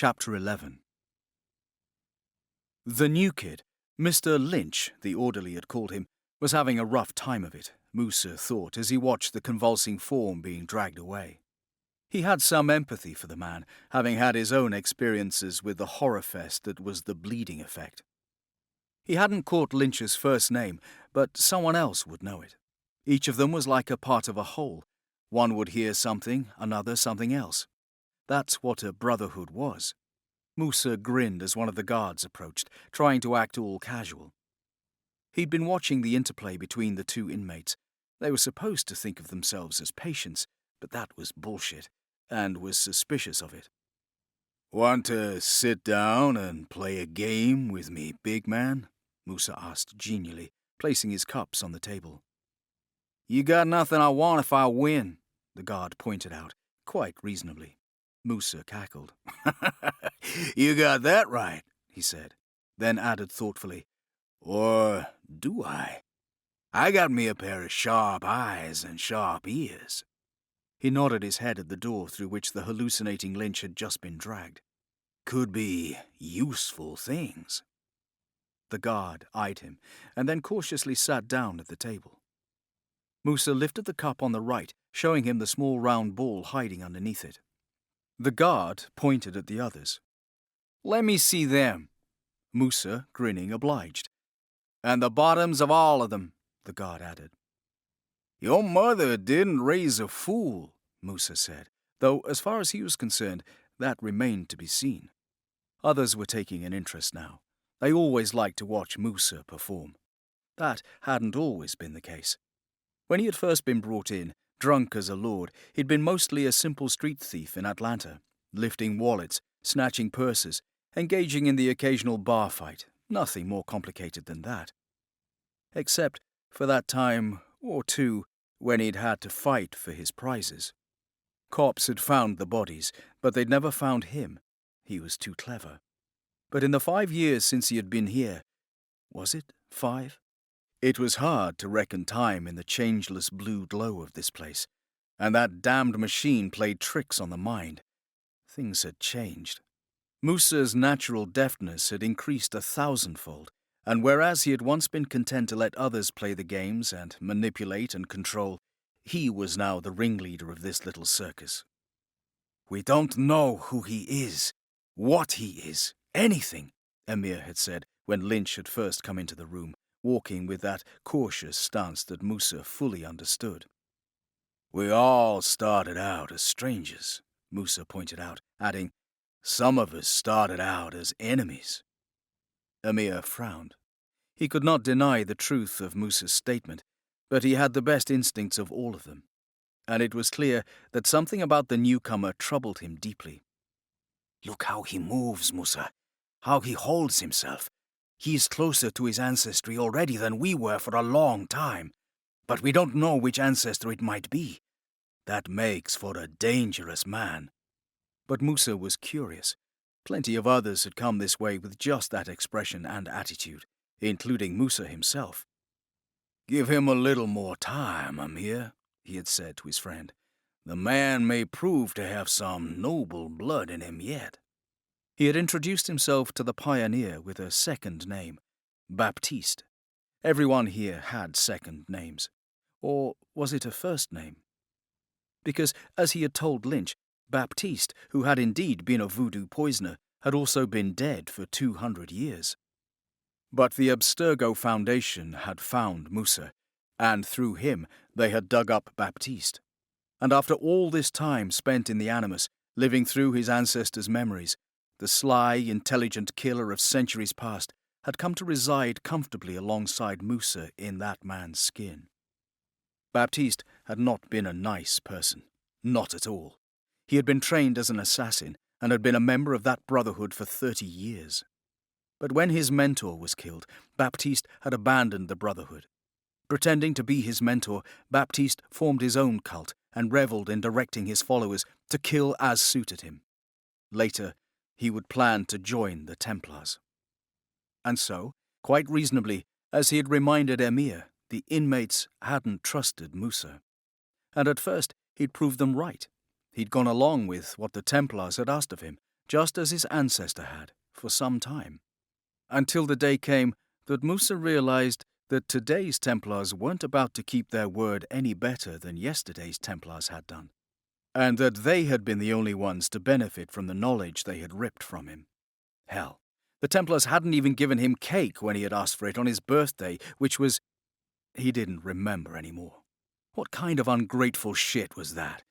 Chapter 11. The new kid, Mr. Lynch, the orderly had called him, was having a rough time of it, Musa thought as he watched the convulsing form being dragged away. He had some empathy for the man, having had his own experiences with the horror fest that was the bleeding effect. He hadn't caught Lynch's first name, but someone else would know it. Each of them was like a part of a whole. One would hear something, another something else. That's what a brotherhood was. Musa grinned as one of the guards approached, trying to act all casual. He'd been watching the interplay between the two inmates. They were supposed to think of themselves as patients, but that was bullshit, and was suspicious of it. "Want to sit down and play a game with me, big man?" Musa asked genially, placing his cups on the table. "You got nothing I want if I win," the guard pointed out, quite reasonably. Musa cackled. "You got that right," he said, then added thoughtfully, "Or do I? I got me a pair of sharp eyes and sharp ears." He nodded his head at the door through which the hallucinating Lynch had just been dragged. "Could be useful things." The guard eyed him, and then cautiously sat down at the table. Musa lifted the cup on the right, showing him the small round ball hiding underneath it. The guard pointed at the others. "Let me see them." Musa, grinning, obliged. "And the bottoms of all of them," the guard added. "Your mother didn't raise a fool," Musa said, though as far as he was concerned, that remained to be seen. Others were taking an interest now. They always liked to watch Musa perform. That hadn't always been the case. When he had first been brought in, drunk as a lord, he'd been mostly a simple street thief in Atlanta, lifting wallets, snatching purses, engaging in the occasional bar fight, nothing more complicated than that. Except for that time or two when he'd had to fight for his prizes. Cops had found the bodies, but they'd never found him. He was too clever. But in the 5 years since he had been here, was it 5? It was hard to reckon time in the changeless blue glow of this place, and that damned machine played tricks on the mind. Things had changed. Musa's natural deftness had increased 1,000-fold, and whereas he had once been content to let others play the games and manipulate and control, he was now the ringleader of this little circus. "We don't know who he is, what he is, anything," Emir had said when Lynch had first come into the room, walking with that cautious stance that Musa fully understood. "We all started out as strangers," Musa pointed out, adding, "Some of us started out as enemies." Emir frowned. He could not deny the truth of Musa's statement, but he had the best instincts of all of them, and it was clear that something about the newcomer troubled him deeply. "Look how he moves, Musa, how he holds himself. He's closer to his ancestry already than we were for a long time, but we don't know which ancestor it might be. That makes for a dangerous man." But Musa was curious. Plenty of others had come this way with just that expression and attitude, including Musa himself. "Give him a little more time, Amir," he had said to his friend. "The man may prove to have some noble blood in him yet." He had introduced himself to the pioneer with a second name, Baptiste. Everyone here had second names. Or was it a first name? Because, as he had told Lynch, Baptiste, who had indeed been a voodoo poisoner, had also been dead for 200 years. But the Abstergo Foundation had found Musa, and through him they had dug up Baptiste. And after all this time spent in the Animus, living through his ancestors' memories, the sly, intelligent killer of centuries past had come to reside comfortably alongside Musa in that man's skin. Baptiste had not been a nice person. Not at all. He had been trained as an assassin and had been a member of that brotherhood for 30 years. But when his mentor was killed, Baptiste had abandoned the brotherhood. Pretending to be his mentor, Baptiste formed his own cult and revelled in directing his followers to kill as suited him. Later, he would plan to join the Templars. And so, quite reasonably, as he had reminded Emir, the inmates hadn't trusted Musa. And at first, he'd proved them right. He'd gone along with what the Templars had asked of him, just as his ancestor had, for some time. Until the day came that Musa realized that today's Templars weren't about to keep their word any better than yesterday's Templars had done, and that they had been the only ones to benefit from the knowledge they had ripped from him. Hell, the Templars hadn't even given him cake when he had asked for it on his birthday, which was... He didn't remember anymore. What kind of ungrateful shit was that?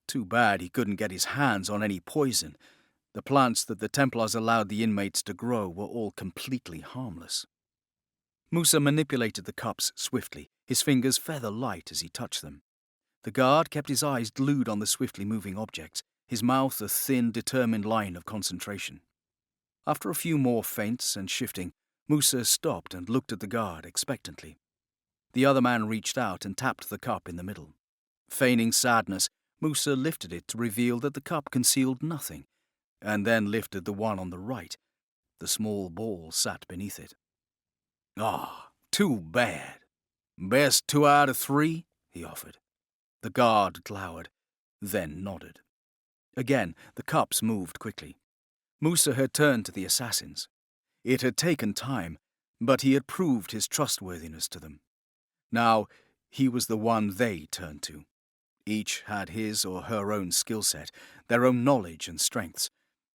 Too bad he couldn't get his hands on any poison. The plants that the Templars allowed the inmates to grow were all completely harmless. Musa manipulated the cups swiftly, his fingers feather-light as he touched them. The guard kept his eyes glued on the swiftly moving objects, his mouth a thin, determined line of concentration. After a few more feints and shifting, Musa stopped and looked at the guard expectantly. The other man reached out and tapped the cup in the middle. Feigning sadness, Musa lifted it to reveal that the cup concealed nothing, and then lifted the one on the right. The small ball sat beneath it. "Ah, too bad. Best 2 out of 3, he offered. The guard glowered, then nodded. Again, the cups moved quickly. Musa had turned to the assassins. It had taken time, but he had proved his trustworthiness to them. Now, he was the one they turned to. Each had his or her own skill set, their own knowledge and strengths.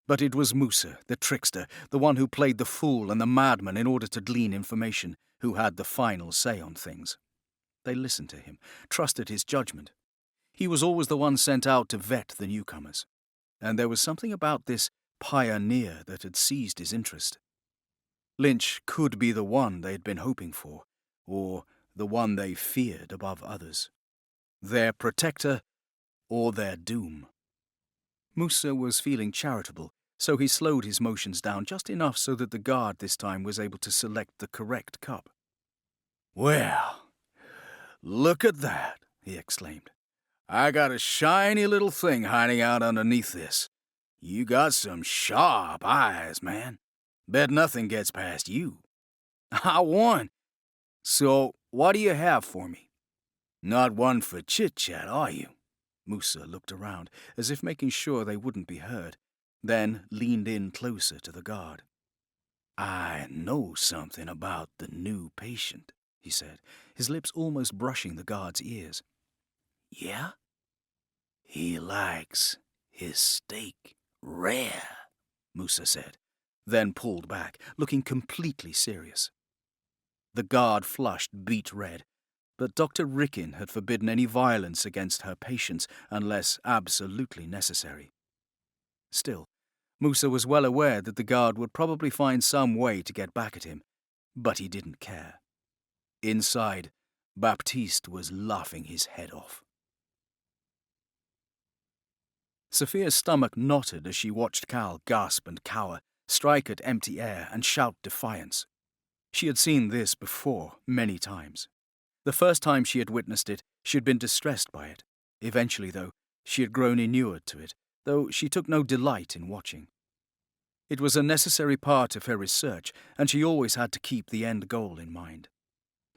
But it was Musa, the trickster, the one who played the fool and the madman in order to glean information, who had the final say on things. They listened to him, trusted his judgment. He was always the one sent out to vet the newcomers. And there was something about this pioneer that had seized his interest. Lynch could be the one they had been hoping for, or the one they feared above others. Their protector, or their doom. Musa was feeling charitable, so he slowed his motions down just enough so that the guard this time was able to select the correct cup. "Well, look at that," he exclaimed. "I got a shiny little thing hiding out underneath this. You got some sharp eyes, man. Bet nothing gets past you. I won. So, what do you have for me? Not one for chit-chat, are you?" Musa looked around, as if making sure they wouldn't be heard, then leaned in closer to the guard. "I know something about the new patient," he said, his lips almost brushing the guard's ears. "Yeah? He likes his steak rare," Musa said, then pulled back, looking completely serious. The guard flushed beet red, but Dr. Rickin had forbidden any violence against her patients unless absolutely necessary. Still, Musa was well aware that the guard would probably find some way to get back at him, but he didn't care. Inside, Baptiste was laughing his head off. Sophia's stomach knotted as she watched Cal gasp and cower, strike at empty air and shout defiance. She had seen this before, many times. The first time she had witnessed it, she had been distressed by it. Eventually, though, she had grown inured to it, though she took no delight in watching. It was a necessary part of her research, and she always had to keep the end goal in mind.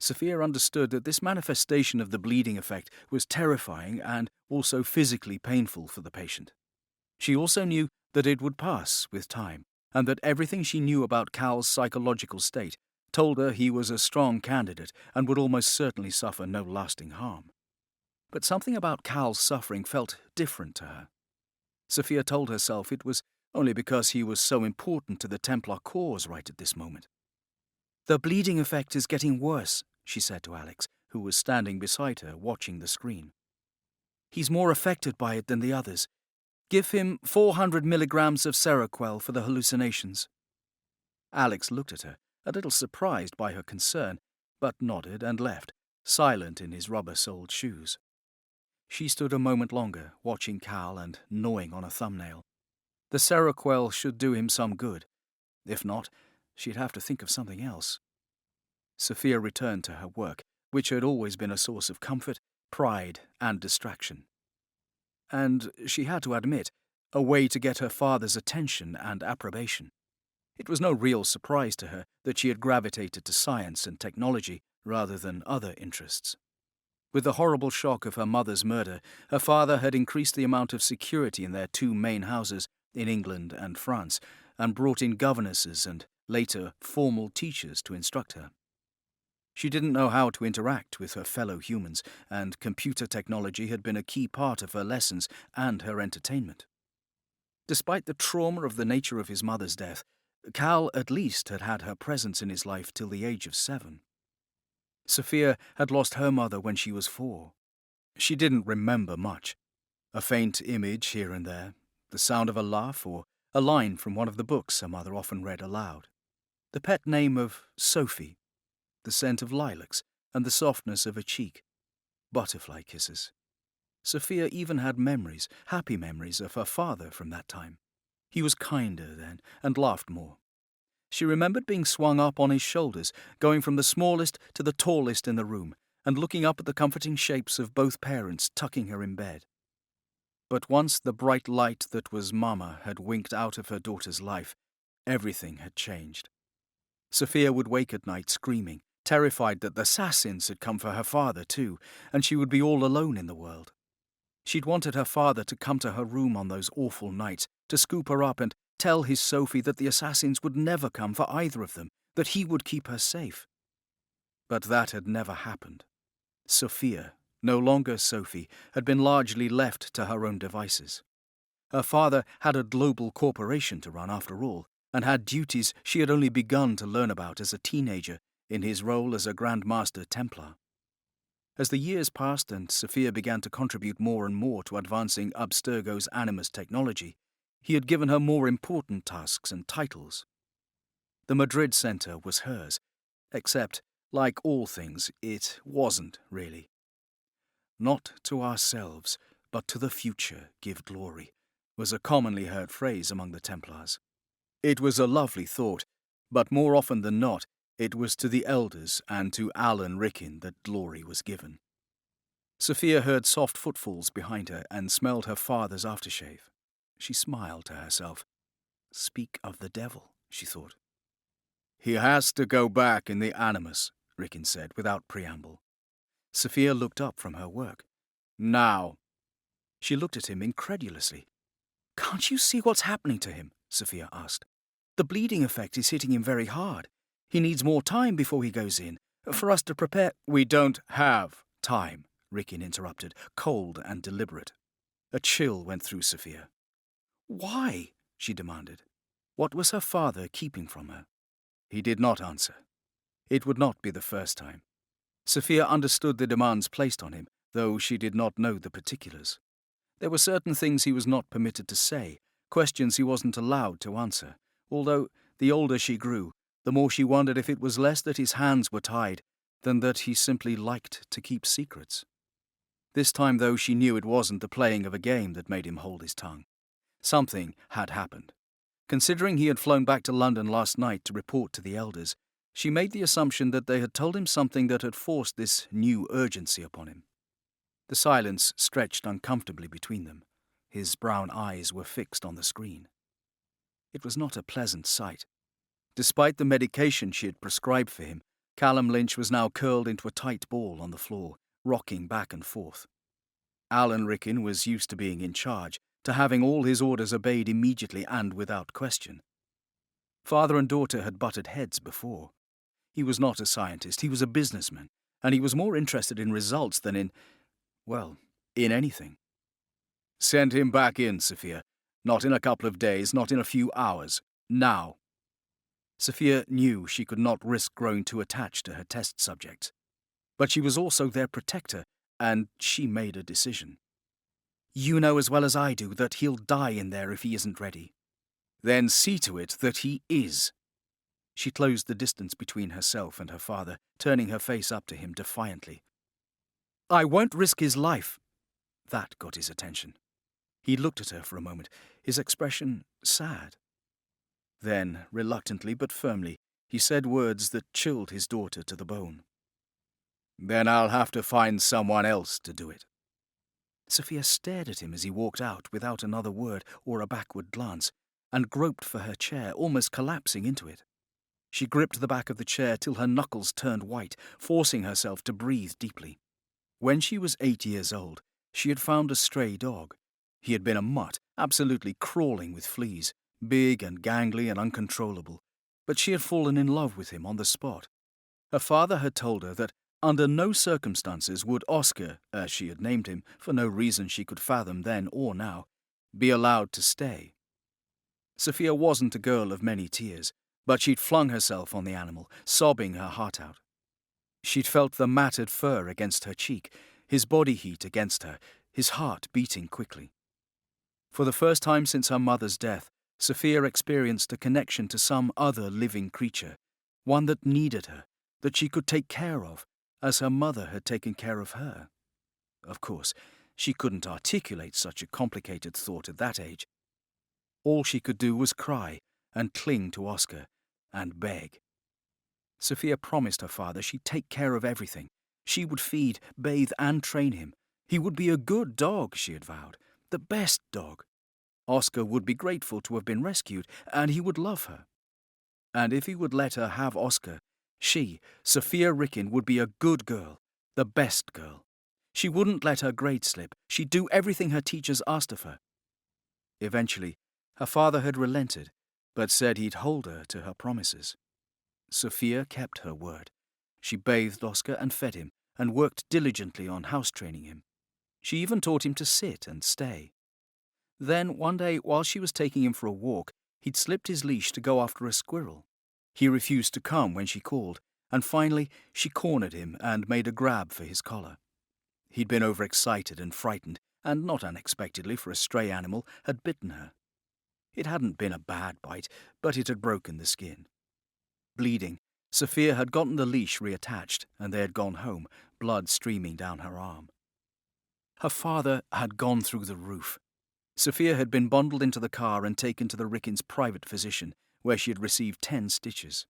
Sophia understood that this manifestation of the bleeding effect was terrifying and also physically painful for the patient. She also knew that it would pass with time, and that everything she knew about Cal's psychological state told her he was a strong candidate and would almost certainly suffer no lasting harm. But something about Cal's suffering felt different to her. Sophia told herself it was only because he was so important to the Templar cause right at this moment. "The bleeding effect is getting worse," she said to Alex, who was standing beside her watching the screen. "He's more affected by it than the others. Give him 400 milligrams of Seroquel for the hallucinations." Alex looked at her, a little surprised by her concern, but nodded and left, silent in his rubber-soled shoes. She stood a moment longer, watching Cal and gnawing on a thumbnail. The Seroquel should do him some good. If not, she'd have to think of something else. Sophia returned to her work, which had always been a source of comfort, pride, and distraction. And, she had to admit, a way to get her father's attention and approbation. It was no real surprise to her that she had gravitated to science and technology rather than other interests. With the horrible shock of her mother's murder, her father had increased the amount of security in their 2 main houses in England and France, and brought in governesses and, later, formal teachers to instruct her. She didn't know how to interact with her fellow humans, and computer technology had been a key part of her lessons and her entertainment. Despite the trauma of the nature of his mother's death, Cal at least had had her presence in his life till the age of 7. Sophia had lost her mother when she was 4. She didn't remember much. A faint image here and there, the sound of a laugh, or a line from one of the books her mother often read aloud. The pet name of Sophie, the scent of lilacs, and the softness of a cheek. Butterfly kisses. Sophia even had memories, happy memories, of her father from that time. He was kinder then, and laughed more. She remembered being swung up on his shoulders, going from the smallest to the tallest in the room, and looking up at the comforting shapes of both parents tucking her in bed. But once the bright light that was Mama had winked out of her daughter's life, everything had changed. Sophia would wake at night screaming, terrified that the assassins had come for her father too, and she would be all alone in the world. She'd wanted her father to come to her room on those awful nights, to scoop her up and tell his Sophie that the assassins would never come for either of them, that he would keep her safe. But that had never happened. Sophia, no longer Sophie, had been largely left to her own devices. Her father had a global corporation to run after all, and had duties she had only begun to learn about as a teenager in his role as a Grand Master Templar. As the years passed and Sophia began to contribute more and more to advancing Abstergo's animus technology, he had given her more important tasks and titles. The Madrid Centre was hers, except, like all things, it wasn't really. Not to ourselves, but to the future give glory, was a commonly heard phrase among the Templars. It was a lovely thought, but more often than not, it was to the elders and to Alan Rickon that glory was given. Sophia heard soft footfalls behind her and smelled her father's aftershave. She smiled to herself. Speak of the devil, she thought. He has to go back in the animus, Rickon said without preamble. Sophia looked up from her work. Now. She looked at him incredulously. Can't you see what's happening to him? Sophia asked. The bleeding effect is hitting him very hard. He needs more time before he goes in, for us to prepare. We don't have time, Rickon interrupted, cold and deliberate. A chill went through Sophia. Why? She demanded. What was her father keeping from her? He did not answer. It would not be the first time. Sophia understood the demands placed on him, though she did not know the particulars. There were certain things he was not permitted to say, questions he wasn't allowed to answer, although, the older she grew, the more she wondered if it was less that his hands were tied than that he simply liked to keep secrets. This time, though, she knew it wasn't the playing of a game that made him hold his tongue. Something had happened. Considering he had flown back to London last night to report to the elders, she made the assumption that they had told him something that had forced this new urgency upon him. The silence stretched uncomfortably between them. His brown eyes were fixed on the screen. It was not a pleasant sight. Despite the medication she had prescribed for him, Callum Lynch was now curled into a tight ball on the floor, rocking back and forth. Alan Rickon was used to being in charge, to having all his orders obeyed immediately and without question. Father and daughter had butted heads before. He was not a scientist, he was a businessman, and he was more interested in results than in anything. Send him back in, Sophia. Not in a couple of days, not in a few hours. Now. Sophia knew she could not risk growing too attached to her test subjects. But she was also their protector, and she made a decision. You know as well as I do that he'll die in there if he isn't ready. Then see to it that he is. She closed the distance between herself and her father, turning her face up to him defiantly. I won't risk his life. That got his attention. He looked at her for a moment, his expression sad. Then, reluctantly but firmly, he said words that chilled his daughter to the bone. Then I'll have to find someone else to do it. Sophia stared at him as he walked out without another word or a backward glance, and groped for her chair, almost collapsing into it. She gripped the back of the chair till her knuckles turned white, forcing herself to breathe deeply. When she was 8 years old, she had found a stray dog. He had been a mutt, absolutely crawling with fleas, big and gangly and uncontrollable, but she had fallen in love with him on the spot. Her father had told her that under no circumstances would Oscar, as she had named him, for no reason she could fathom then or now, be allowed to stay. Sophia wasn't a girl of many tears, but she'd flung herself on the animal, sobbing her heart out. She'd felt the matted fur against her cheek, his body heat against her, his heart beating quickly. For the first time since her mother's death, Sophia experienced a connection to some other living creature, one that needed her, that she could take care of, as her mother had taken care of her. Of course, she couldn't articulate such a complicated thought at that age. All she could do was cry and cling to Oscar and beg. Sophia promised her father she'd take care of everything. She would feed, bathe, and train him. He would be a good dog, she had vowed, the best dog. Oscar would be grateful to have been rescued, and he would love her. And if he would let her have Oscar, she, Sophia Ricken, would be a good girl, the best girl. She wouldn't let her grade slip. She'd do everything her teachers asked of her. Eventually, her father had relented, but said he'd hold her to her promises. Sophia kept her word. She bathed Oscar and fed him, and worked diligently on house-training him. She even taught him to sit and stay. Then, one day, while she was taking him for a walk, he'd slipped his leash to go after a squirrel. He refused to come when she called, and finally she cornered him and made a grab for his collar. He'd been overexcited and frightened, and not unexpectedly for a stray animal, had bitten her. It hadn't been a bad bite, but it had broken the skin. Bleeding, Sophia had gotten the leash reattached, and they had gone home, blood streaming down her arm. Her father had gone through the roof. Sophia had been bundled into the car and taken to the Rickens' private physician, where she had received 10 stitches.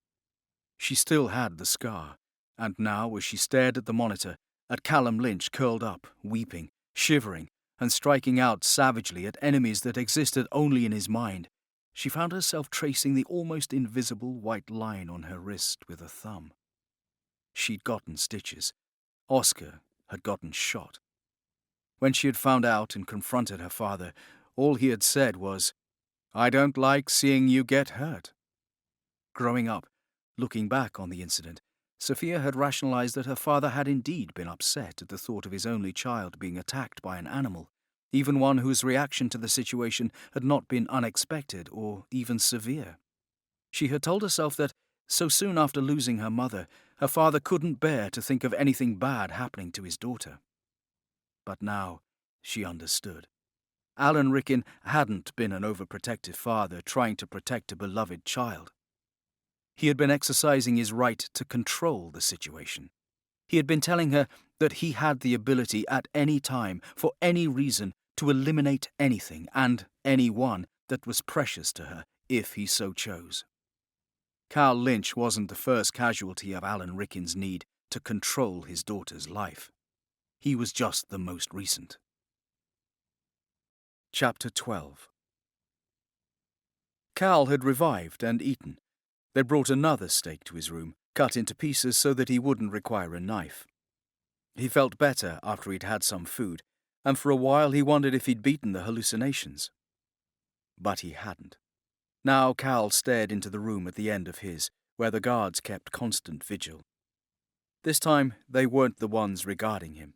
She still had the scar, and now, as she stared at the monitor, at Callum Lynch curled up, weeping, shivering, and striking out savagely at enemies that existed only in his mind, she found herself tracing the almost invisible white line on her wrist with a thumb. She'd gotten stitches. Oscar had gotten shot. When she had found out and confronted her father, all he had said was, "I don't like seeing you get hurt." Growing up, looking back on the incident, Sophia had rationalized that her father had indeed been upset at the thought of his only child being attacked by an animal, even one whose reaction to the situation had not been unexpected or even severe. She had told herself that, so soon after losing her mother, her father couldn't bear to think of anything bad happening to his daughter. But now she understood. Alan Ricken hadn't been an overprotective father trying to protect a beloved child. He had been exercising his right to control the situation. He had been telling her that he had the ability at any time, for any reason, to eliminate anything and anyone that was precious to her, if he so chose. Cal Lynch wasn't the first casualty of Alan Ricken's need to control his daughter's life. He was just the most recent. Chapter 12. Cal had revived and eaten. They brought another steak to his room, cut into pieces so that he wouldn't require a knife. He felt better after he'd had some food, and for a while he wondered if he'd beaten the hallucinations. But he hadn't. Now Cal stared into the room at the end of his, where the guards kept constant vigil. This time they weren't the ones regarding him.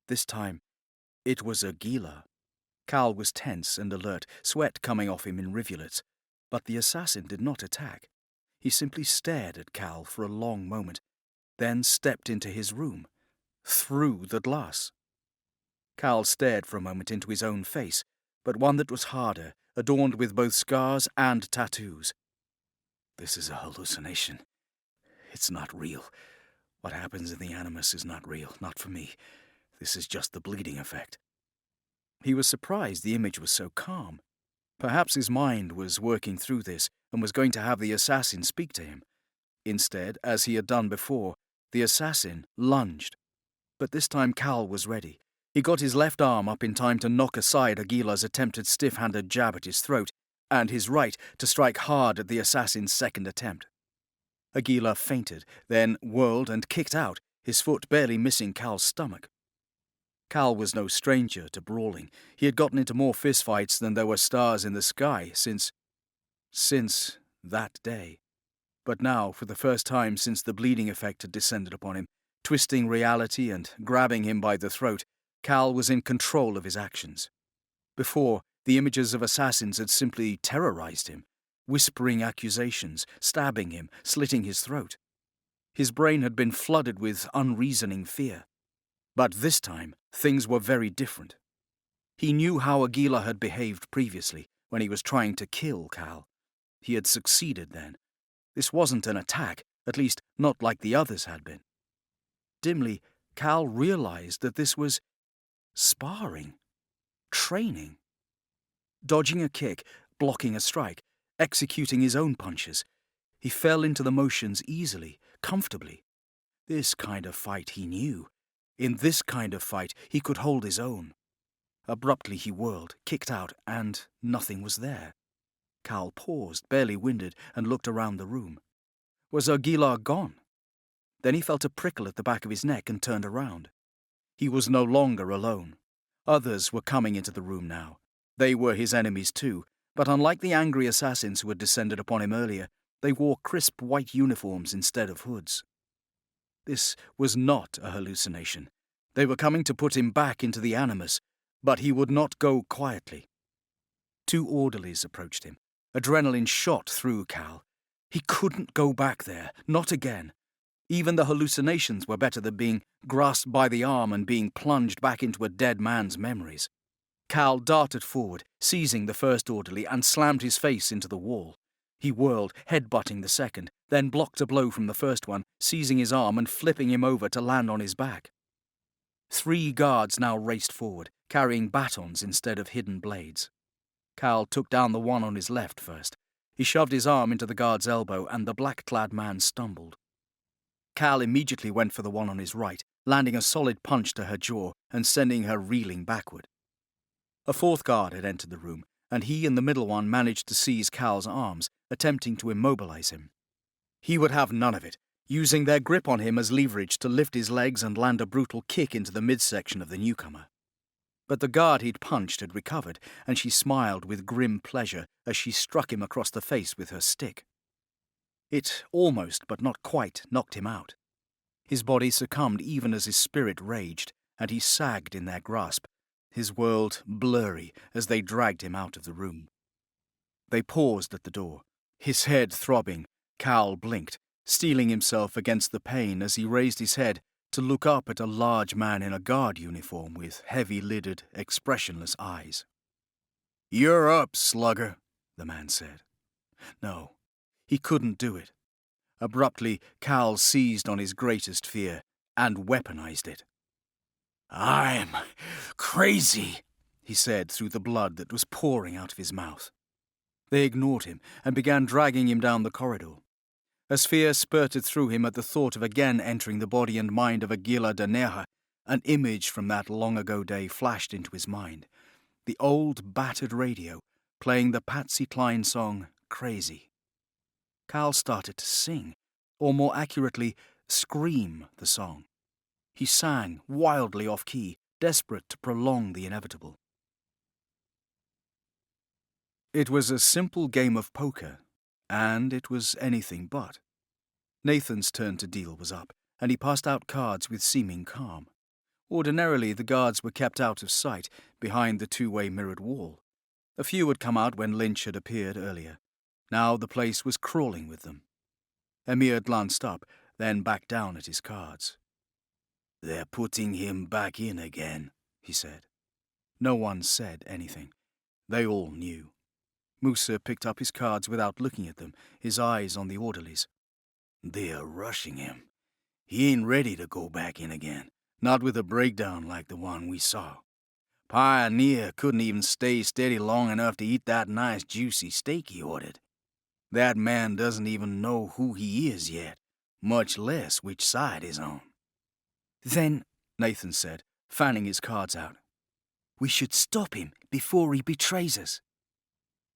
This time it was Aguilar. Cal was tense and alert, sweat coming off him in rivulets, but the assassin did not attack. He simply stared at Cal for a long moment, then stepped into his room, through the glass. Cal stared for a moment into his own face, but one that was harder, adorned with both scars and tattoos. This is a hallucination. It's not real. What happens in the animus is not real, not for me. This is just the bleeding effect. He was surprised the image was so calm. Perhaps his mind was working through this and was going to have the assassin speak to him. Instead, as he had done before, the assassin lunged. But this time Cal was ready. He got his left arm up in time to knock aside Aguilar's attempted stiff-handed jab at his throat, and his right to strike hard at the assassin's second attempt. Aguilar feinted, then whirled and kicked out, his foot barely missing Cal's stomach. Cal was no stranger to brawling. He had gotten into more fistfights than there were stars in the sky since that day. But now, for the first time since the bleeding effect had descended upon him, twisting reality and grabbing him by the throat, Cal was in control of his actions. Before, the images of assassins had simply terrorized him, whispering accusations, stabbing him, slitting his throat. His brain had been flooded with unreasoning fear. But this time, things were very different. He knew how Aguilar had behaved previously, when he was trying to kill Cal. He had succeeded then. This wasn't an attack, at least not like the others had been. Dimly, Cal realized that this was sparring, training. Dodging a kick, blocking a strike, executing his own punches. He fell into the motions easily, comfortably. This kind of fight he knew. In this kind of fight he could hold his own. Abruptly he whirled, kicked out, and nothing was there. Cal paused, barely winded, and looked around the room. Was Aguilar gone? Then he felt a prickle at the back of his neck and turned around. He was no longer alone. Others were coming into the room now. They were his enemies too, but unlike the angry assassins who had descended upon him earlier, they wore crisp white uniforms instead of hoods. This was not a hallucination. They were coming to put him back into the animus, but he would not go quietly. 2 orderlies approached him. Adrenaline shot through Cal. He couldn't go back there, not again. Even the hallucinations were better than being grasped by the arm and being plunged back into a dead man's memories. Cal darted forward, seizing the first orderly, and slammed his face into the wall. He whirled, headbutting the second, then blocked a blow from the first one, seizing his arm and flipping him over to land on his back. 3 guards now raced forward, carrying batons instead of hidden blades. Cal took down the one on his left first. He shoved his arm into the guard's elbow, and the black-clad man stumbled. Cal immediately went for the one on his right, landing a solid punch to her jaw and sending her reeling backward. A 4th guard had entered the room, and he and the middle one managed to seize Cal's arms, attempting to immobilize him. He would have none of it, using their grip on him as leverage to lift his legs and land a brutal kick into the midsection of the newcomer. But the guard he'd punched had recovered, and she smiled with grim pleasure as she struck him across the face with her stick. It almost, but not quite, knocked him out. His body succumbed even as his spirit raged, and he sagged in their grasp, his world blurry as they dragged him out of the room. They paused at the door. His head throbbing, Cal blinked, steeling himself against the pain as he raised his head to look up at a large man in a guard uniform with heavy-lidded, expressionless eyes. "You're up, slugger," the man said. No, he couldn't do it. Abruptly, Cal seized on his greatest fear and weaponized it. "I'm crazy," he said through the blood that was pouring out of his mouth. They ignored him and began dragging him down the corridor. As fear spurted through him at the thought of again entering the body and mind of Aguilar de Nerja, an image from that long-ago day flashed into his mind. The old, battered radio, playing the Patsy Cline song, Crazy. Cal started to sing, or more accurately, scream the song. He sang, wildly off-key, desperate to prolong the inevitable. It was a simple game of poker, and it was anything but. Nathan's turn to deal was up, and he passed out cards with seeming calm. Ordinarily, the guards were kept out of sight, behind the 2-way mirrored wall. A few had come out when Lynch had appeared earlier. Now the place was crawling with them. Emir glanced up, then back down at his cards. "They're putting him back in again," he said. No one said anything. They all knew. Musa picked up his cards without looking at them, his eyes on the orderlies. "They're rushing him. He ain't ready to go back in again, not with a breakdown like the one we saw. Pioneer couldn't even stay steady long enough to eat that nice juicy steak he ordered. That man doesn't even know who he is yet, much less which side he's on." "Then," Nathan said, fanning his cards out, "we should stop him before he betrays us."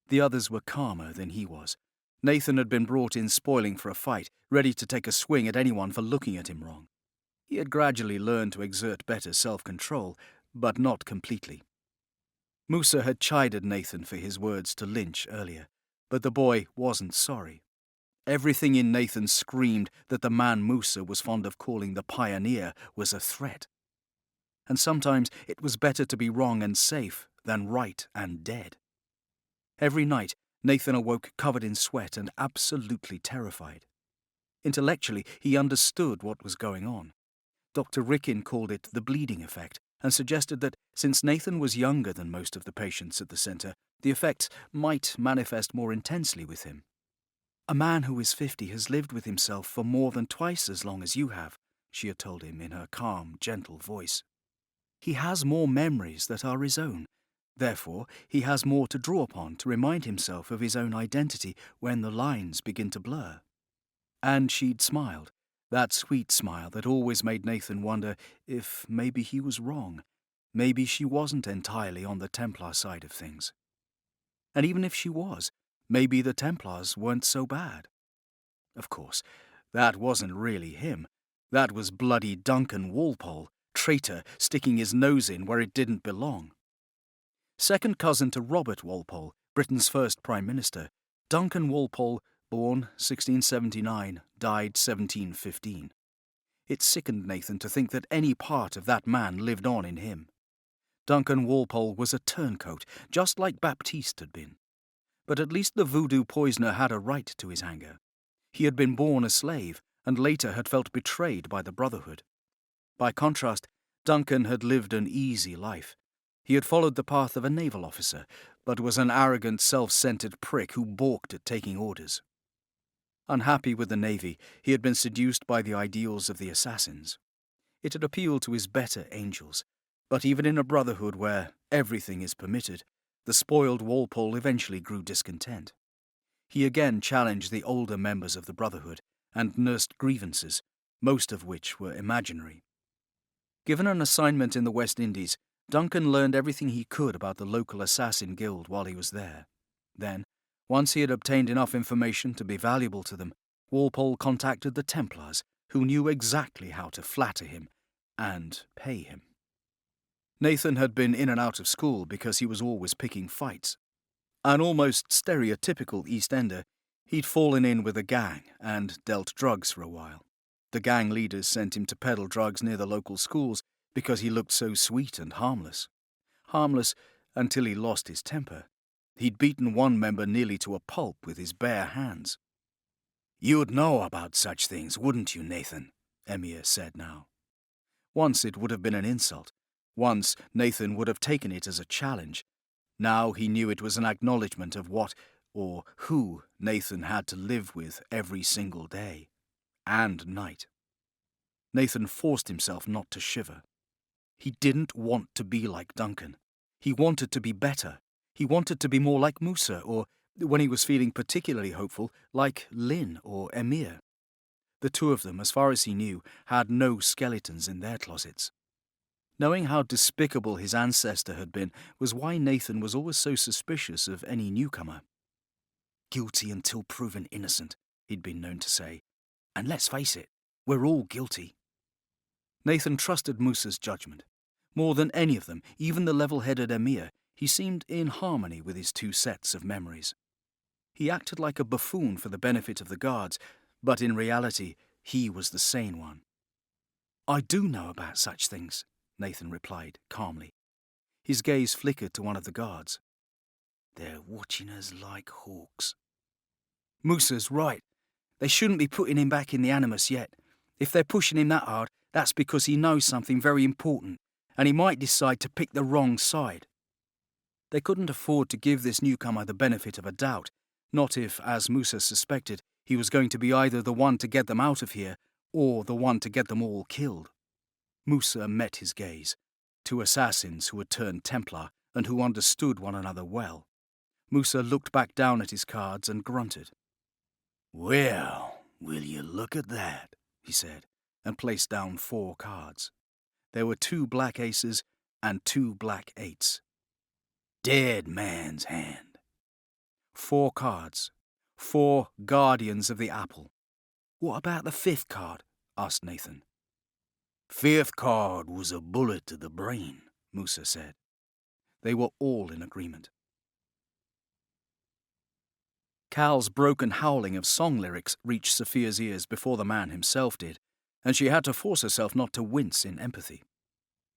The others were calmer than he was. Nathan had been brought in spoiling for a fight, ready to take a swing at anyone for looking at him wrong. He had gradually learned to exert better self-control, but not completely. Musa had chided Nathan for his words to Lynch earlier, but the boy wasn't sorry. Everything in Nathan screamed that the man Musa was fond of calling the pioneer was a threat. And sometimes it was better to be wrong and safe than right and dead. Every night, Nathan awoke covered in sweat and absolutely terrified. Intellectually, he understood what was going on. Dr. Rickin called it the bleeding effect, and suggested that since Nathan was younger than most of the patients at the centre, the effects might manifest more intensely with him. "A man who is 50 has lived with himself for more than twice as long as you have," she had told him in her calm, gentle voice. "He has more memories that are his own. Therefore, he has more to draw upon to remind himself of his own identity when the lines begin to blur." And she'd smiled, that sweet smile that always made Nathan wonder if maybe he was wrong. Maybe she wasn't entirely on the Templar side of things. And even if she was, maybe the Templars weren't so bad. Of course, that wasn't really him. That was bloody Duncan Walpole, traitor, sticking his nose in where it didn't belong. Second cousin to Robert Walpole, Britain's first Prime Minister, Duncan Walpole, born 1679, died 1715. It sickened Nathan to think that any part of that man lived on in him. Duncan Walpole was a turncoat, just like Baptiste had been. But at least the voodoo poisoner had a right to his anger. He had been born a slave, and later had felt betrayed by the Brotherhood. By contrast, Duncan had lived an easy life. He had followed the path of a naval officer, but was an arrogant, self-centered prick who balked at taking orders. Unhappy with the Navy, he had been seduced by the ideals of the assassins. It had appealed to his better angels, but even in a brotherhood where everything is permitted, the spoiled Walpole eventually grew discontent. He again challenged the older members of the Brotherhood and nursed grievances, most of which were imaginary. Given an assignment in the West Indies, Duncan learned everything he could about the local assassin guild while he was there. Then, once he had obtained enough information to be valuable to them, Walpole contacted the Templars, who knew exactly how to flatter him and pay him. Nathan had been in and out of school because he was always picking fights. An almost stereotypical East Ender, he'd fallen in with a gang and dealt drugs for a while. The gang leaders sent him to peddle drugs near the local schools because he looked so sweet and harmless. Harmless until he lost his temper. He'd beaten one member nearly to a pulp with his bare hands. "You'd know about such things, wouldn't you, Nathan?" Emir said now. Once it would have been an insult. Once Nathan would have taken it as a challenge. Now he knew it was an acknowledgement of what, or who, Nathan had to live with every single day. And night. Nathan forced himself not to shiver. He didn't want to be like Duncan. He wanted to be better. He wanted to be more like Musa, or, when he was feeling particularly hopeful, like Lynn or Emir. The two of them, as far as he knew, had no skeletons in their closets. Knowing how despicable his ancestor had been was why Nathan was always so suspicious of any newcomer. "Guilty until proven innocent," he'd been known to say. "And let's face it, we're all guilty." Nathan trusted Musa's judgment. More than any of them, even the level-headed Emir, he seemed in harmony with his two sets of memories. He acted like a buffoon for the benefit of the guards, but in reality, he was the sane one. "I do know about such things," Nathan replied calmly. His gaze flickered to one of the guards. "They're watching us like hawks." "Musa's right. They shouldn't be putting him back in the animus yet. If they're pushing him that hard, that's because he knows something very important, and he might decide to pick the wrong side." They couldn't afford to give this newcomer the benefit of a doubt, not if, as Musa suspected, he was going to be either the one to get them out of here or the one to get them all killed. Musa met his gaze. Two assassins who had turned Templar and who understood one another well. Musa looked back down at his cards and grunted. "Well, will you look at that?" he said, and placed down 4 cards. There were 2 black aces and 2 black eights. "Dead man's hand." 4 cards. 4 guardians of the apple. "What about the 5th card?" asked Nathan. "5th card was a bullet to the brain," Musa said. They were all in agreement. Cal's broken howling of song lyrics reached Sophia's ears before the man himself did, and she had to force herself not to wince in empathy.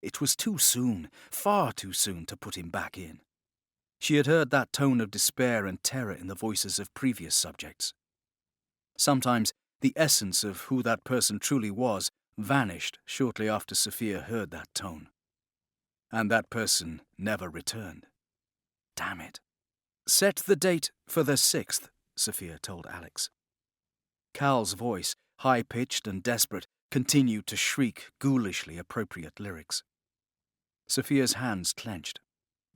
It was too soon, far too soon, to put him back in. She had heard that tone of despair and terror in the voices of previous subjects. Sometimes the essence of who that person truly was vanished shortly after Sophia heard that tone. And that person never returned. Damn it. Set the date for the 6th, Sophia told Alex. Cal's voice, high-pitched and desperate, continued to shriek ghoulishly appropriate lyrics. Sophia's hands clenched.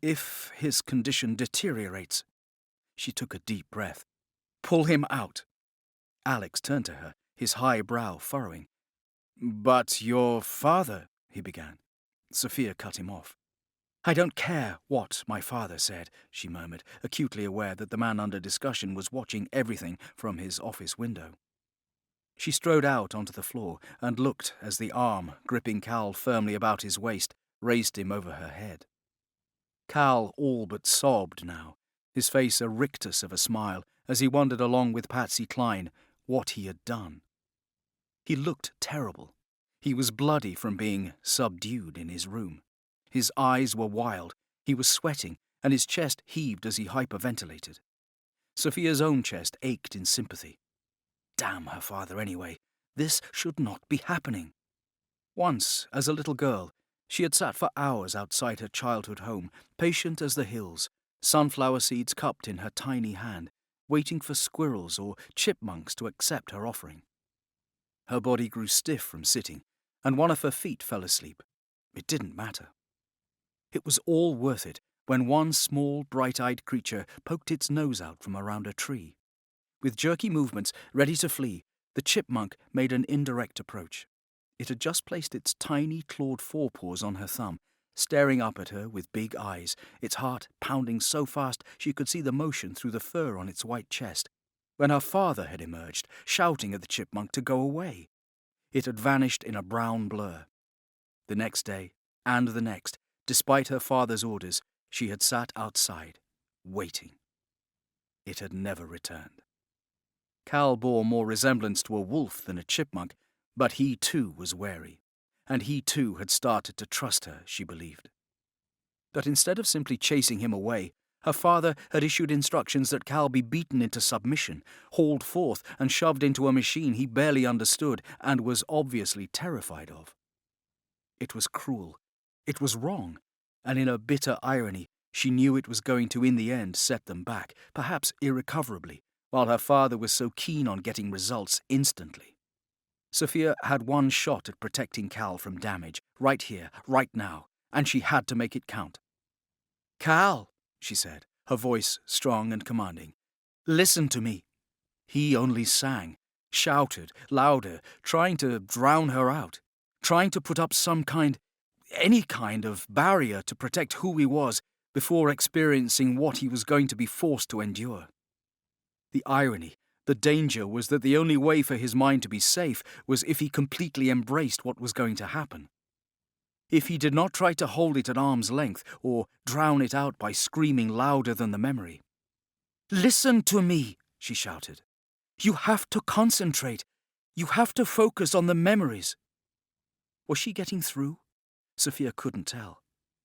If his condition deteriorates... She took a deep breath. Pull him out. Alex turned to her, his high brow furrowing. But your father, he began. Sophia cut him off. I don't care what my father said, she murmured, acutely aware that the man under discussion was watching everything from his office window. She strode out onto the floor and looked as the arm, gripping Cal firmly about his waist, raised him over her head. Cal all but sobbed now, his face a rictus of a smile, as he wondered along with Patsy Cline what he had done. He looked terrible. He was bloody from being subdued in his room. His eyes were wild, he was sweating, and his chest heaved as he hyperventilated. Sophia's own chest ached in sympathy. Damn her father anyway. This should not be happening. Once, as a little girl, she had sat for hours outside her childhood home, patient as the hills, sunflower seeds cupped in her tiny hand, waiting for squirrels or chipmunks to accept her offering. Her body grew stiff from sitting, and one of her feet fell asleep. It didn't matter. It was all worth it when one small, bright-eyed creature poked its nose out from around a tree. With jerky movements, ready to flee, the chipmunk made an indirect approach. It had just placed its tiny, clawed forepaws on her thumb, staring up at her with big eyes, its heart pounding so fast she could see the motion through the fur on its white chest, when her father had emerged, shouting at the chipmunk to go away. It had vanished in a brown blur. The next day, and the next, despite her father's orders, she had sat outside, waiting. It had never returned. Cal bore more resemblance to a wolf than a chipmunk, but he too was wary, and he too had started to trust her, she believed. But instead of simply chasing him away, her father had issued instructions that Cal be beaten into submission, hauled forth and shoved into a machine he barely understood and was obviously terrified of. It was cruel. It was wrong, and in a bitter irony, she knew it was going to in the end set them back, perhaps irrecoverably, while her father was so keen on getting results instantly. Sophia had one shot at protecting Cal from damage, right here, right now, and she had to make it count. Cal, she said, her voice strong and commanding, listen to me. He only sang, shouted, louder, trying to drown her out, trying to put up any kind of barrier to protect who he was before experiencing what he was going to be forced to endure. The irony, the danger was that the only way for his mind to be safe was if he completely embraced what was going to happen. If he did not try to hold it at arm's length or drown it out by screaming louder than the memory. Listen to me, she shouted. You have to concentrate. You have to focus on the memories. Was she getting through? Sophia couldn't tell.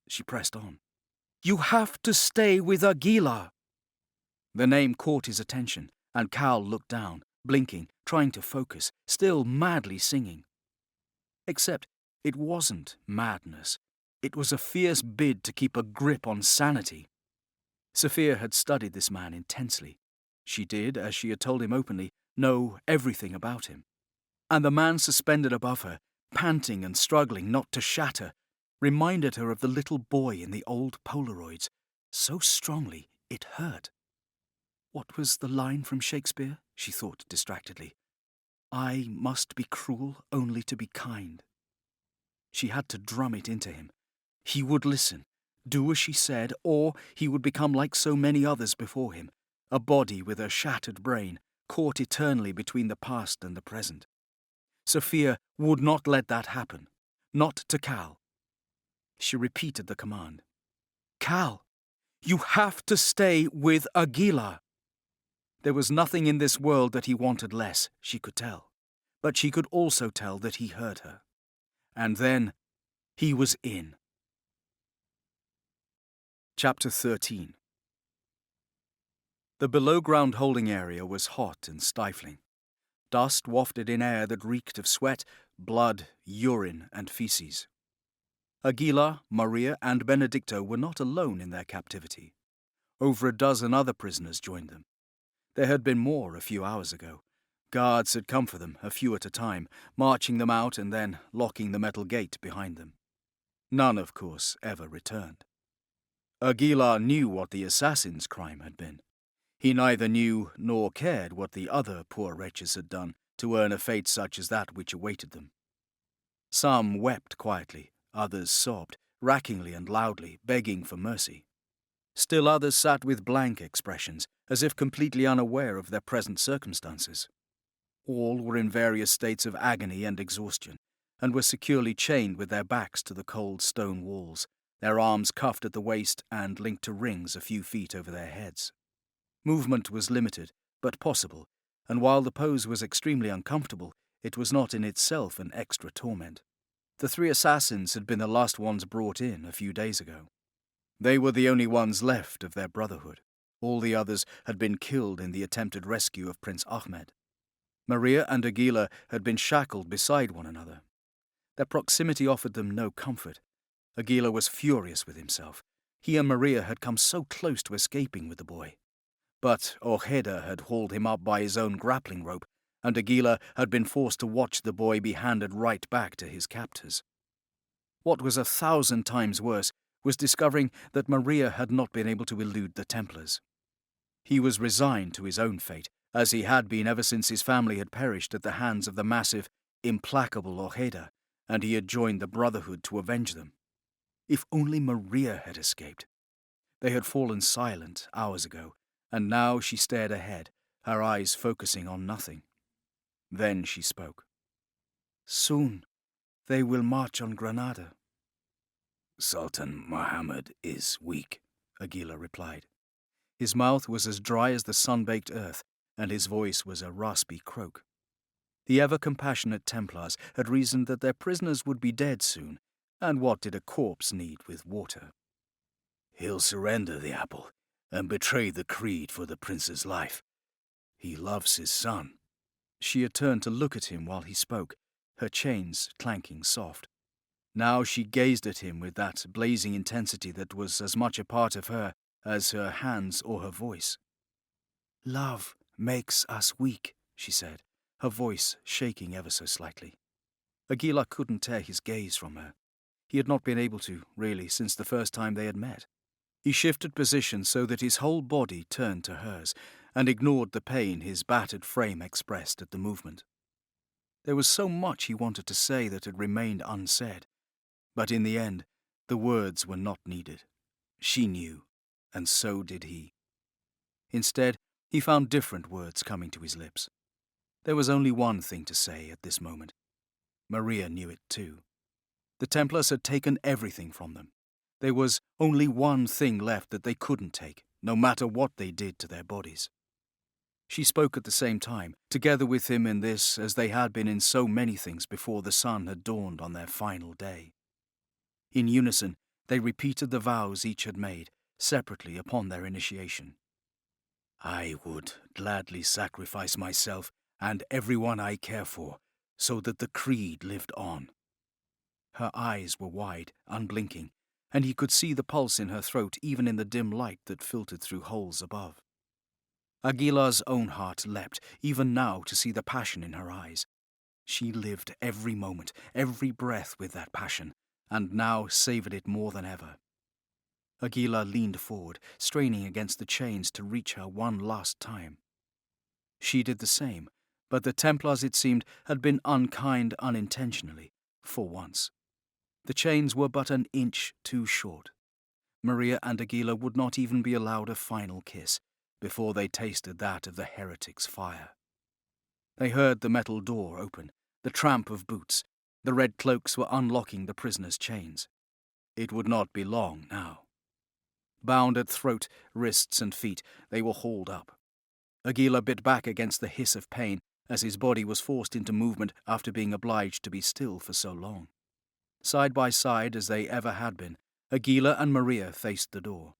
She pressed on. You have to stay with Aguilar. The name caught his attention, and Cal looked down, blinking, trying to focus, still madly singing. Except it wasn't madness. It was a fierce bid to keep a grip on sanity. Sophia had studied this man intensely. She did, as she had told him openly, know everything about him. And the man suspended above her, panting and struggling not to shatter, reminded her of the little boy in the old Polaroids, so strongly it hurt. What was the line from Shakespeare? She thought distractedly. I must be cruel only to be kind. She had to drum it into him. He would listen, do as she said, or he would become like so many others before him, a body with a shattered brain, caught eternally between the past and the present. Sophia would not let that happen. Not to Cal. She repeated the command. "Cal, you have to stay with Aguilar." There was nothing in this world that he wanted less, she could tell. But she could also tell that he heard her. And then he was in. Chapter 13. The below-ground holding area was hot and stifling. Dust wafted in air that reeked of sweat, blood, urine, and feces. Aguilar, Maria, and Benedicto were not alone in their captivity. Over a dozen other prisoners joined them. There had been more a few hours ago. Guards had come for them, a few at a time, marching them out and then locking the metal gate behind them. None, of course, ever returned. Aguilar knew what the assassin's crime had been. He neither knew nor cared what the other poor wretches had done to earn a fate such as that which awaited them. Some wept quietly, others sobbed, rackingly and loudly, begging for mercy. Still others sat with blank expressions, as if completely unaware of their present circumstances. All were in various states of agony and exhaustion, and were securely chained with their backs to the cold stone walls, their arms cuffed at the waist and linked to rings a few feet over their heads. Movement was limited, but possible, and while the pose was extremely uncomfortable, it was not in itself an extra torment. The 3 assassins had been the last ones brought in a few days ago. They were the only ones left of their brotherhood. All the others had been killed in the attempted rescue of Prince Ahmed. Maria and Aguilar had been shackled beside one another. Their proximity offered them no comfort. Aguilar was furious with himself. He and Maria had come so close to escaping with the boy. But Ojeda had hauled him up by his own grappling rope, and Aguilar had been forced to watch the boy be handed right back to his captors. What was 1,000 times worse was discovering that Maria had not been able to elude the Templars. He was resigned to his own fate, as he had been ever since his family had perished at the hands of the massive, implacable Ojeda, and he had joined the Brotherhood to avenge them. If only Maria had escaped. They had fallen silent hours ago, and now she stared ahead, her eyes focusing on nothing. Then she spoke. "Soon they will march on Granada." "Sultan Mohammed is weak," Aguilar replied. His mouth was as dry as the sun-baked earth, and his voice was a raspy croak. The ever-compassionate Templars had reasoned that their prisoners would be dead soon, and what did a corpse need with water? "He'll surrender the apple and betray the creed for the prince's life. He loves his son." She had turned to look at him while he spoke, her chains clanking soft. Now she gazed at him with that blazing intensity that was as much a part of her as her hands or her voice. "Love makes us weak," she said, her voice shaking ever so slightly. Aguilar couldn't tear his gaze from her. He had not been able to, really, since the first time they had met. He shifted position so that his whole body turned to hers, and ignored the pain his battered frame expressed at the movement. There was so much he wanted to say that had remained unsaid, but in the end, the words were not needed. She knew, and so did he. Instead, he found different words coming to his lips. There was only one thing to say at this moment. Maria knew it too. The Templars had taken everything from them. There was only one thing left that they couldn't take, no matter what they did to their bodies. She spoke at the same time, together with him in this as they had been in so many things before the sun had dawned on their final day. In unison, they repeated the vows each had made, separately upon their initiation. "I would gladly sacrifice myself and everyone I care for, so that the creed lived on." Her eyes were wide, unblinking, and he could see the pulse in her throat even in the dim light that filtered through holes above. Aguilar's own heart leapt, even now, to see the passion in her eyes. She lived every moment, every breath with that passion, and now savoured it more than ever. Aguilar leaned forward, straining against the chains to reach her one last time. She did the same, but the Templars, it seemed, had been unkind unintentionally, for once. The chains were but an inch too short. Maria and Aguilar would not even be allowed a final kiss before they tasted that of the heretic's fire. They heard the metal door open, the tramp of boots. The red cloaks were unlocking the prisoners' chains. It would not be long now. Bound at throat, wrists and feet, they were hauled up. Aguilar bit back against the hiss of pain as his body was forced into movement after being obliged to be still for so long. Side by side as they ever had been, Aguilar and Maria faced the door.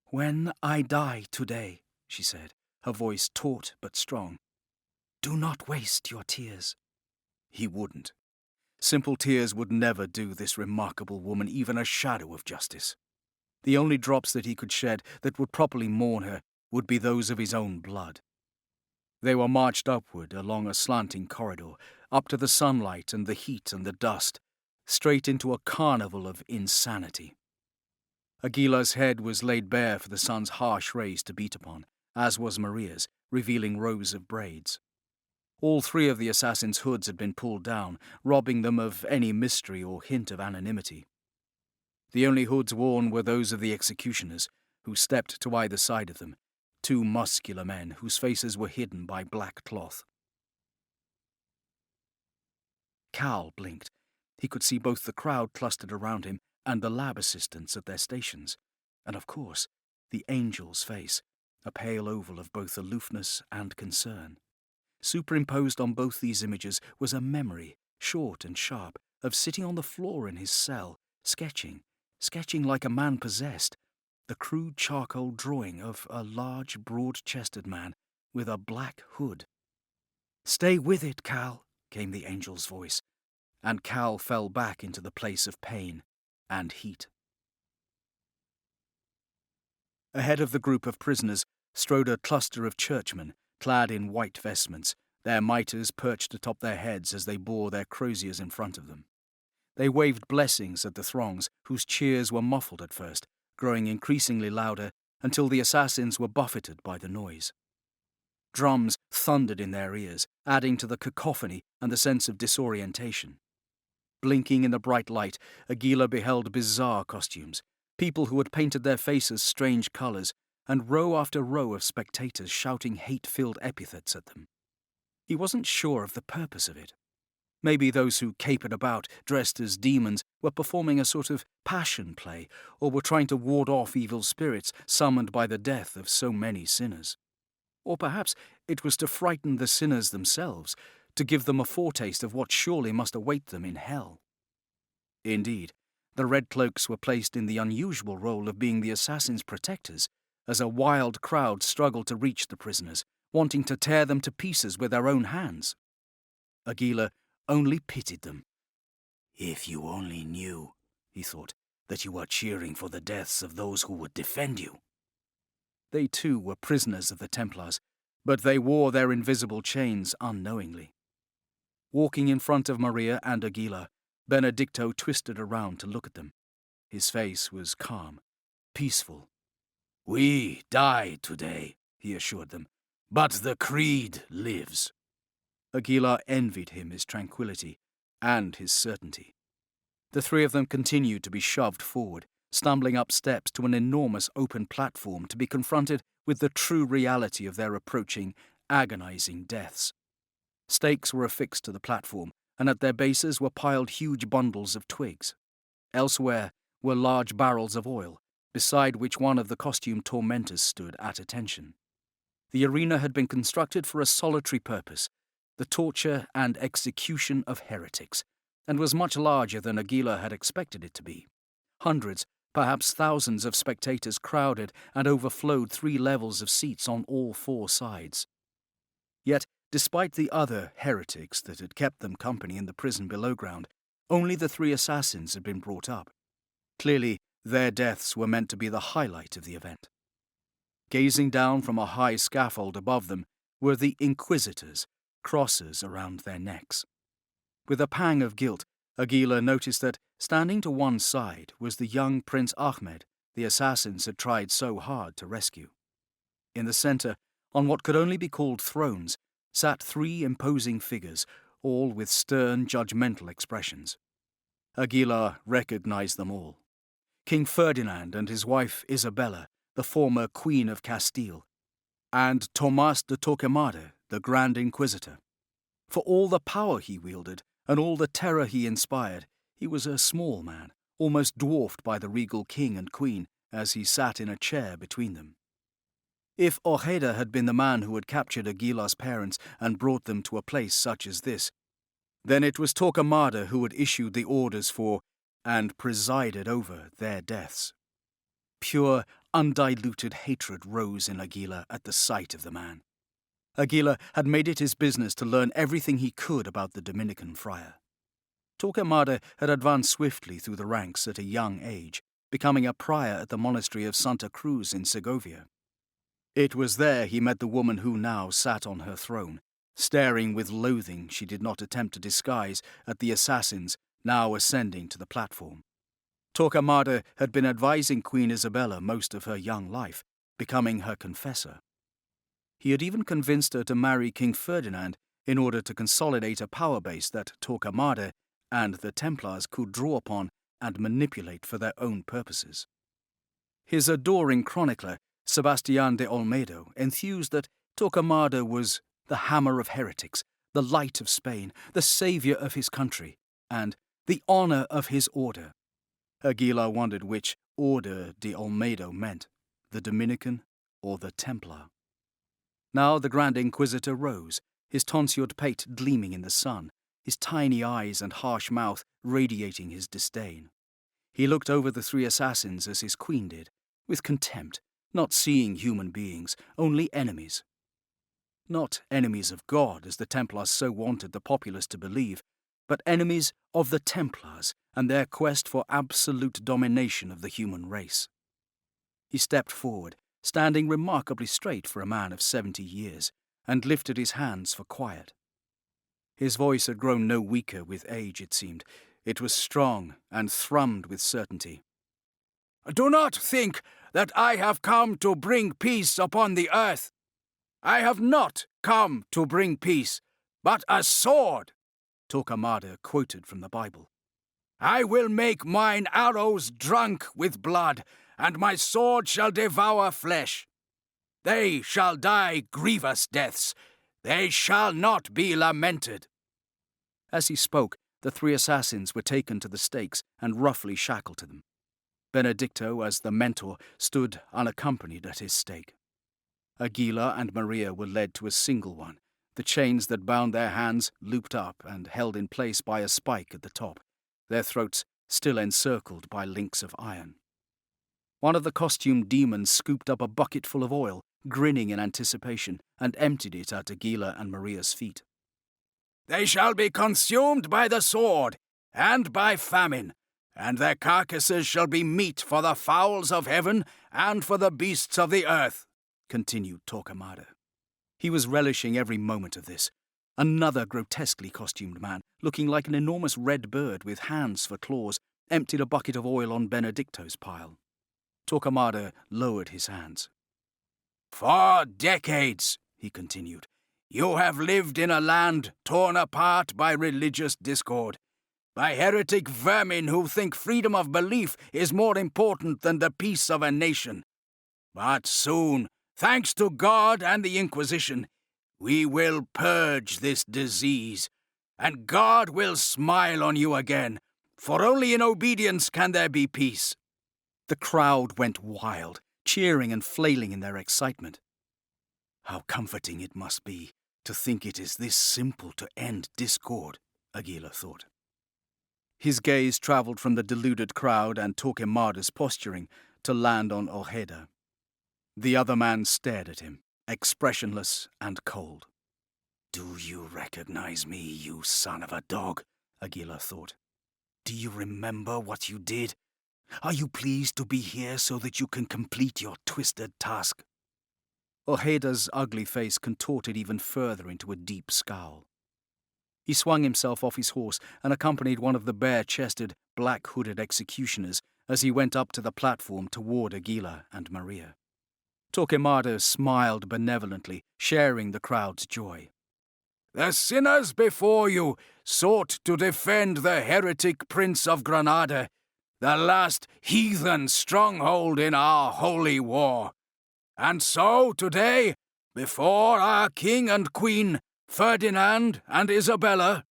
"When I die today," she said, her voice taut but strong, "do not waste your tears." He wouldn't. Simple tears would never do this remarkable woman even a shadow of justice. The only drops that he could shed that would properly mourn her would be those of his own blood. They were marched upward along a slanting corridor, up to the sunlight and the heat and the dust, straight into a carnival of insanity. Aguilar's head was laid bare for the sun's harsh rays to beat upon, as was Maria's, revealing rows of braids. All three of the assassins' hoods had been pulled down, robbing them of any mystery or hint of anonymity. The only hoods worn were those of the executioners, who stepped to either side of them, two muscular men whose faces were hidden by black cloth. Cal blinked. He could see both the crowd clustered around him and the lab assistants at their stations, and of course, the angel's face, a pale oval of both aloofness and concern. Superimposed on both these images was a memory, short and sharp, of sitting on the floor in his cell, sketching like a man possessed, the crude charcoal drawing of a large, broad-chested man with a black hood. "Stay with it, Cal," came the angel's voice, and Cal fell back into the place of pain and heat. Ahead of the group of prisoners strode a cluster of churchmen, clad in white vestments, their mitres perched atop their heads as they bore their croziers in front of them. They waved blessings at the throngs, whose cheers were muffled at first, growing increasingly louder until the assassins were buffeted by the noise. Drums thundered in their ears, adding to the cacophony and the sense of disorientation. Blinking in the bright light, Aguilar beheld bizarre costumes, people who had painted their faces strange colours, and row after row of spectators shouting hate-filled epithets at them. He wasn't sure of the purpose of it. Maybe those who capered about, dressed as demons, were performing a sort of passion play, or were trying to ward off evil spirits summoned by the death of so many sinners. Or perhaps it was to frighten the sinners themselves, to give them a foretaste of what surely must await them in hell. Indeed, the red cloaks were placed in the unusual role of being the assassins' protectors, as a wild crowd struggled to reach the prisoners, wanting to tear them to pieces with their own hands. Aguilar only pitied them. "If you only knew," he thought, "that you are cheering for the deaths of those who would defend you." They too were prisoners of the Templars, but they wore their invisible chains unknowingly. Walking in front of Maria and Aguilar, Benedicto twisted around to look at them. His face was calm, peaceful. "We die today," he assured them, "but the creed lives." Aguilar envied him his tranquility and his certainty. The three of them continued to be shoved forward, stumbling up steps to an enormous open platform to be confronted with the true reality of their approaching, agonizing deaths. Stakes were affixed to the platform, and at their bases were piled huge bundles of twigs. Elsewhere were large barrels of oil, beside which one of the costumed tormentors stood at attention. The arena had been constructed for a solitary purpose, the torture and execution of heretics, and was much larger than Aguilar had expected it to be. Hundreds, perhaps thousands of spectators crowded and overflowed 3 levels of seats on all 4 sides. Yet, despite the other heretics that had kept them company in the prison below ground, only the 3 assassins had been brought up. Clearly, their deaths were meant to be the highlight of the event. Gazing down from a high scaffold above them were the inquisitors, crosses around their necks. With a pang of guilt, Aguilar noticed that, standing to one side, was the young Prince Ahmed the assassins had tried so hard to rescue. In the centre, on what could only be called thrones, sat 3 imposing figures, all with stern, judgmental expressions. Aguilar recognized them all. King Ferdinand and his wife Isabella, the former Queen of Castile, and Tomás de Torquemada, the Grand Inquisitor. For all the power he wielded and all the terror he inspired, he was a small man, almost dwarfed by the regal king and queen as he sat in a chair between them. If Ojeda had been the man who had captured Aguilar's parents and brought them to a place such as this, then it was Torquemada who had issued the orders for and presided over their deaths. Pure, undiluted hatred rose in Aguilar at the sight of the man. Aguilar had made it his business to learn everything he could about the Dominican friar. Torquemada had advanced swiftly through the ranks at a young age, becoming a prior at the monastery of Santa Cruz in Segovia. It was there he met the woman who now sat on her throne, staring with loathing she did not attempt to disguise at the assassins now ascending to the platform. Torquemada had been advising Queen Isabella most of her young life, becoming her confessor. He had even convinced her to marry King Ferdinand in order to consolidate a power base that Torquemada and the Templars could draw upon and manipulate for their own purposes. His adoring chronicler, Sebastián de Olmedo, enthused that Torquemada was the hammer of heretics, the light of Spain, the saviour of his country, and the honour of his order. Aguilar wondered which order de Olmedo meant, the Dominican or the Templar. Now the Grand Inquisitor rose, his tonsured pate gleaming in the sun, his tiny eyes and harsh mouth radiating his disdain. He looked over the three assassins as his queen did, with contempt, not seeing human beings, only enemies. Not enemies of God, as the Templars so wanted the populace to believe, but enemies of the Templars and their quest for absolute domination of the human race. He stepped forward, standing remarkably straight for a man of 70 years, and lifted his hands for quiet. His voice had grown no weaker with age, it seemed. It was strong and thrummed with certainty. "Do not think that I have come to bring peace upon the earth. I have not come to bring peace, but a sword," Torquemada quoted from the Bible. "I will make mine arrows drunk with blood, and my sword shall devour flesh. They shall die grievous deaths. They shall not be lamented." As he spoke, the three assassins were taken to the stakes and roughly shackled to them. Benedicto, as the mentor, stood unaccompanied at his stake. Aguilar and Maria were led to a single one, the chains that bound their hands looped up and held in place by a spike at the top, their throats still encircled by links of iron. One of the costumed demons scooped up a bucket full of oil, grinning in anticipation, and emptied it at Aguilar and Maria's feet. "They shall be consumed by the sword and by famine, and their carcasses shall be meat for the fowls of heaven and for the beasts of the earth," continued Torquemada. He was relishing every moment of this. Another grotesquely costumed man, looking like an enormous red bird with hands for claws, emptied a bucket of oil on Benedicto's pile. Torquemada lowered his hands. "For decades," he continued, "you have lived in a land torn apart by religious discord, by heretic vermin who think freedom of belief is more important than the peace of a nation. But soon, thanks to God and the Inquisition, we will purge this disease, and God will smile on you again, for only in obedience can there be peace." The crowd went wild, cheering and flailing in their excitement. "How comforting it must be to think it is this simple to end discord," Aguilar thought. His gaze travelled from the deluded crowd and Torquemada's posturing to land on Ojeda. The other man stared at him, expressionless and cold. "Do you recognize me, you son of a dog?" Aguilar thought. "Do you remember what you did? Are you pleased to be here so that you can complete your twisted task?" Ojeda's ugly face contorted even further into a deep scowl. He swung himself off his horse and accompanied one of the bare-chested, black-hooded executioners as he went up to the platform toward Aguilar and Maria. Torquemada smiled benevolently, sharing the crowd's joy. "The sinners before you sought to defend the heretic Prince of Granada, the last heathen stronghold in our holy war. And so, today, before our king and queen, Ferdinand and Isabella,"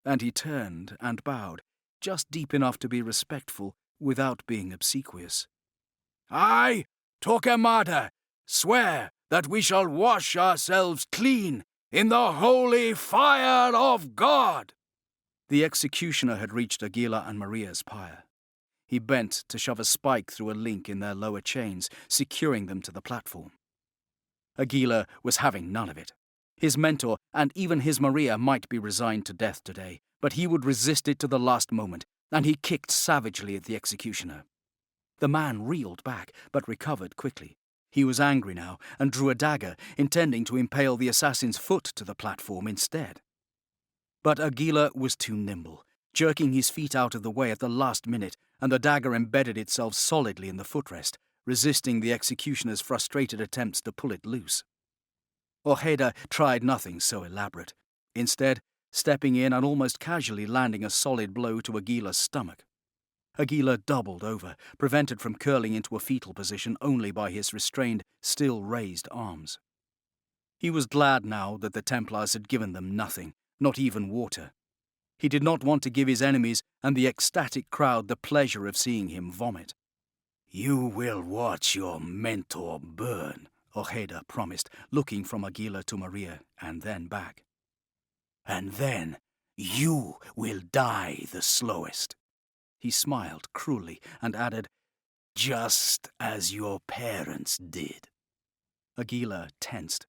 and he turned and bowed, just deep enough to be respectful, without being obsequious. "I, Torquemada, swear that we shall wash ourselves clean in the holy fire of God." The executioner had reached Aguilar and Maria's pyre. He bent to shove a spike through a link in their lower chains, securing them to the platform. Aguilar was having none of it. His mentor and even his Maria might be resigned to death today, but he would resist it to the last moment, and he kicked savagely at the executioner. The man reeled back, but recovered quickly. He was angry now and drew a dagger, intending to impale the assassin's foot to the platform instead. But Aguilar was too nimble, jerking his feet out of the way at the last minute, and the dagger embedded itself solidly in the footrest, resisting the executioner's frustrated attempts to pull it loose. Ojeda tried nothing so elaborate, instead stepping in and almost casually landing a solid blow to Aguilar's stomach. Aguilar doubled over, prevented from curling into a fetal position only by his restrained, still raised arms. He was glad now that the Templars had given them nothing, not even water. He did not want to give his enemies and the ecstatic crowd the pleasure of seeing him vomit. "You will watch your mentor burn," Ojeda promised, looking from Aguilar to Maria and then back. "And then you will die the slowest." He smiled cruelly and added, "Just as your parents did." Aguilar tensed.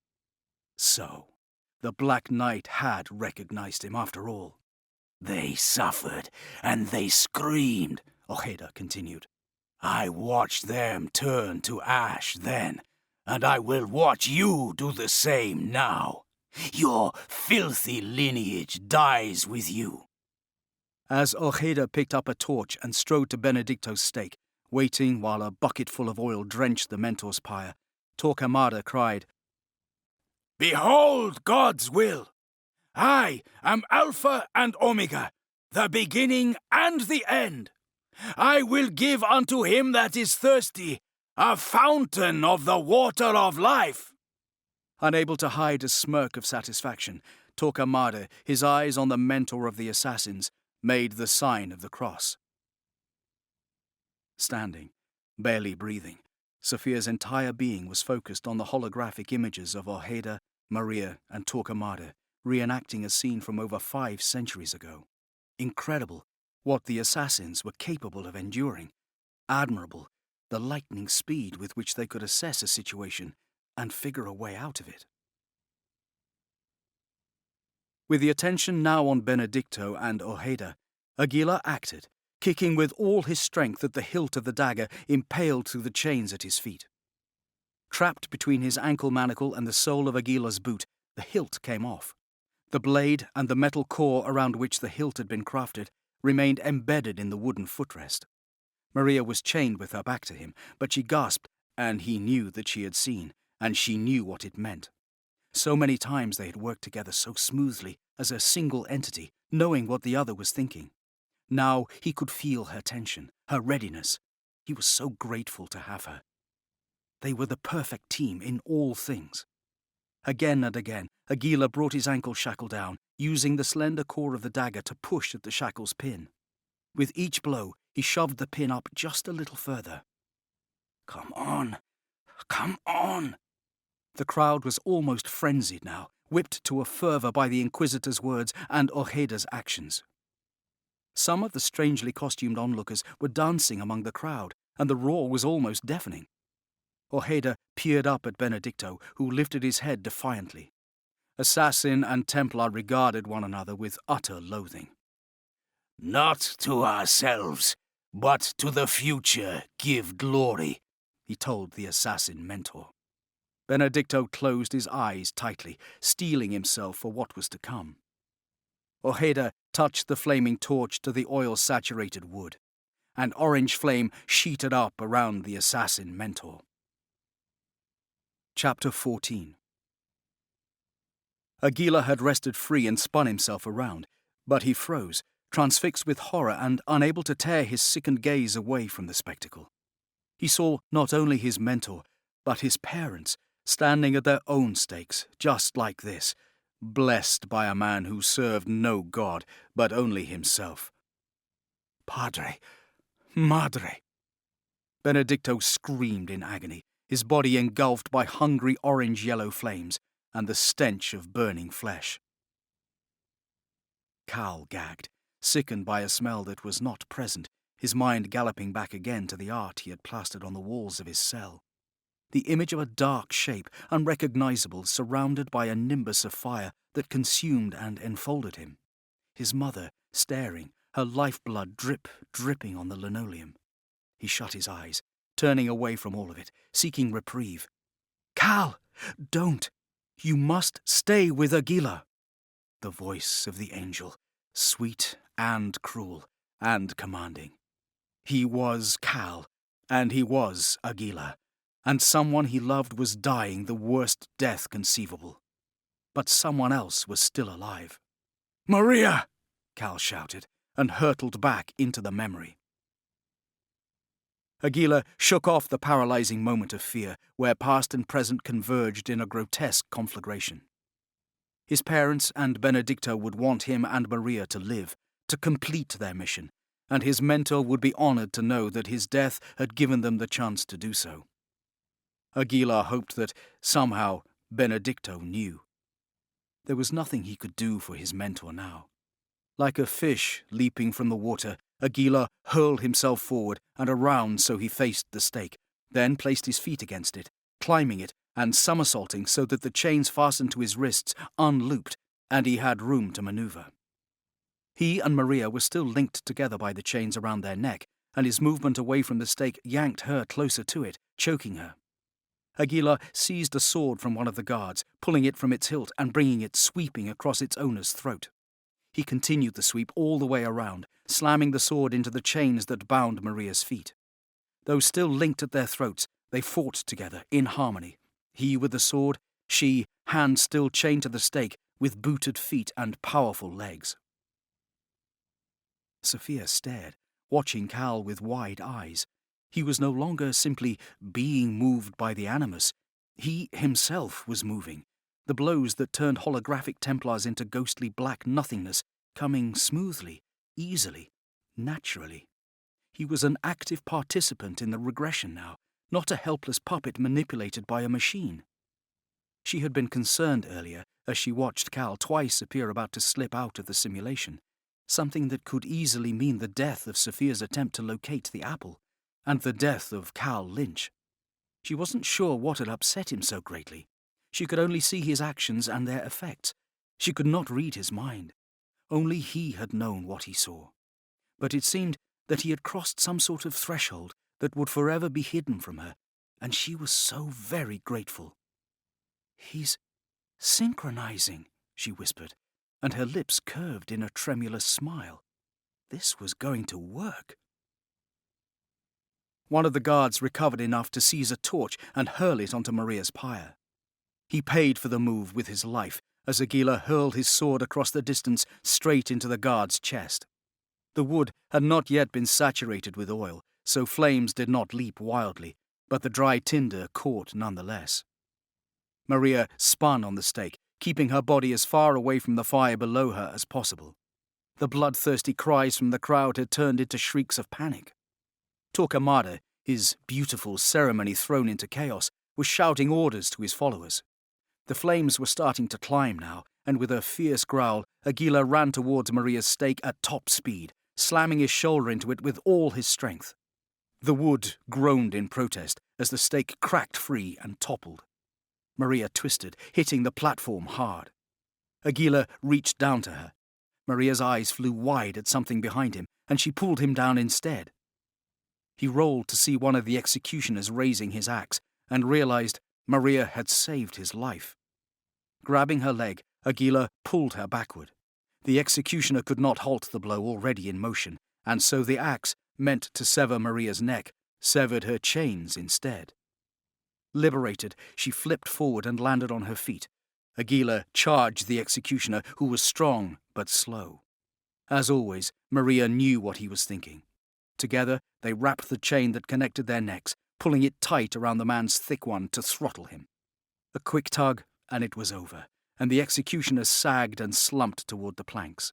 So, the Black Knight had recognized him after all. "They suffered and they screamed," Ojeda continued. "I watched them turn to ash then, and I will watch you do the same now. Your filthy lineage dies with you." As Ojeda picked up a torch and strode to Benedicto's stake, waiting while a bucketful of oil drenched the mentor's pyre, Torquemada cried, "Behold God's will! I am Alpha and Omega, the beginning and the end. I will give unto him that is thirsty a fountain of the water of life." Unable to hide a smirk of satisfaction, Torquemada, his eyes on the mentor of the assassins, made the sign of the cross. Standing, barely breathing, Sophia's entire being was focused on the holographic images of Ojeda, Maria, and Torquemada, reenacting a scene from over 5 centuries ago. Incredible, what the assassins were capable of enduring. Admirable, the lightning speed with which they could assess a situation and figure a way out of it. With the attention now on Benedicto and Ojeda, Aguilar acted, kicking with all his strength at the hilt of the dagger impaled through the chains at his feet. Trapped between his ankle manacle and the sole of Aguilar's boot, the hilt came off. The blade and the metal core around which the hilt had been crafted remained embedded in the wooden footrest. Maria was chained with her back to him, but she gasped, and he knew that she had seen, and she knew what it meant. So many times they had worked together so smoothly, as a single entity, knowing what the other was thinking. Now he could feel her tension, her readiness. He was so grateful to have her. They were the perfect team in all things. Again and again, Aguilar brought his ankle shackle down, using the slender core of the dagger to push at the shackle's pin. With each blow, he shoved the pin up just a little further. "Come on! Come on!" The crowd was almost frenzied now, whipped to a fervour by the Inquisitor's words and Ojeda's actions. Some of the strangely costumed onlookers were dancing among the crowd, and the roar was almost deafening. Ojeda peered up at Benedicto, who lifted his head defiantly. Assassin and Templar regarded one another with utter loathing. "Not to ourselves, but to the future give glory," he told the assassin mentor. Benedicto closed his eyes tightly, steeling himself for what was to come. Ojeda touched the flaming torch to the oil-saturated wood. An orange flame sheeted up around the assassin mentor. Chapter 14. Aguilar had wrested free and spun himself around, but he froze, transfixed with horror and unable to tear his sickened gaze away from the spectacle. He saw not only his mentor, but his parents, standing at their own stakes, just like this, blessed by a man who served no god, but only himself. "Padre, Madre! Benedicto screamed in agony, his body engulfed by hungry orange-yellow flames and the stench of burning flesh. Cal gagged, sickened by a smell that was not present, his mind galloping back again to the art he had plastered on the walls of his cell. The image of a dark shape, unrecognizable, surrounded by a nimbus of fire that consumed and enfolded him. His mother, staring, her lifeblood dripping on the linoleum. He shut his eyes, turning away from all of it, seeking reprieve. "Cal! Don't! You must stay with Aguilar!" The voice of the angel, sweet and cruel and commanding. He was Cal, and he was Aguilar, and someone he loved was dying the worst death conceivable. But someone else was still alive. "Maria!" Cal shouted, and hurtled back into the memory. Aguilar shook off the paralyzing moment of fear, where past and present converged in a grotesque conflagration. His parents and Benedicto would want him and Maria to live, to complete their mission, and his mentor would be honored to know that his death had given them the chance to do so. Aguilar hoped that, somehow, Benedicto knew. There was nothing he could do for his mentor now. Like a fish leaping from the water, Aguilar hurled himself forward and around so he faced the stake, then placed his feet against it, climbing it and somersaulting so that the chains fastened to his wrists unlooped and he had room to maneuver. He and Maria were still linked together by the chains around their neck, and his movement away from the stake yanked her closer to it, choking her. Aguilar seized a sword from one of the guards, pulling it from its hilt and bringing it sweeping across its owner's throat. He continued the sweep all the way around, slamming the sword into the chains that bound Maria's feet. Though still linked at their throats, they fought together, in harmony. He with the sword, she, hand still chained to the stake, with booted feet and powerful legs. Sophia stared, watching Cal with wide eyes. He was no longer simply being moved by the animus. He himself was moving, the blows that turned holographic Templars into ghostly black nothingness, coming smoothly, easily, naturally. He was an active participant in the regression now, not a helpless puppet manipulated by a machine. She had been concerned earlier as she watched Cal twice appear about to slip out of the simulation, something that could easily mean the death of Sophia's attempt to locate the apple, and the death of Callum Lynch. She wasn't sure what had upset him so greatly. She could only see his actions and their effects. She could not read his mind. Only he had known what he saw. But it seemed that he had crossed some sort of threshold that would forever be hidden from her, and she was so very grateful. "He's synchronizing," she whispered, and her lips curved in a tremulous smile. This was going to work. One of the guards recovered enough to seize a torch and hurl it onto Maria's pyre. He paid for the move with his life as Aguilar hurled his sword across the distance straight into the guard's chest. The wood had not yet been saturated with oil, so flames did not leap wildly, but the dry tinder caught nonetheless. Maria spun on the stake, keeping her body as far away from the fire below her as possible. The bloodthirsty cries from the crowd had turned into shrieks of panic. Torquemada, his beautiful ceremony thrown into chaos, was shouting orders to his followers. The flames were starting to climb now, and with a fierce growl, Aguilar ran towards Maria's stake at top speed, slamming his shoulder into it with all his strength. The wood groaned in protest as the stake cracked free and toppled. Maria twisted, hitting the platform hard. Aguilar reached down to her. Maria's eyes flew wide at something behind him, and she pulled him down instead. He rolled to see one of the executioners raising his axe, and realized Maria had saved his life. Grabbing her leg, Aguilar pulled her backward. The executioner could not halt the blow already in motion, and so the axe, meant to sever Maria's neck, severed her chains instead. Liberated, she flipped forward and landed on her feet. Aguilar charged the executioner, who was strong but slow. As always, Maria knew what he was thinking. Together, they wrapped the chain that connected their necks, pulling it tight around the man's thick one to throttle him. A quick tug, and it was over, and the executioner sagged and slumped toward the planks.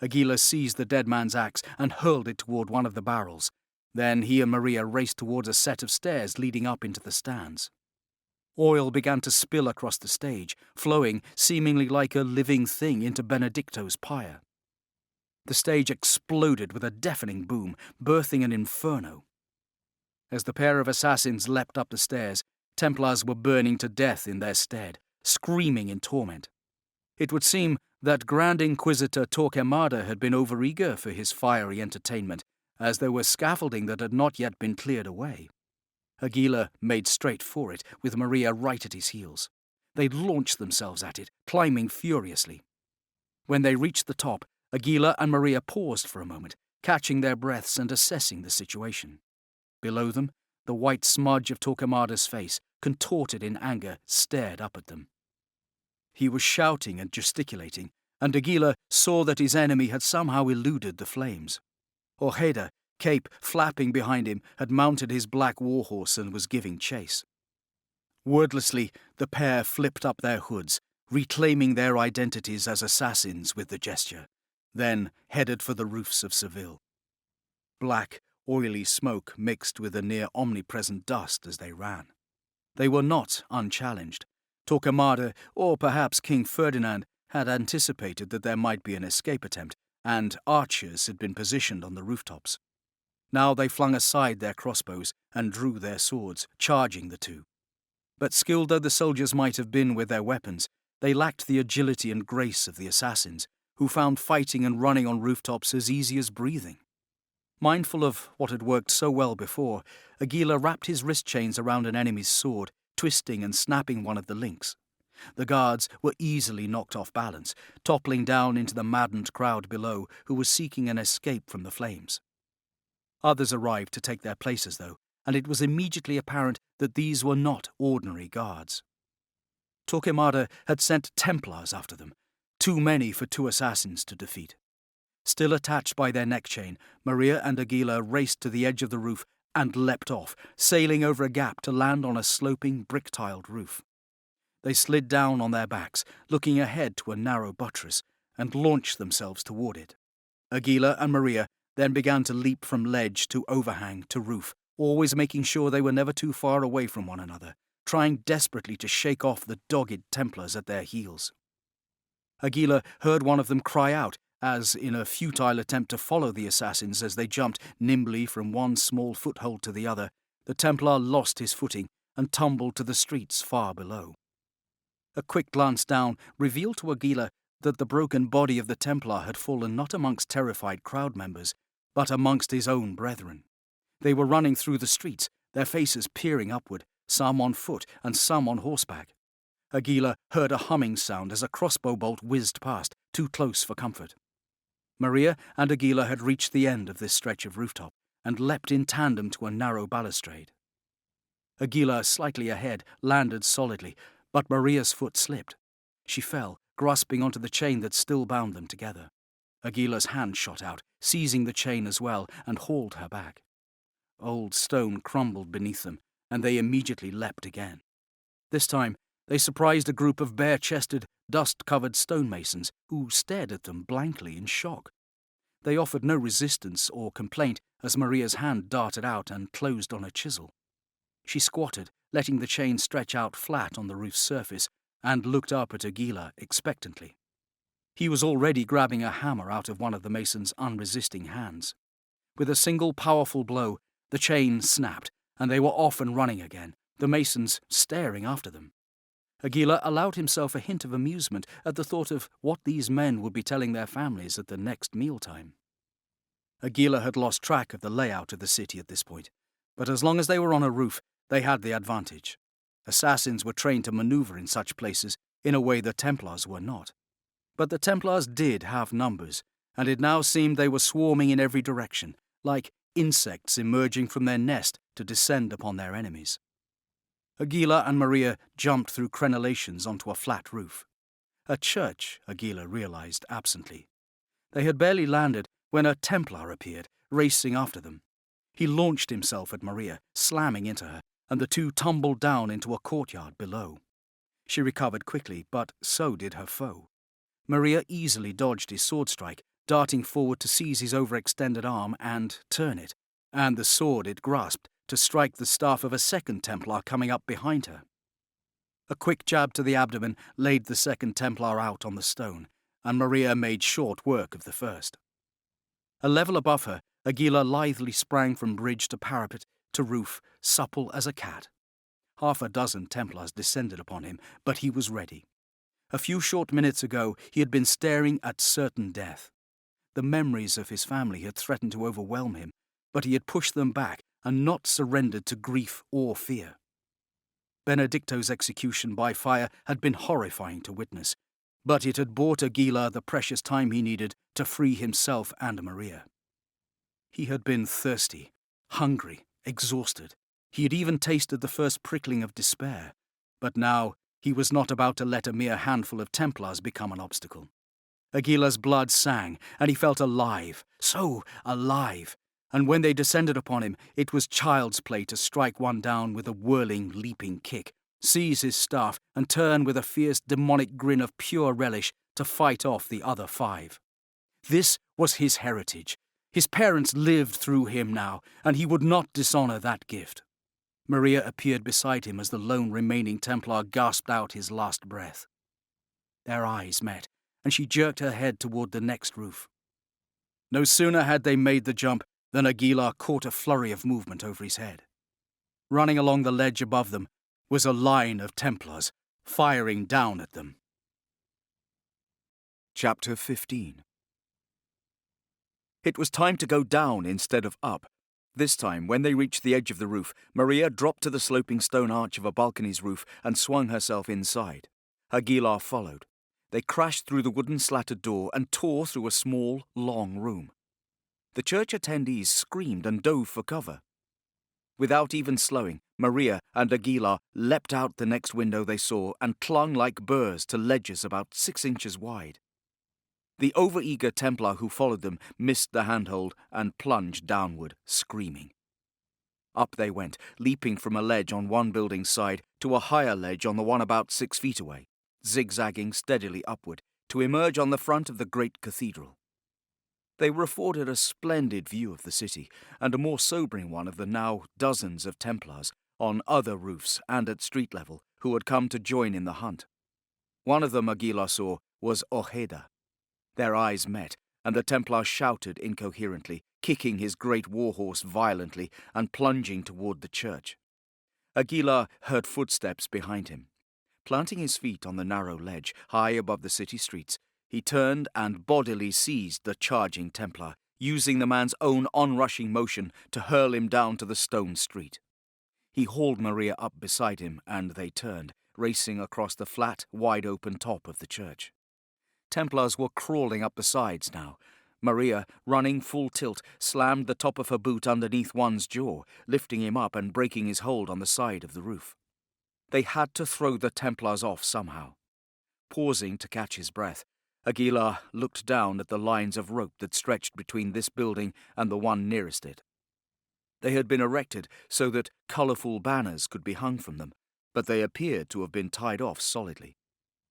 Aguilar seized the dead man's axe and hurled it toward one of the barrels, Then he and Maria raced towards a set of stairs leading up into the stands. Oil began to spill across the stage, flowing seemingly like a living thing into Benedicto's pyre. The stage exploded with a deafening boom, birthing an inferno. As the pair of assassins leapt up the stairs, Templars were burning to death in their stead, screaming in torment. It would seem that Grand Inquisitor Torquemada had been overeager for his fiery entertainment, as there was scaffolding that had not yet been cleared away. Aguilar made straight for it, with Maria right at his heels. They launched themselves at it, climbing furiously. When they reached the top, Aguilar and Maria paused for a moment, catching their breaths and assessing the situation. Below them, the white smudge of Torquemada's face, contorted in anger, stared up at them. He was shouting and gesticulating, and Aguilar saw that his enemy had somehow eluded the flames. Ojeda, cape flapping behind him, had mounted his black warhorse and was giving chase. Wordlessly, the pair flipped up their hoods, reclaiming their identities as assassins with the gesture, then headed for the roofs of Seville. Black, oily smoke mixed with a near-omnipresent dust as they ran. They were not unchallenged. Torquemada, or perhaps King Ferdinand, had anticipated that there might be an escape attempt, and archers had been positioned on the rooftops. Now they flung aside their crossbows and drew their swords, charging the two. But skilled though the soldiers might have been with their weapons, they lacked the agility and grace of the assassins, who found fighting and running on rooftops as easy as breathing. Mindful of what had worked so well before, Aguilar wrapped his wrist chains around an enemy's sword, twisting and snapping one of the links. The guards were easily knocked off balance, toppling down into the maddened crowd below, who was seeking an escape from the flames. Others arrived to take their places, though, and it was immediately apparent that these were not ordinary guards. Torquemada had sent Templars after them, too many for two assassins to defeat. Still attached by their neck chain, Maria and Aguilar raced to the edge of the roof and leapt off, sailing over a gap to land on a sloping, brick-tiled roof. They slid down on their backs, looking ahead to a narrow buttress, and launched themselves toward it. Aguilar and Maria then began to leap from ledge to overhang to roof, always making sure they were never too far away from one another, trying desperately to shake off the dogged Templars at their heels. Aguilar heard one of them cry out, as, in a futile attempt to follow the assassins as they jumped nimbly from one small foothold to the other, the Templar lost his footing and tumbled to the streets far below. A quick glance down revealed to Aguilar that the broken body of the Templar had fallen not amongst terrified crowd members, but amongst his own brethren. They were running through the streets, their faces peering upward, some on foot and some on horseback. Aguilar heard a humming sound as a crossbow bolt whizzed past, too close for comfort. Maria and Aguilar had reached the end of this stretch of rooftop and leapt in tandem to a narrow balustrade. Aguilar, slightly ahead, landed solidly, but Maria's foot slipped. She fell, grasping onto the chain that still bound them together. Aguilar's hand shot out, seizing the chain as well, and hauled her back. Old stone crumbled beneath them, and they immediately leapt again. This time, they surprised a group of bare-chested, dust-covered stonemasons who stared at them blankly in shock. They offered no resistance or complaint as Maria's hand darted out and closed on a chisel. She squatted, letting the chain stretch out flat on the roof's surface, and looked up at Aguilar expectantly. He was already grabbing a hammer out of one of the mason's unresisting hands. With a single powerful blow, the chain snapped, and they were off and running again, the masons staring after them. Aguilar allowed himself a hint of amusement at the thought of what these men would be telling their families at the next mealtime. Aguilar had lost track of the layout of the city at this point, but as long as they were on a roof, they had the advantage. Assassins were trained to maneuver in such places in a way the Templars were not. But the Templars did have numbers, and it now seemed they were swarming in every direction, like insects emerging from their nest to descend upon their enemies. Aguilar and Maria jumped through crenellations onto a flat roof. A church, Aguilar realized absently. They had barely landed when a Templar appeared, racing after them. He launched himself at Maria, slamming into her, and the two tumbled down into a courtyard below. She recovered quickly, but so did her foe. Maria easily dodged his sword strike, darting forward to seize his overextended arm and turn it, and the sword it grasped to strike the staff of a second Templar coming up behind her. A quick jab to the abdomen laid the second Templar out on the stone, and Maria made short work of the first. A level above her, Aguilar lithely sprang from bridge to parapet to roof, supple as a cat. Half a dozen Templars descended upon him, but he was ready. A few short minutes ago he had been staring at certain death. The memories of his family had threatened to overwhelm him, but he had pushed them back and not surrendered to grief or fear. Benedicto's execution by fire had been horrifying to witness, but it had bought Aguilar the precious time he needed to free himself and Maria. He had been thirsty, hungry, exhausted. He had even tasted the first prickling of despair, but now he was not about to let a mere handful of Templars become an obstacle. Aguilar's blood sang, and he felt alive, so alive, and when they descended upon him, it was child's play to strike one down with a whirling, leaping kick, seize his staff, and turn with a fierce, demonic grin of pure relish to fight off the other 5. This was his heritage. His parents lived through him now, and he would not dishonour that gift. Maria appeared beside him as the lone remaining Templar gasped out his last breath. Their eyes met, and she jerked her head toward the next roof. No sooner had they made the jump than Aguilar caught a flurry of movement over his head. Running along the ledge above them was a line of Templars, firing down at them. Chapter 15. It was time to go down instead of up. This time, when they reached the edge of the roof, Maria dropped to the sloping stone arch of a balcony's roof and swung herself inside. Aguilar followed. They crashed through the wooden slatted door and tore through a small, long room. The church attendees screamed and dove for cover. Without even slowing, Maria and Aguilar leapt out the next window they saw and clung like burrs to ledges about 6 inches wide. The overeager Templar who followed them missed the handhold and plunged downward, screaming. Up they went, leaping from a ledge on one building's side to a higher ledge on the one about 6 feet away, zigzagging steadily upward, to emerge on the front of the great cathedral. They were afforded a splendid view of the city, and a more sobering one of the now dozens of Templars, on other roofs and at street level, who had come to join in the hunt. One of them Aguilar saw was Ojeda. Their eyes met, and the Templar shouted incoherently, kicking his great warhorse violently and plunging toward the church. Aguilar heard footsteps behind him. Planting his feet on the narrow ledge, high above the city streets, he turned and bodily seized the charging Templar, using the man's own onrushing motion to hurl him down to the stone street. He hauled Maria up beside him, and they turned, racing across the flat, wide-open top of the church. Templars were crawling up the sides now. Maria, running full tilt, slammed the top of her boot underneath one's jaw, lifting him up and breaking his hold on the side of the roof. They had to throw the Templars off somehow. Pausing to catch his breath, Aguilar looked down at the lines of rope that stretched between this building and the one nearest it. They had been erected so that colourful banners could be hung from them, but they appeared to have been tied off solidly.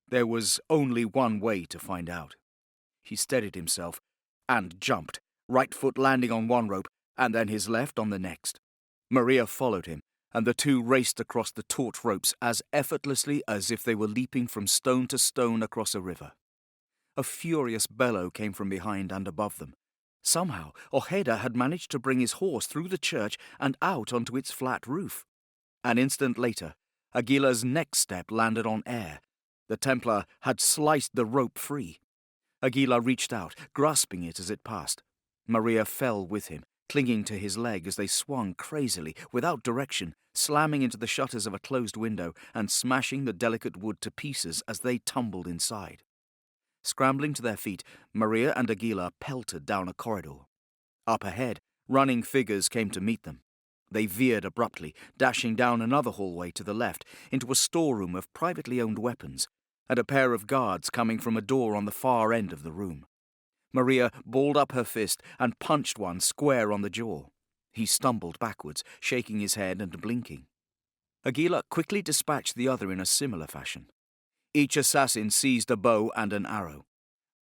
There was only one way to find out. He steadied himself and jumped, right foot landing on one rope and then his left on the next. Maria followed him, and the two raced across the taut ropes as effortlessly as if they were leaping from stone to stone across a river. A furious bellow came from behind and above them. Somehow, Ojeda had managed to bring his horse through the church and out onto its flat roof. An instant later, Aguilar's next step landed on air. The Templar had sliced the rope free. Aguilar reached out, grasping it as it passed. Maria fell with him, clinging to his leg as they swung crazily, without direction, slamming into the shutters of a closed window and smashing the delicate wood to pieces as they tumbled inside. Scrambling to their feet, Maria and Aguilar pelted down a corridor. Up ahead, running figures came to meet them. They veered abruptly, dashing down another hallway to the left into a storeroom of privately owned weapons, and a pair of guards coming from a door on the far end of the room. Maria balled up her fist and punched one square on the jaw. He stumbled backwards, shaking his head and blinking. Aguilar quickly dispatched the other in a similar fashion. Each assassin seized a bow and an arrow.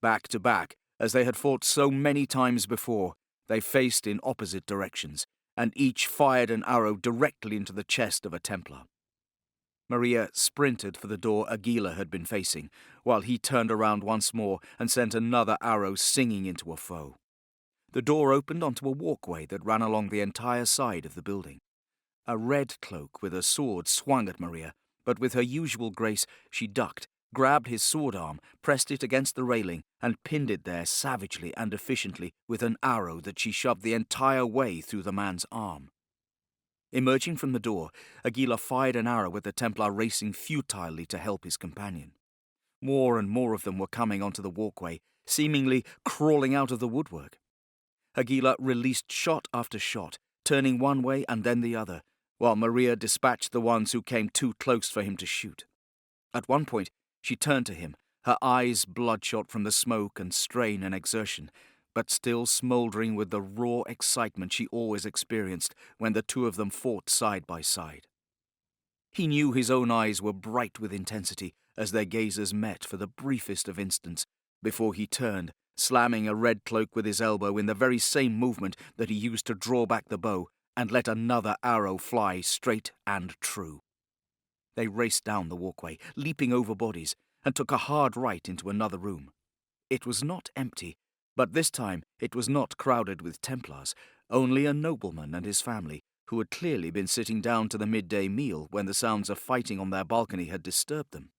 Back to back, as they had fought so many times before, they faced in opposite directions, and each fired an arrow directly into the chest of a Templar. Maria sprinted for the door Aguilar had been facing, while he turned around once more and sent another arrow singing into a foe. The door opened onto a walkway that ran along the entire side of the building. A red cloak with a sword swung at Maria, but with her usual grace she ducked, grabbed his sword arm, pressed it against the railing, and pinned it there savagely and efficiently with an arrow that she shoved the entire way through the man's arm. Emerging from the door, Aguilar fired an arrow at the Templar racing futilely to help his companion. More and more of them were coming onto the walkway, seemingly crawling out of the woodwork. Aguilar released shot after shot, turning one way and then the other, while Maria dispatched the ones who came too close for him to shoot. At one point, she turned to him, her eyes bloodshot from the smoke and strain and exertion, but still smouldering with the raw excitement she always experienced when the two of them fought side by side. He knew his own eyes were bright with intensity as their gazes met for the briefest of instants, before he turned, slamming a red cloak with his elbow in the very same movement that he used to draw back the bow, and let another arrow fly straight and true. They raced down the walkway, leaping over bodies, and took a hard right into another room. It was not empty, but this time it was not crowded with Templars, only a nobleman and his family, who had clearly been sitting down to the midday meal when the sounds of fighting on their balcony had disturbed them.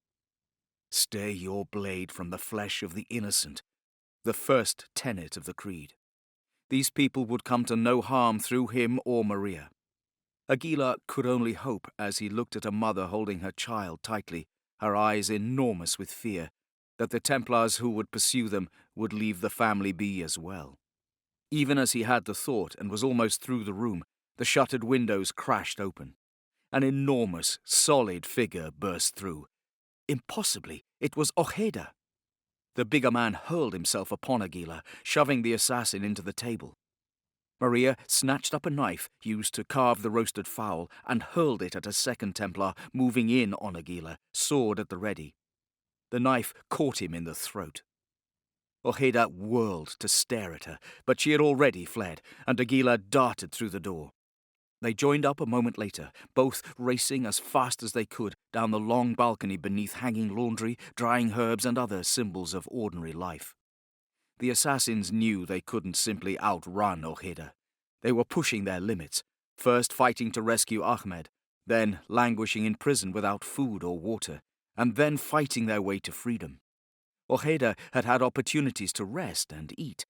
"Stay your blade from the flesh of the innocent," the first tenet of the creed. These people would come to no harm through him or Maria. Aguilar could only hope as he looked at a mother holding her child tightly, her eyes enormous with fear, that the Templars who would pursue them would leave the family be as well. Even as he had the thought and was almost through the room, the shuttered windows crashed open. An enormous, solid figure burst through. Impossibly, it was Ojeda. The bigger man hurled himself upon Aguilar, shoving the assassin into the table. Maria snatched up a knife used to carve the roasted fowl and hurled it at a second Templar moving in on Aguilar, sword at the ready. The knife caught him in the throat. Ojeda whirled to stare at her, but she had already fled, and Aguilar darted through the door. They joined up a moment later, both racing as fast as they could down the long balcony beneath hanging laundry, drying herbs, and other symbols of ordinary life. The assassins knew they couldn't simply outrun Ojeda. They were pushing their limits, first fighting to rescue Ahmed, then languishing in prison without food or water, and then fighting their way to freedom. Ojeda had had opportunities to rest and eat.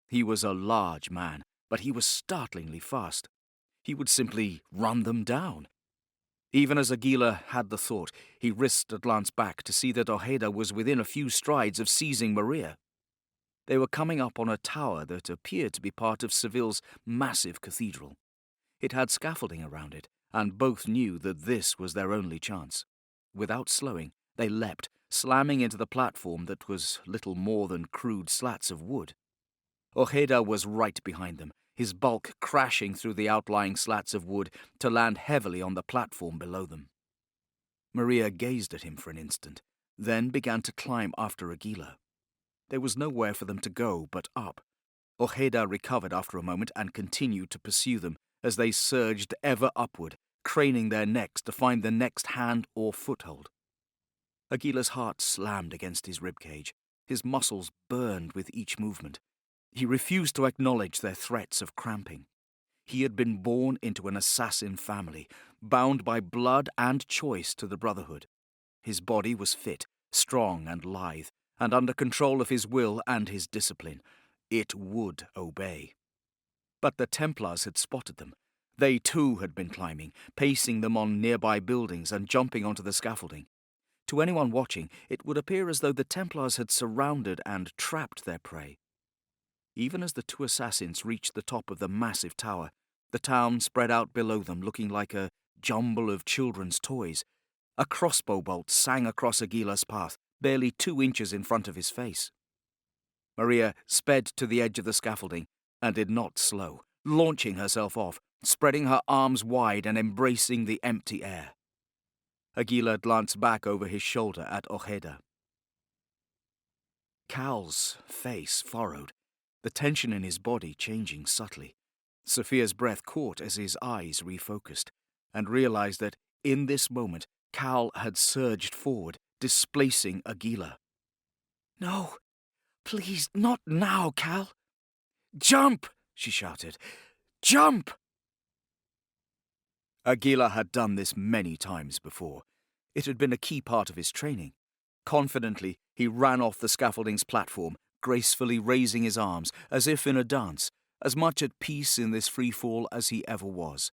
He was a large man, but he was startlingly fast. He would simply run them down. Even as Aguilar had the thought, he risked a glance back to see that Ojeda was within a few strides of seizing Maria. They were coming up on a tower that appeared to be part of Seville's massive cathedral. It had scaffolding around it, and both knew that this was their only chance. Without slowing, they leapt, slamming into the platform that was little more than crude slats of wood. Ojeda was right behind them, his bulk crashing through the outlying slats of wood to land heavily on the platform below them. Maria gazed at him for an instant, then began to climb after Aguilar. There was nowhere for them to go but up. Ojeda recovered after a moment and continued to pursue them as they surged ever upward, craning their necks to find the next hand or foothold. Aguilar's heart slammed against his ribcage. His muscles burned with each movement. He refused to acknowledge their threats of cramping. He had been born into an assassin family, bound by blood and choice to the Brotherhood. His body was fit, strong and lithe, and under control of his will and his discipline. It would obey. But the Templars had spotted them. They too had been climbing, pacing them on nearby buildings and jumping onto the scaffolding. To anyone watching, it would appear as though the Templars had surrounded and trapped their prey. Even as the two assassins reached the top of the massive tower, the town spread out below them looking like a jumble of children's toys. A crossbow bolt sang across Aguilar's path, barely 2 inches in front of his face. Maria sped to the edge of the scaffolding and did not slow, launching herself off, spreading her arms wide and embracing the empty air. Aguilar glanced back over his shoulder at Ojeda. Cal's face furrowed, the tension in his body changing subtly. Sophia's breath caught as his eyes refocused, and realized that, in this moment, Cal had surged forward, displacing Aguilar. "No, please, not now, Cal." "Jump!" she shouted. "Jump!" Aguilar had done this many times before. It had been a key part of his training. Confidently, he ran off the scaffolding's platform, gracefully raising his arms, as if in a dance, as much at peace in this free fall as he ever was.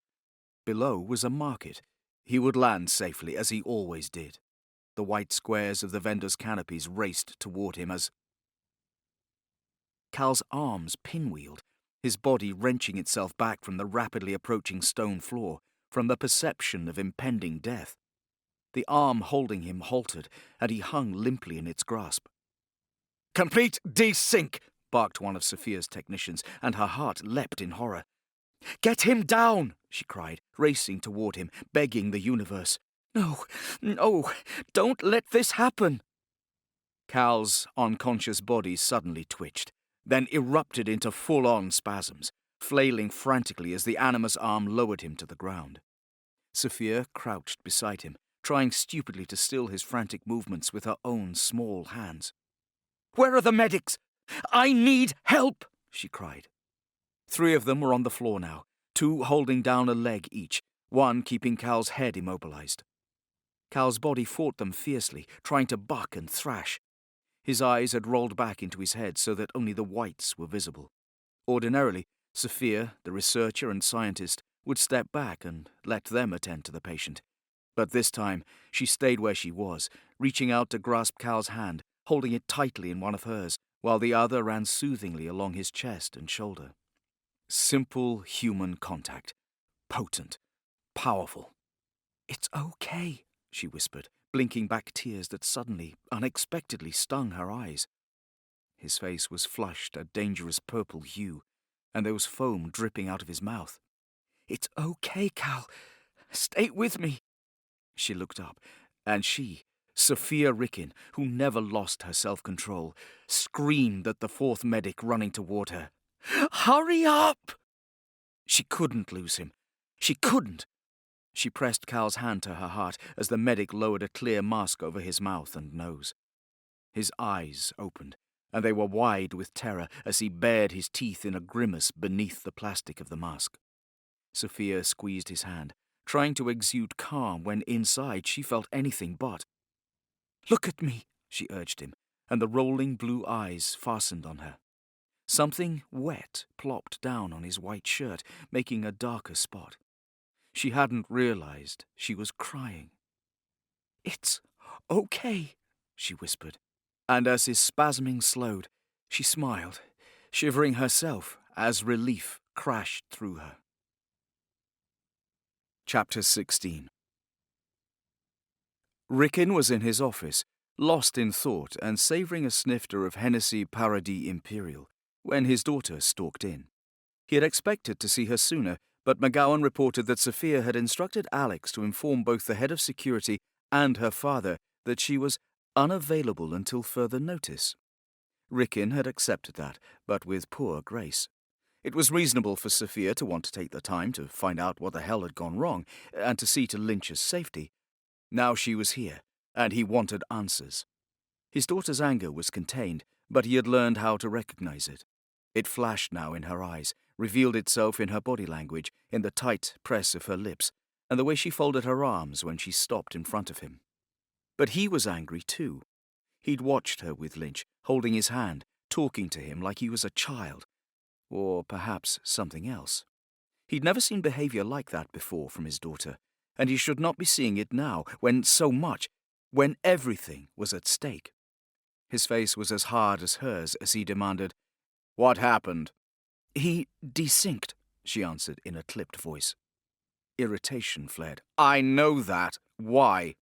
Below was a market. He would land safely, as he always did. The white squares of the vendors' canopies raced toward him as Cal's arms pinwheeled, his body wrenching itself back from the rapidly approaching stone floor, from the perception of impending death. The arm holding him halted, and he hung limply in its grasp. "Complete desync!" barked one of Sophia's technicians, and her heart leapt in horror. "Get him down!" she cried, racing toward him, begging the universe. "No, no, don't let this happen!" Cal's unconscious body suddenly twitched, then erupted into full-on spasms, flailing frantically as the animus arm lowered him to the ground. Sophia crouched beside him, trying stupidly to still his frantic movements with her own small hands. "Where are the medics? I need help!" she cried. 3 of them were on the floor now, 2 holding down a leg each, 1 keeping Cal's head immobilized. Cal's body fought them fiercely, trying to buck and thrash. His eyes had rolled back into his head so that only the whites were visible. Ordinarily, Sophia, the researcher and scientist, would step back and let them attend to the patient. But this time, she stayed where she was, reaching out to grasp Cal's hand, holding it tightly in one of hers, while the other ran soothingly along his chest and shoulder. Simple human contact. Potent. Powerful. "It's okay," she whispered, blinking back tears that suddenly, unexpectedly stung her eyes. His face was flushed a dangerous purple hue, and there was foam dripping out of his mouth. "It's okay, Cal. Stay with me." She looked up, and she, Sophia Ricken, who never lost her self-control, screamed at the 4th medic running toward her. "Hurry up!" She couldn't lose him. She couldn't. She pressed Cal's hand to her heart as the medic lowered a clear mask over his mouth and nose. His eyes opened, and they were wide with terror as he bared his teeth in a grimace beneath the plastic of the mask. Sophia squeezed his hand, trying to exude calm when inside she felt anything but. "Look at me," she urged him, and the rolling blue eyes fastened on her. Something wet plopped down on his white shirt, making a darker spot. She hadn't realized she was crying. "It's okay," she whispered, and as his spasming slowed, she smiled, shivering herself as relief crashed through her. Chapter 16. Ricken was in his office, lost in thought and savouring a snifter of Hennessy Paradis Imperial, when his daughter stalked in. He had expected to see her sooner, but McGowan reported that Sophia had instructed Alex to inform both the head of security and her father that she was unavailable until further notice. Ricken had accepted that, but with poor grace. It was reasonable for Sophia to want to take the time to find out what the hell had gone wrong, and to see to Lynch's safety. Now she was here, and he wanted answers. His daughter's anger was contained, but he had learned how to recognize it. It flashed now in her eyes, revealed itself in her body language, in the tight press of her lips, and the way she folded her arms when she stopped in front of him. But he was angry too. He'd watched her with Lynch, holding his hand, talking to him like he was a child. Or perhaps something else. He'd never seen behavior like that before from his daughter, and he should not be seeing it now, when so much, when everything was at stake. His face was as hard as hers as he demanded, "What happened?" "He desynced," she answered in a clipped voice. Irritation flared. "I know that. Why?"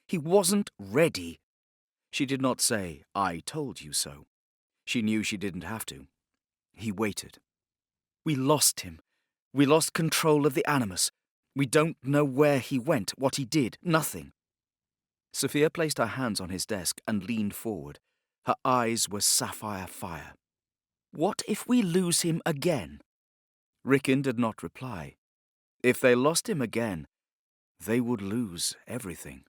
"He wasn't ready." She did not say, "I told you so." She knew she didn't have to. He waited. "We lost him. We lost control of the animus. We don't know where he went, what he did, nothing." Sophia placed her hands on his desk and leaned forward. Her eyes were sapphire fire. "What if we lose him again?" Rickon did not reply. If they lost him again, they would lose everything.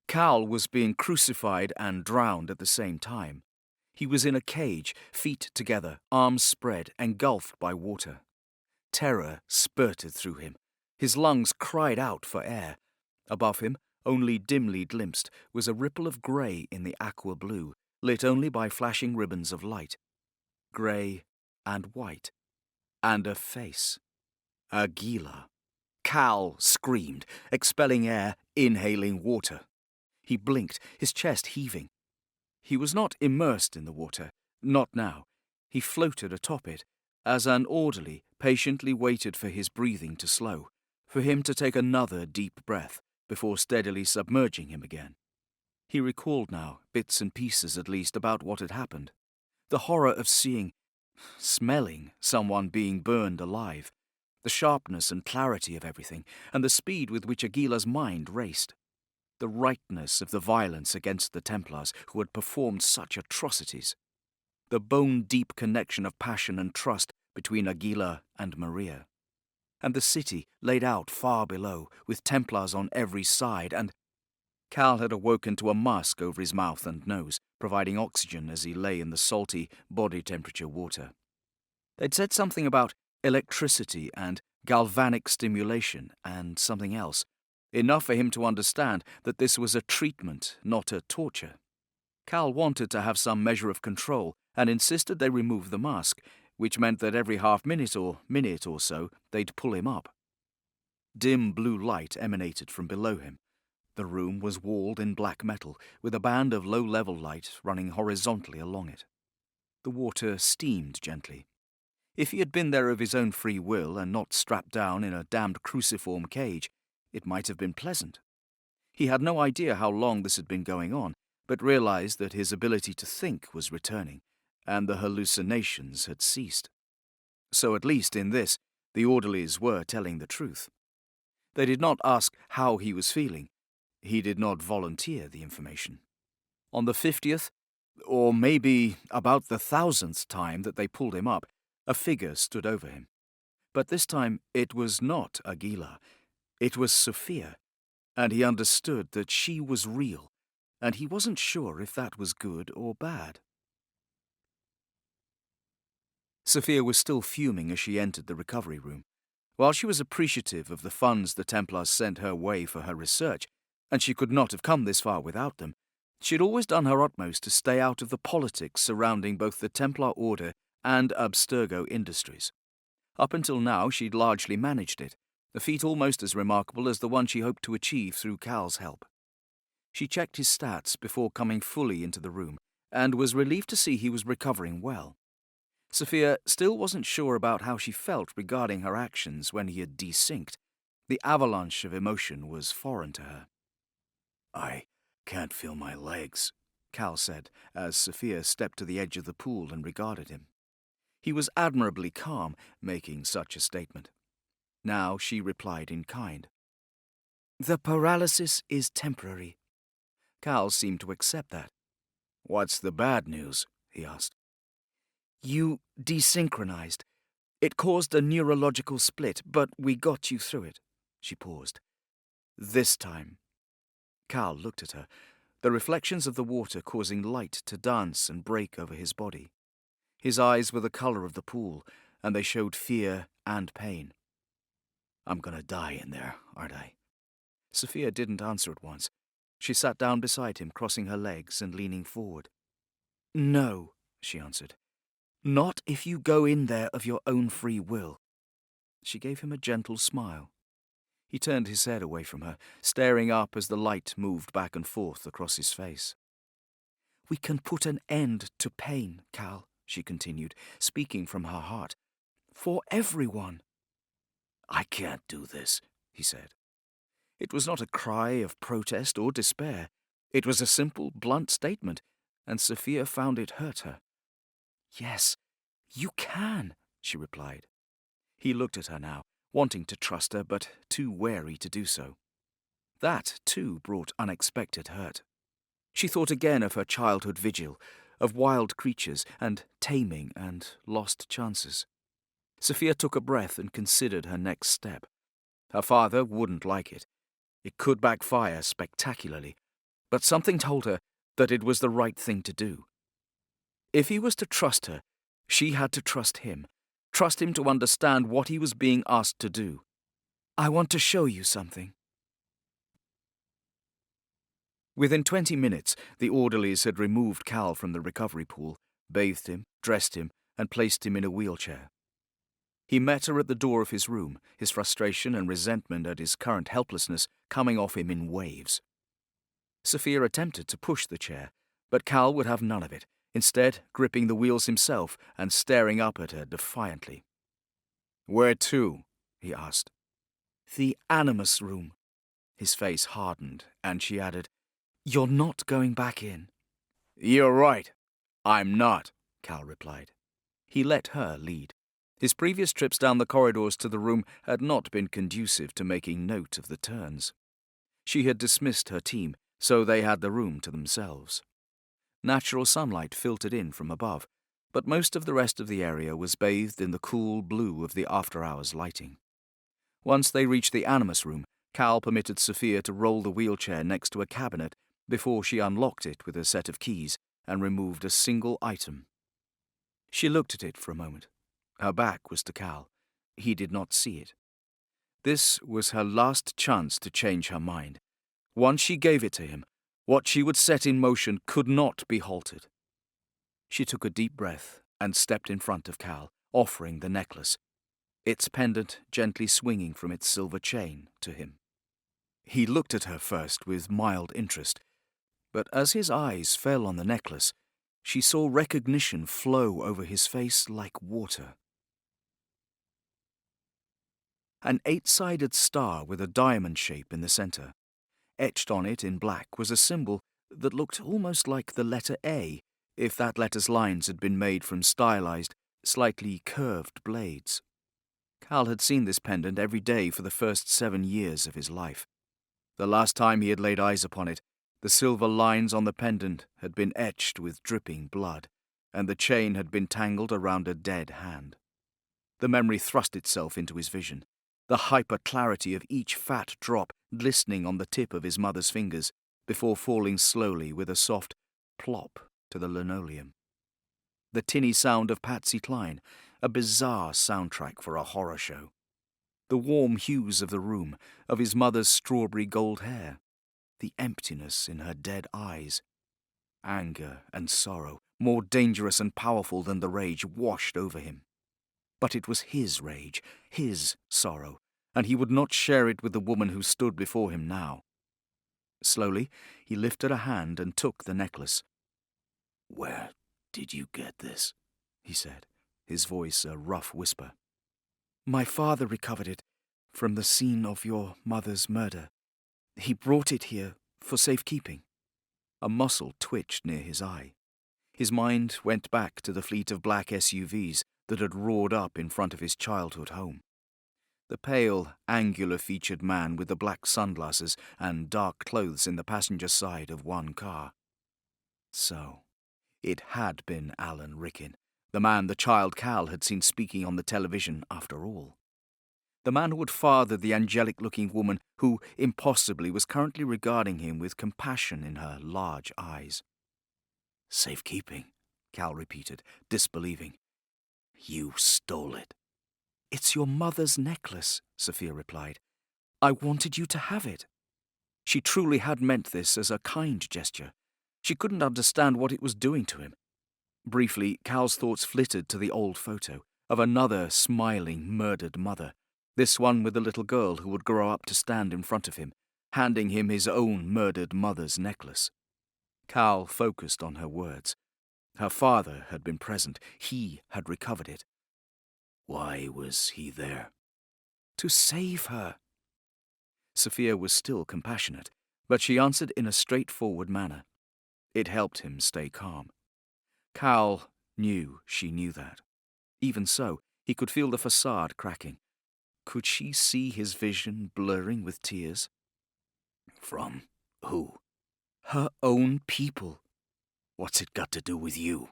Cal was being crucified and drowned at the same time. He was in a cage, feet together, arms spread, engulfed by water. Terror spurted through him. His lungs cried out for air. Above him, only dimly glimpsed, was a ripple of grey in the aqua blue, lit only by flashing ribbons of light. Grey and white. And a face. Aguilar. Cal screamed, expelling air, inhaling water. He blinked, his chest heaving. He was not immersed in the water, not now. He floated atop it, as an orderly patiently waited for his breathing to slow, for him to take another deep breath before steadily submerging him again. He recalled now, bits and pieces at least, about what had happened. The horror of smelling someone being burned alive, the sharpness and clarity of everything, and the speed with which Aguilar's mind raced. The rightness of the violence against the Templars who had performed such atrocities. The bone-deep connection of passion and trust between Aguilar and Maria. And the city laid out far below, with Templars on every side, and Cal had awoken to a mask over his mouth and nose, providing oxygen as he lay in the salty, body-temperature water. They'd said something about electricity and galvanic stimulation and something else, enough for him to understand that this was a treatment, not a torture. Cal wanted to have some measure of control and insisted they remove the mask, which meant that every half-minute or minute or so they'd pull him up. Dim blue light emanated from below him. The room was walled in black metal, with a band of low-level light running horizontally along it. The water steamed gently. If he had been there of his own free will and not strapped down in a damned cruciform cage, it might have been pleasant. He had no idea how long this had been going on, but realized that his ability to think was returning, and the hallucinations had ceased. So at least in this, the orderlies were telling the truth. They did not ask how he was feeling. He did not volunteer the information. On the 50th, or maybe about the 1,000th time that they pulled him up, a figure stood over him. But this time it was not Aguilar. It was Sophia, and he understood that she was real, and he wasn't sure if that was good or bad. Sophia was still fuming as she entered the recovery room. While she was appreciative of the funds the Templars sent her way for her research, and she could not have come this far without them, she had always done her utmost to stay out of the politics surrounding both the Templar Order and Abstergo Industries. Up until now, she'd largely managed it, a feat almost as remarkable as the one she hoped to achieve through Cal's help. She checked his stats before coming fully into the room, and was relieved to see he was recovering well. Sophia still wasn't sure about how she felt regarding her actions when he had desynced. The avalanche of emotion was foreign to her. "I can't feel my legs," Cal said, as Sophia stepped to the edge of the pool and regarded him. He was admirably calm, making such a statement. Now she replied in kind. "The paralysis is temporary." Cal seemed to accept that. "What's the bad news?" he asked. "You desynchronized. It caused a neurological split, but we got you through it." She paused. "This time." Cal looked at her, the reflections of the water causing light to dance and break over his body. His eyes were the colour of the pool, and they showed fear and pain. "I'm gonna die in there, aren't I?" Sophia didn't answer at once. She sat down beside him, crossing her legs and leaning forward. "No," she answered. "Not if you go in there of your own free will." She gave him a gentle smile. He turned his head away from her, staring up as the light moved back and forth across his face. "We can put an end to pain, Cal," she continued, speaking from her heart. "For everyone." "I can't do this," he said. It was not a cry of protest or despair. It was a simple, blunt statement, and Sophia found it hurt her. "Yes, you can," she replied. He looked at her now, wanting to trust her, but too wary to do so. That, too, brought unexpected hurt. She thought again of her childhood vigil, of wild creatures and taming and lost chances. Sophia took a breath and considered her next step. Her father wouldn't like it. It could backfire spectacularly, but something told her that it was the right thing to do. If he was to trust her, she had to trust him to understand what he was being asked to do. "I want to show you something." Within 20 minutes, the orderlies had removed Cal from the recovery pool, bathed him, dressed him, and placed him in a wheelchair. He met her at the door of his room, his frustration and resentment at his current helplessness coming off him in waves. Sophia attempted to push the chair, but Cal would have none of it, instead gripping the wheels himself and staring up at her defiantly. "Where to?" he asked. "The animus room." His face hardened, and she added, "You're not going back in." "You're right. I'm not," Cal replied. He let her lead. His previous trips down the corridors to the room had not been conducive to making note of the turns. She had dismissed her team, so they had the room to themselves. Natural sunlight filtered in from above, but most of the rest of the area was bathed in the cool blue of the after-hours lighting. Once they reached the animus room, Cal permitted Sophia to roll the wheelchair next to a cabinet before she unlocked it with a set of keys and removed a single item. She looked at it for a moment. Her back was to Cal. He did not see it. This was her last chance to change her mind. Once she gave it to him, what she would set in motion could not be halted. She took a deep breath and stepped in front of Cal, offering the necklace, its pendant gently swinging from its silver chain to him. He looked at her first with mild interest, but as his eyes fell on the necklace, she saw recognition flow over his face like water. An 8-sided star with a diamond shape in the center. Etched on it in black was a symbol that looked almost like the letter A, if that letter's lines had been made from stylized, slightly curved blades. Cal had seen this pendant every day for the first 7 years of his life. The last time he had laid eyes upon it, the silver lines on the pendant had been etched with dripping blood, and the chain had been tangled around a dead hand. The memory thrust itself into his vision, the hyper-clarity of each fat drop glistening on the tip of his mother's fingers before falling slowly with a soft plop to the linoleum. The tinny sound of Patsy Cline, a bizarre soundtrack for a horror show. The warm hues of the room, of his mother's strawberry gold hair, the emptiness in her dead eyes. Anger and sorrow, more dangerous and powerful than the rage, washed over him. But it was his rage, his sorrow, and he would not share it with the woman who stood before him now. Slowly, he lifted a hand and took the necklace. "Where did you get this?" he said, his voice a rough whisper. "My father recovered it from the scene of your mother's murder. He brought it here for safekeeping." A muscle twitched near his eye. His mind went back to the fleet of black SUVs that had roared up in front of his childhood home. The pale, angular-featured man with the black sunglasses and dark clothes in the passenger side of one car. So, it had been Alan Ricken, the man the child Cal had seen speaking on the television after all. The man who had fathered the angelic-looking woman who, impossibly, was currently regarding him with compassion in her large eyes. "Safekeeping," Cal repeated, disbelieving. "You stole it." "It's your mother's necklace," Sophia replied. "I wanted you to have it." She truly had meant this as a kind gesture. She couldn't understand what it was doing to him. Briefly, Cal's thoughts flitted to the old photo of another smiling, murdered mother, this one with the little girl who would grow up to stand in front of him, handing him his own murdered mother's necklace. Cal focused on her words. Her father had been present. He had recovered it. Why was he there? To save her. Sophia was still compassionate, but she answered in a straightforward manner. It helped him stay calm. Cal knew she knew that. Even so, he could feel the facade cracking. Could she see his vision blurring with tears? From who? Her own people. What's it got to do with you?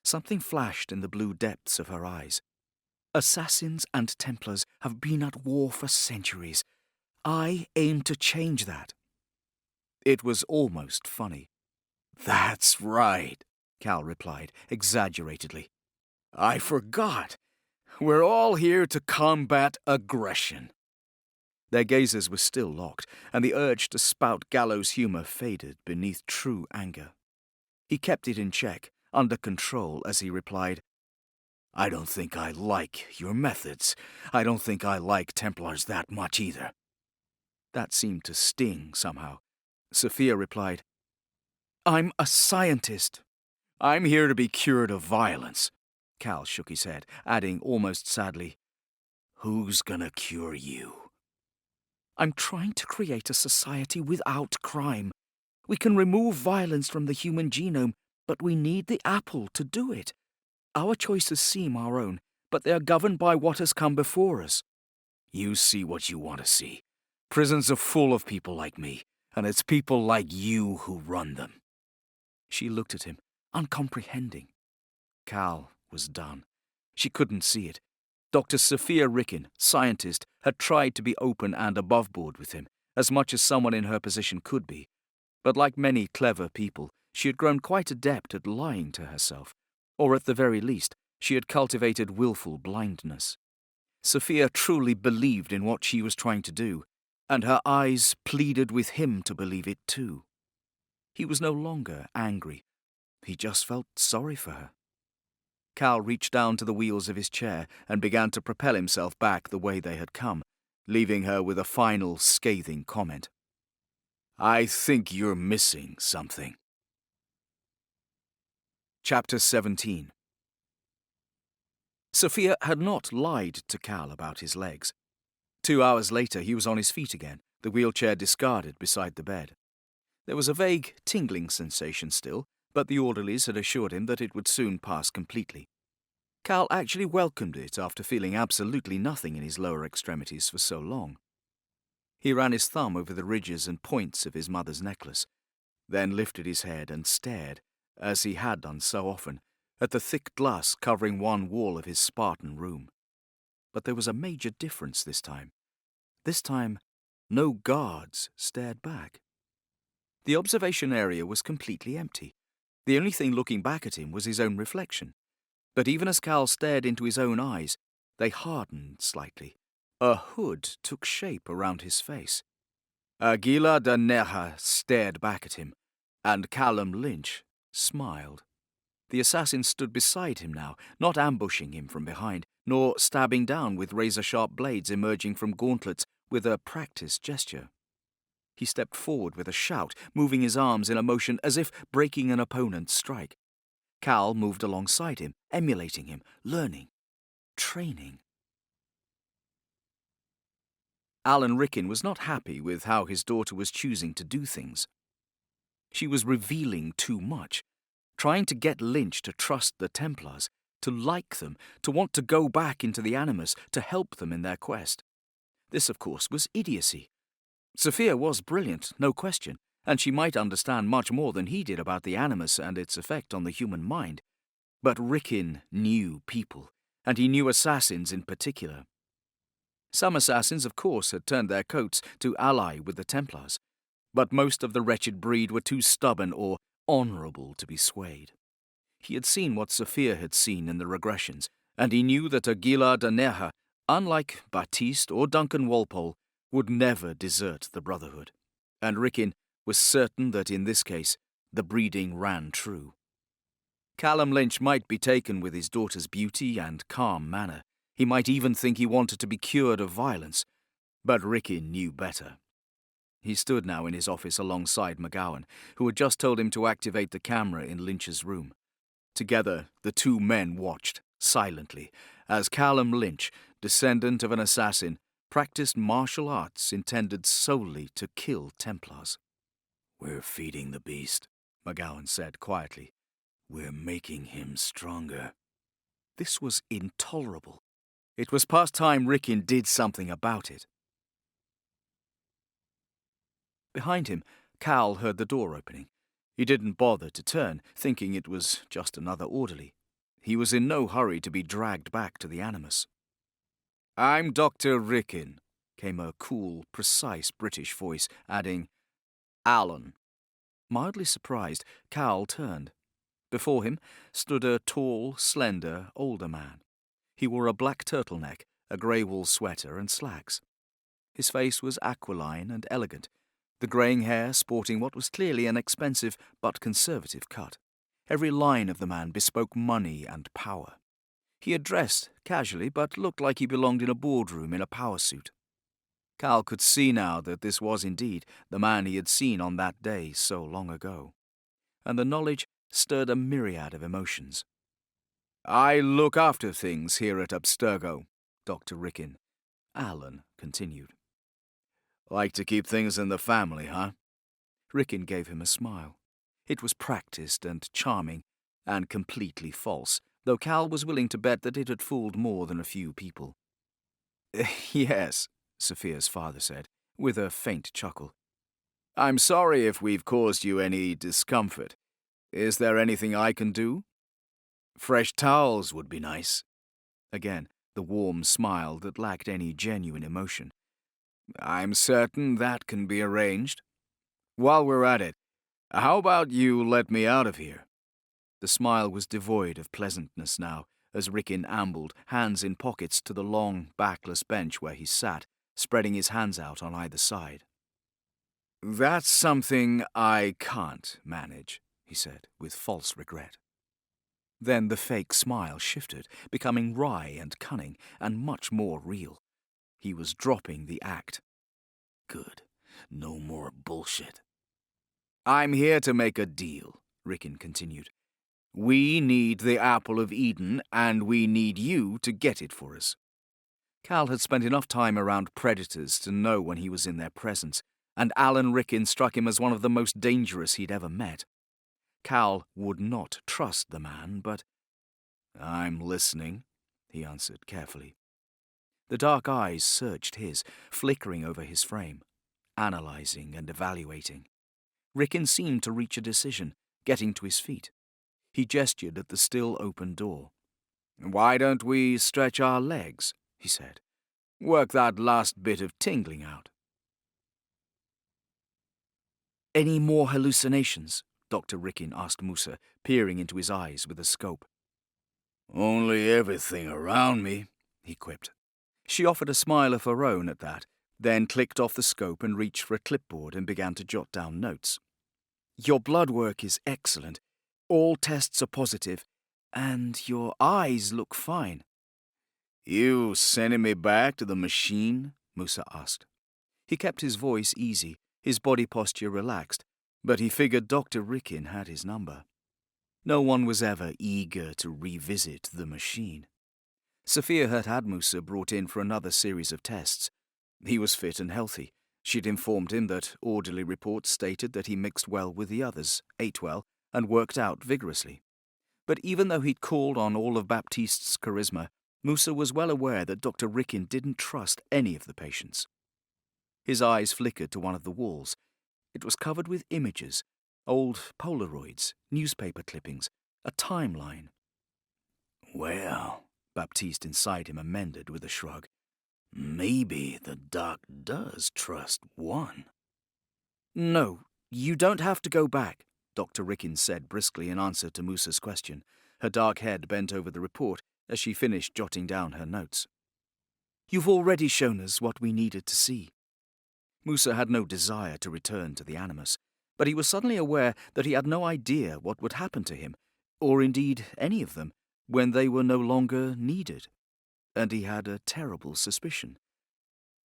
Something flashed in the blue depths of her eyes. Assassins and Templars have been at war for centuries. I aim to change that. It was almost funny. That's right, Cal replied, exaggeratedly. I forgot. We're all here to combat aggression. Their gazes were still locked, and the urge to spout gallows humour faded beneath true anger. He kept it in check, under control, as he replied, I don't think I like your methods. I don't think I like Templars that much either. That seemed to sting somehow. Sophia replied, I'm a scientist. I'm here to be cured of violence. Cal shook his head, adding almost sadly, Who's gonna cure you? I'm trying to create a society without crime. We can remove violence from the human genome, but we need the apple to do it. Our choices seem our own, but they are governed by what has come before us. You see what you want to see. Prisons are full of people like me, and it's people like you who run them. She looked at him, uncomprehending. Cal was done. She couldn't see it. Dr. Sophia Ricken, scientist, had tried to be open and aboveboard with him, as much as someone in her position could be. But like many clever people, she had grown quite adept at lying to herself, or at the very least, she had cultivated willful blindness. Sophia truly believed in what she was trying to do, and her eyes pleaded with him to believe it too. He was no longer angry. He just felt sorry for her. Cal reached down to the wheels of his chair and began to propel himself back the way they had come, leaving her with a final scathing comment. I think you're missing something. Chapter 17. Sophia had not lied to Cal about his legs. 2 hours later he was on his feet again, the wheelchair discarded beside the bed. There was a vague tingling sensation still, but the orderlies had assured him that it would soon pass completely. Cal actually welcomed it after feeling absolutely nothing in his lower extremities for so long. He ran his thumb over the ridges and points of his mother's necklace, then lifted his head and stared, as he had done so often, at the thick glass covering one wall of his Spartan room. But there was a major difference this time. This time, no guards stared back. The observation area was completely empty. The only thing looking back at him was his own reflection. But even as Cal stared into his own eyes, they hardened slightly. A hood took shape around his face. Aguilar de Nerja stared back at him, and Callum Lynch smiled. The assassin stood beside him now, not ambushing him from behind, nor stabbing down with razor-sharp blades emerging from gauntlets with a practiced gesture. He stepped forward with a shout, moving his arms in a motion as if breaking an opponent's strike. Cal moved alongside him, emulating him, learning, training. Alan Ricken was not happy with how his daughter was choosing to do things. She was revealing too much, trying to get Lynch to trust the Templars, to like them, to want to go back into the Animus, to help them in their quest. This, of course, was idiocy. Sophia was brilliant, no question, and she might understand much more than he did about the Animus and its effect on the human mind. But Ricken knew people, and he knew assassins in particular. Some assassins, of course, had turned their coats to ally with the Templars, but most of the wretched breed were too stubborn or honourable to be swayed. He had seen what Sophia had seen in the regressions, and he knew that Aguilar de Nerja, unlike Baptiste or Duncan Walpole, would never desert the Brotherhood, and Ricken was certain that in this case the breeding ran true. Callum Lynch might be taken with his daughter's beauty and calm manner. He might even think he wanted to be cured of violence, but Ricken knew better. He stood now in his office alongside McGowan, who had just told him to activate the camera in Lynch's room. Together, the two men watched, silently, as Callum Lynch, descendant of an assassin, practiced martial arts intended solely to kill Templars. We're feeding the beast, McGowan said quietly. We're making him stronger. This was intolerable. It was past time Ricken did something about it. Behind him, Cal heard the door opening. He didn't bother to turn, thinking it was just another orderly. He was in no hurry to be dragged back to the animus. "I'm Dr. Ricken," came a cool, precise British voice, adding, "Alan." Mildly surprised, Cal turned. Before him stood a tall, slender, older man. He wore a black turtleneck, a grey wool sweater and slacks. His face was aquiline and elegant, the greying hair sporting what was clearly an expensive but conservative cut. Every line of the man bespoke money and power. He had dressed casually, but looked like he belonged in a boardroom in a power suit. Cal could see now that this was indeed the man he had seen on that day so long ago, and the knowledge stirred a myriad of emotions. "I look after things here at Abstergo," Dr. Ricken. Alan continued. "Like to keep things in the family, huh?" Ricken gave him a smile. It was practiced and charming, and completely false, though Cal was willing to bet that it had fooled more than a few people. "Yes," Sophia's father said, with a faint chuckle. "I'm sorry if we've caused you any discomfort. Is there anything I can do?" "Fresh towels would be nice." Again, the warm smile that lacked any genuine emotion. "I'm certain that can be arranged. While we're at it, how about you let me out of here?" The smile was devoid of pleasantness now, as Ricken ambled, hands in pockets, to the long, backless bench where he sat, spreading his hands out on either side. "That's something I can't manage," he said, with false regret. Then the fake smile shifted, becoming wry and cunning, and much more real. He was dropping the act. Good. No more bullshit. "I'm here to make a deal," Ricken continued. "We need the Apple of Eden, and we need you to get it for us." Cal had spent enough time around predators to know when he was in their presence, and Alan Ricken struck him as one of the most dangerous he'd ever met. Cal would not trust the man, but— "I'm listening," he answered carefully. The dark eyes searched his, flickering over his frame, analysing and evaluating. Ricken seemed to reach a decision, getting to his feet. He gestured at the still open door. "Why don't we stretch our legs?" he said. "Work that last bit of tingling out." "Any more hallucinations?" Dr. Ricken asked Musa, peering into his eyes with a scope. "Only everything around me," he quipped. She offered a smile of her own at that, then clicked off the scope and reached for a clipboard and began to jot down notes. "Your blood work is excellent. All tests are positive, and your eyes look fine." "You sending me back to the machine?" Musa asked. He kept his voice easy, his body posture relaxed, but he figured Dr. Ricken had his number. No one was ever eager to revisit the machine. Sophia had had Musa brought in for another series of tests. He was fit and healthy. She'd informed him that orderly reports stated that he mixed well with the others, ate well, and worked out vigorously. But even though he'd called on all of Baptiste's charisma, Musa was well aware that Dr. Ricken didn't trust any of the patients. His eyes flickered to one of the walls. It was covered with images, old Polaroids, newspaper clippings, a timeline. "Well," Baptiste inside him amended with a shrug, "maybe the doc does trust one." "No, you don't have to go back," Dr. Ricken said briskly in answer to Musa's question, her dark head bent over the report as she finished jotting down her notes. "You've already shown us what we needed to see." Musa had no desire to return to the animus, but he was suddenly aware that he had no idea what would happen to him, or indeed any of them, when they were no longer needed, and he had a terrible suspicion.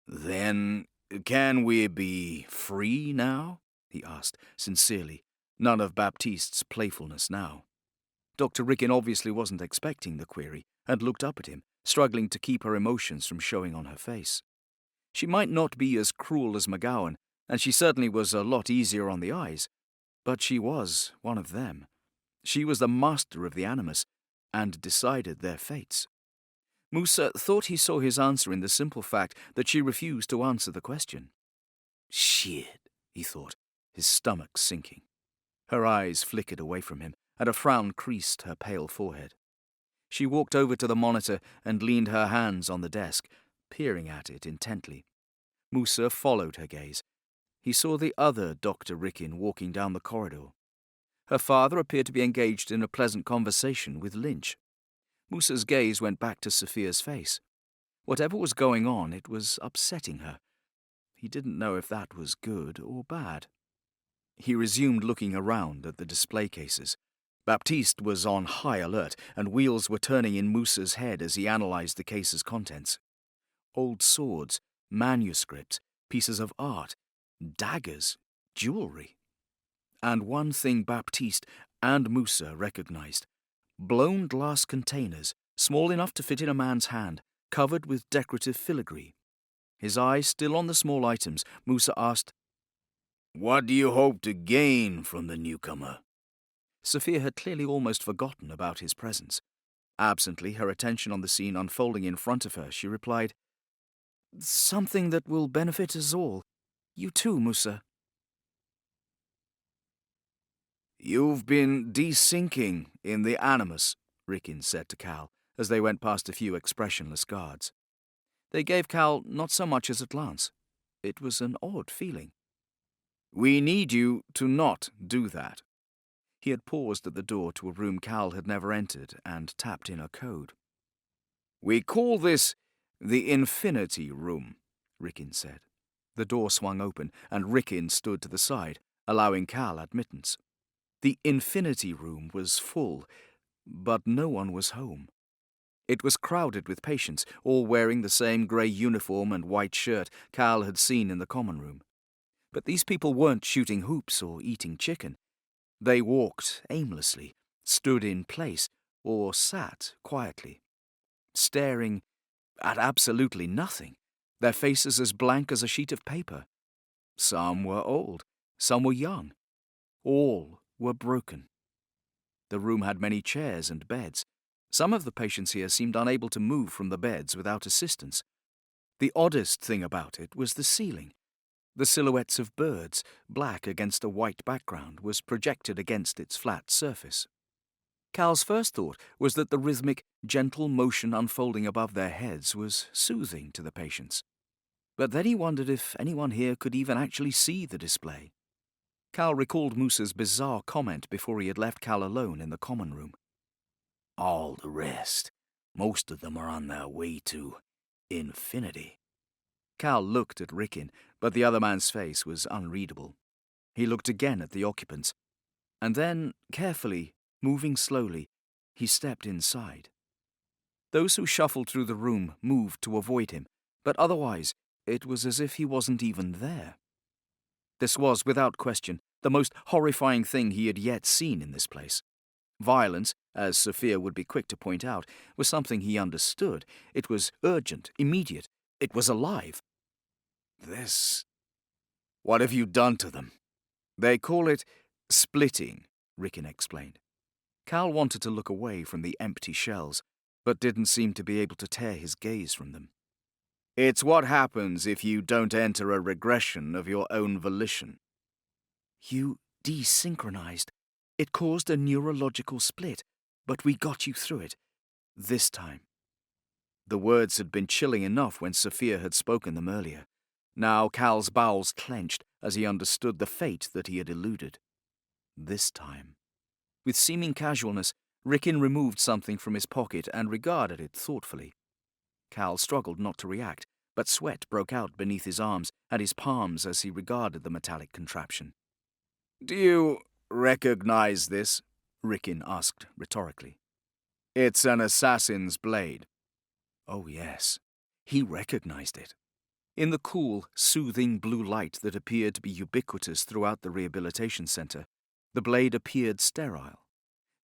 "Then can we be free now?" he asked, sincerely, none of Baptiste's playfulness now. Dr. Ricken obviously wasn't expecting the query, and looked up at him, struggling to keep her emotions from showing on her face. She might not be as cruel as McGowan, and she certainly was a lot easier on the eyes, but she was one of them. She was the master of the animus, and decided their fates. Musa thought he saw his answer in the simple fact that she refused to answer the question. "Shit," he thought, his stomach sinking. Her eyes flickered away from him, and a frown creased her pale forehead. She walked over to the monitor and leaned her hands on the desk, peering at it intently. Musa followed her gaze. He saw the other Dr. Rickin walking down the corridor. Her father appeared to be engaged in a pleasant conversation with Lynch. Musa's gaze went back to Sophia's face. Whatever was going on, it was upsetting her. He didn't know if that was good or bad. He resumed looking around at the display cases. Baptiste was on high alert, and wheels were turning in Musa's head as he analysed the case's contents. Old swords, manuscripts, pieces of art, daggers, jewellery. And one thing Baptiste and Musa recognised: blown glass containers, small enough to fit in a man's hand, covered with decorative filigree. His eye still on the small items, Musa asked, "What do you hope to gain from the newcomer?" Sophia had clearly almost forgotten about his presence. Absently, her attention on the scene unfolding in front of her, she replied, "Something that will benefit us all. You too, Musa." "You've been desinking in the animus," Rickin said to Cal, as they went past a few expressionless guards. They gave Cal not so much as a glance. It was an odd feeling. "We need you to not do that." He had paused at the door to a room Cal had never entered and tapped in a code. "We call this the Infinity Room," Rickin said. The door swung open, and Rickin stood to the side, allowing Cal admittance. The Infinity Room was full, but no one was home. It was crowded with patients, all wearing the same grey uniform and white shirt Cal had seen in the common room. But these people weren't shooting hoops or eating chicken. They walked aimlessly, stood in place, or sat quietly, staring at absolutely nothing, their faces as blank as a sheet of paper. Some were old, some were young. All were broken. The room had many chairs and beds. Some of the patients here seemed unable to move from the beds without assistance. The oddest thing about it was the ceiling. The silhouettes of birds, black against a white background, was projected against its flat surface. Cal's first thought was that the rhythmic, gentle motion unfolding above their heads was soothing to the patients. But then he wondered if anyone here could even actually see the display. Cal recalled Musa's bizarre comment before he had left Cal alone in the common room. "All the rest, most of them are on their way to infinity." Cal looked at Rickin, but the other man's face was unreadable. He looked again at the occupants, and then, carefully, moving slowly, he stepped inside. Those who shuffled through the room moved to avoid him, but otherwise it was as if he wasn't even there. This was, without question, the most horrifying thing he had yet seen in this place. Violence, as Sophia would be quick to point out, was something he understood. It was urgent, immediate. It was alive. "This... What have you done to them?" "They call it splitting," Rickin explained. Cal wanted to look away from the empty shells, but didn't seem to be able to tear his gaze from them. "It's what happens if you don't enter a regression of your own volition." "You desynchronized. It caused a neurological split, but we got you through it. This time." The words had been chilling enough when Sophia had spoken them earlier. Now Cal's bowels clenched as he understood the fate that he had eluded. This time. With seeming casualness, Rickin removed something from his pocket and regarded it thoughtfully. Cal struggled not to react, but sweat broke out beneath his arms and his palms as he regarded the metallic contraption. "Do you recognize this?" Rickin asked rhetorically. "It's an assassin's blade." Oh yes, he recognized it. In the cool, soothing blue light that appeared to be ubiquitous throughout the rehabilitation center, the blade appeared sterile.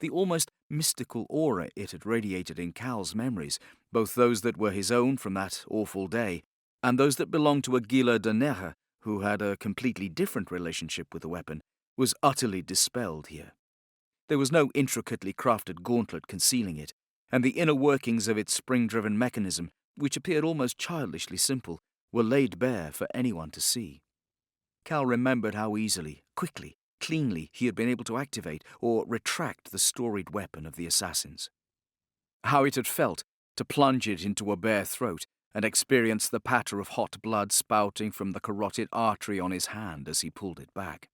The almost mystical aura it had radiated in Cal's memories, both those that were his own from that awful day, and those that belonged to Aguilar de Nerja, who had a completely different relationship with the weapon, was utterly dispelled here. There was no intricately crafted gauntlet concealing it, and the inner workings of its spring-driven mechanism, which appeared almost childishly simple, were laid bare for anyone to see. Cal remembered how easily, quickly, cleanly he had been able to activate or retract the storied weapon of the assassins. How it had felt to plunge it into a bare throat and experience the patter of hot blood spouting from the carotid artery on his hand as he pulled it back.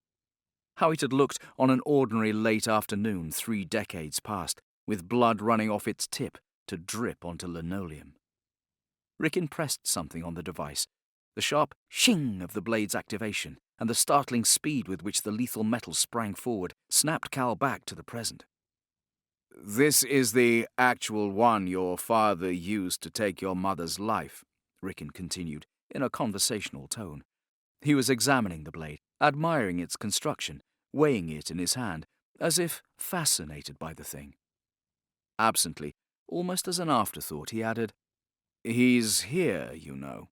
How it had looked on an ordinary late afternoon 3 decades past, with blood running off its tip to drip onto linoleum. Rickon pressed something on the device. The sharp shing of the blade's activation and the startling speed with which the lethal metal sprang forward snapped Cal back to the present. "This is the actual one your father used to take your mother's life," Rickon continued, in a conversational tone. He was examining the blade, admiring its construction, weighing it in his hand, as if fascinated by the thing. Absently, almost as an afterthought, he added, "He's here, you know."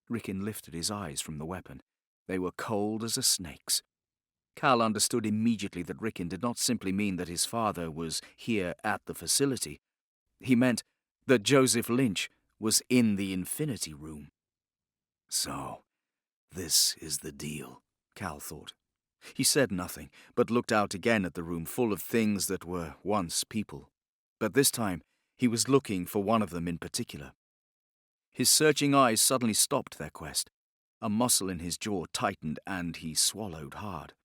Rickon lifted his eyes from the weapon. They were cold as a snake's. Cal understood immediately that Rickon did not simply mean that his father was here at the facility. He meant that Joseph Lynch was in the Infinity Room. "So, this is the deal," Cal thought. He said nothing, but looked out again at the room full of things that were once people. But this time, he was looking for one of them in particular. His searching eyes suddenly stopped their quest. A muscle in his jaw tightened and he swallowed hard.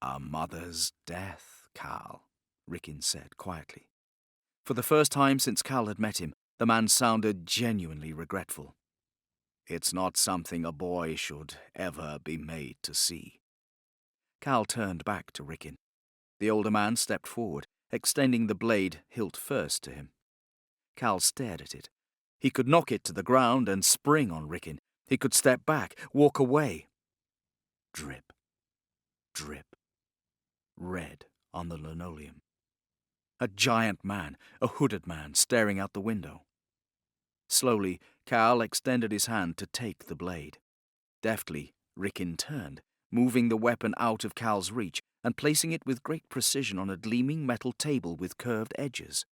"A mother's death, Cal," Rickon said quietly. For the first time since Cal had met him, the man sounded genuinely regretful. "It's not something a boy should ever be made to see." Cal turned back to Rickon. The older man stepped forward, extending the blade hilt first to him. Cal stared at it. He could knock it to the ground and spring on Rickon. He could step back, walk away. Drip, drip, red on the linoleum. A giant man, a hooded man, staring out the window. Slowly, Cal extended his hand to take the blade. Deftly, Rickon turned, moving the weapon out of Cal's reach and placing it with great precision on a gleaming metal table with curved edges.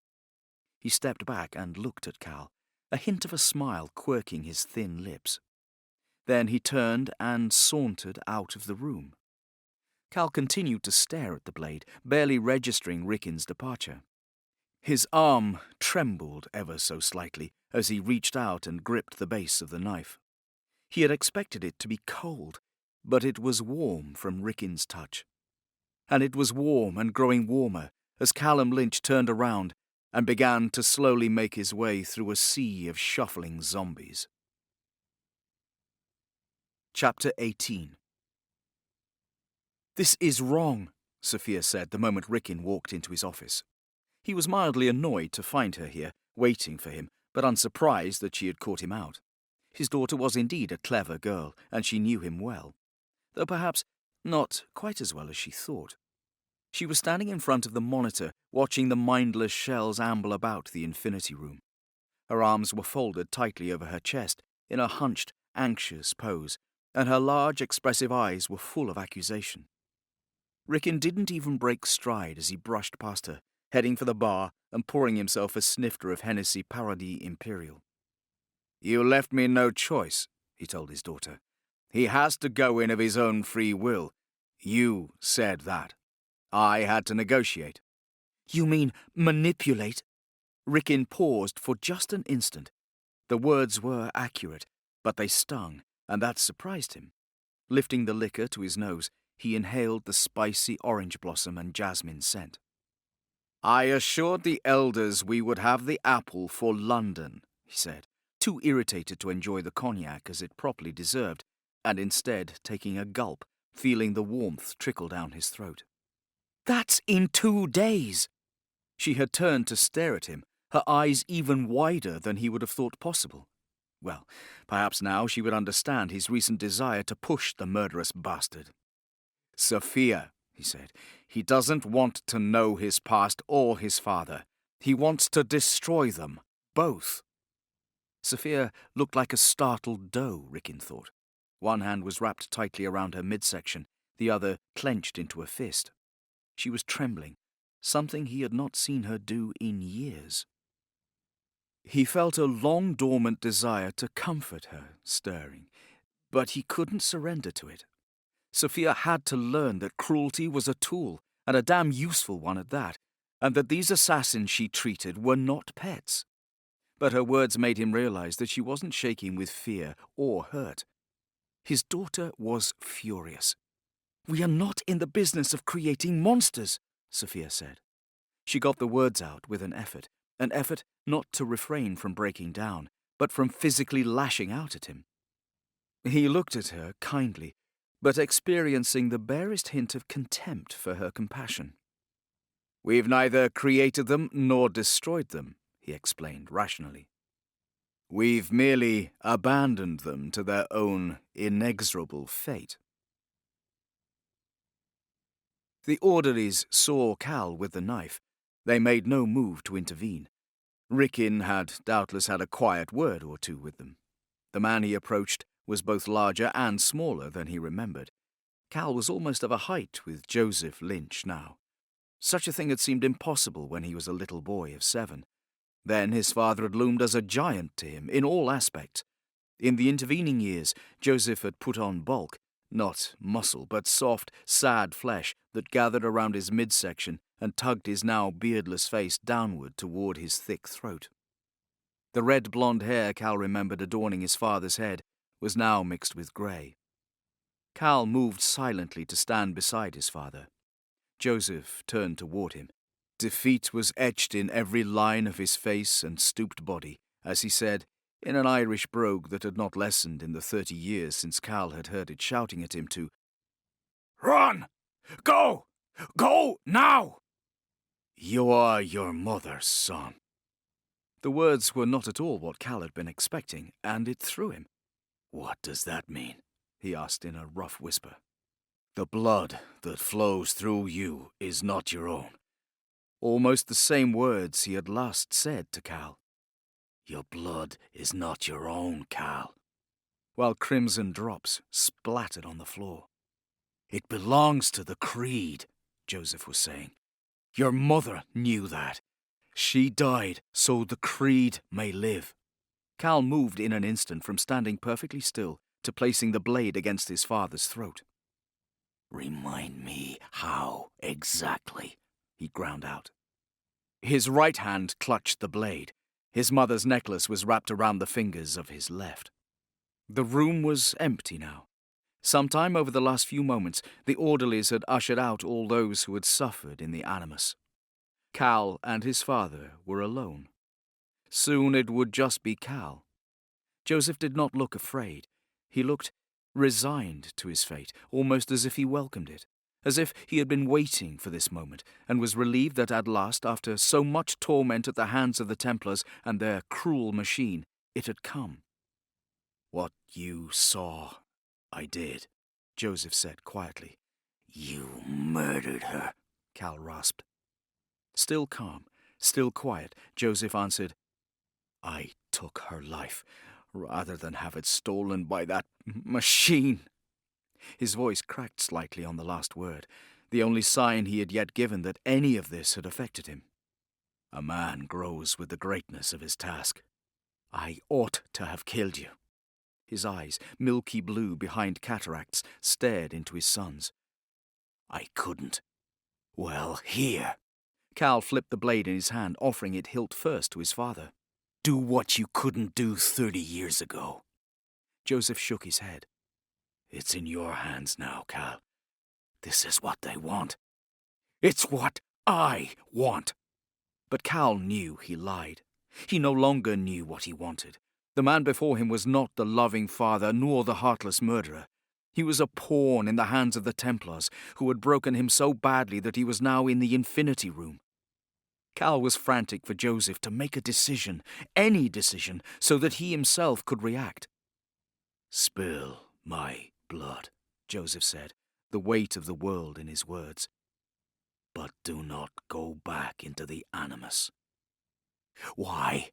He stepped back and looked at Cal, a hint of a smile quirking his thin lips. Then he turned and sauntered out of the room. Cal continued to stare at the blade, barely registering Rickon's departure. His arm trembled ever so slightly as he reached out and gripped the base of the knife. He had expected it to be cold, but it was warm from Rickon's touch. And it was warm and growing warmer as Callum Lynch turned around and began to slowly make his way through a sea of shuffling zombies. Chapter 18. "This is wrong," Sophia said the moment Rickon walked into his office. He was mildly annoyed to find her here, waiting for him, but unsurprised that she had caught him out. His daughter was indeed a clever girl, and she knew him well, though perhaps not quite as well as she thought. She was standing in front of the monitor, watching the mindless shells amble about the Infinity Room. Her arms were folded tightly over her chest, in a hunched, anxious pose, and her large, expressive eyes were full of accusation. Rickon didn't even break stride as he brushed past her, heading for the bar and pouring himself a snifter of Hennessy Paradis Imperial. "You left me no choice," he told his daughter. "He has to go in of his own free will. You said that. I had to negotiate." "You mean manipulate?" Rickon paused for just an instant. The words were accurate, but they stung, and that surprised him. Lifting the liquor to his nose, he inhaled the spicy orange blossom and jasmine scent. "I assured the elders we would have the apple for London," he said, too irritated to enjoy the cognac as it properly deserved, and instead taking a gulp, feeling the warmth trickle down his throat. "That's in 2 days!" She had turned to stare at him, her eyes even wider than he would have thought possible. Well, perhaps now she would understand his recent desire to push the murderous bastard. "Sophia," he said, "he doesn't want to know his past or his father. He wants to destroy them, both." Sophia looked like a startled doe, Rickon thought. One hand was wrapped tightly around her midsection, the other clenched into a fist. She was trembling, something he had not seen her do in years. He felt a long-dormant desire to comfort her stirring, but he couldn't surrender to it. Sophia had to learn that cruelty was a tool, and a damn useful one at that, and that these assassins she treated were not pets. But her words made him realize that she wasn't shaking with fear or hurt. His daughter was furious. "We are not in the business of creating monsters," Sophia said. She got the words out with an effort not to refrain from breaking down, but from physically lashing out at him. He looked at her kindly, but experiencing the barest hint of contempt for her compassion. "We've neither created them nor destroyed them," he explained rationally. "We've merely abandoned them to their own inexorable fate." The orderlies saw Cal with the knife. They made no move to intervene. Rickon had doubtless had a quiet word or two with them. The man he approached was both larger and smaller than he remembered. Cal was almost of a height with Joseph Lynch now. Such a thing had seemed impossible when he was a little boy of 7. Then his father had loomed as a giant to him in all aspects. In the intervening years, Joseph had put on bulk, not muscle, but soft, sad flesh that gathered around his midsection and tugged his now beardless face downward toward his thick throat. The red-blonde hair Cal remembered adorning his father's head was now mixed with grey. Cal moved silently to stand beside his father. Joseph turned toward him. Defeat was etched in every line of his face and stooped body, as he said, in an Irish brogue that had not lessened in the 30 years since Cal had heard it shouting at him to "Run! Go! Go now!" "You are your mother's son." The words were not at all what Cal had been expecting, and it threw him. "What does that mean?" he asked in a rough whisper. "The blood that flows through you is not your own." Almost the same words he had last said to Cal. "Your blood is not your own, Cal," while crimson drops splattered on the floor. "It belongs to the Creed," Joseph was saying. "Your mother knew that. She died so the Creed may live." Cal moved in an instant from standing perfectly still to placing the blade against his father's throat. "Remind me how exactly," he ground out. His right hand clutched the blade. His mother's necklace was wrapped around the fingers of his left. The room was empty now. Sometime over the last few moments, the orderlies had ushered out all those who had suffered in the animus. Cal and his father were alone. Soon it would just be Cal. Joseph did not look afraid. He looked resigned to his fate, almost as if he welcomed it, as if he had been waiting for this moment, and was relieved that at last, after so much torment at the hands of the Templars and their cruel machine, it had come. "What you saw, I did," Joseph said quietly. "You murdered her," Cal rasped. Still calm, still quiet, Joseph answered, "I took her life, rather than have it stolen by that machine." His voice cracked slightly on the last word, the only sign he had yet given that any of this had affected him. "A man grows with the greatness of his task. I ought to have killed you." His eyes, milky blue behind cataracts, stared into his son's. "I couldn't. Well, here." Cal flipped the blade in his hand, offering it hilt first to his father. "Do what you couldn't do 30 years ago." Joseph shook his head. "It's in your hands now, Cal. This is what they want. It's what I want." But Cal knew he lied. He no longer knew what he wanted. The man before him was not the loving father nor the heartless murderer. He was a pawn in the hands of the Templars, who had broken him so badly that he was now in the Infinity Room. Cal was frantic for Joseph to make a decision, any decision, so that he himself could react. "Spill my blood," Joseph said, the weight of the world in his words. "But do not go back into the animus." "Why?"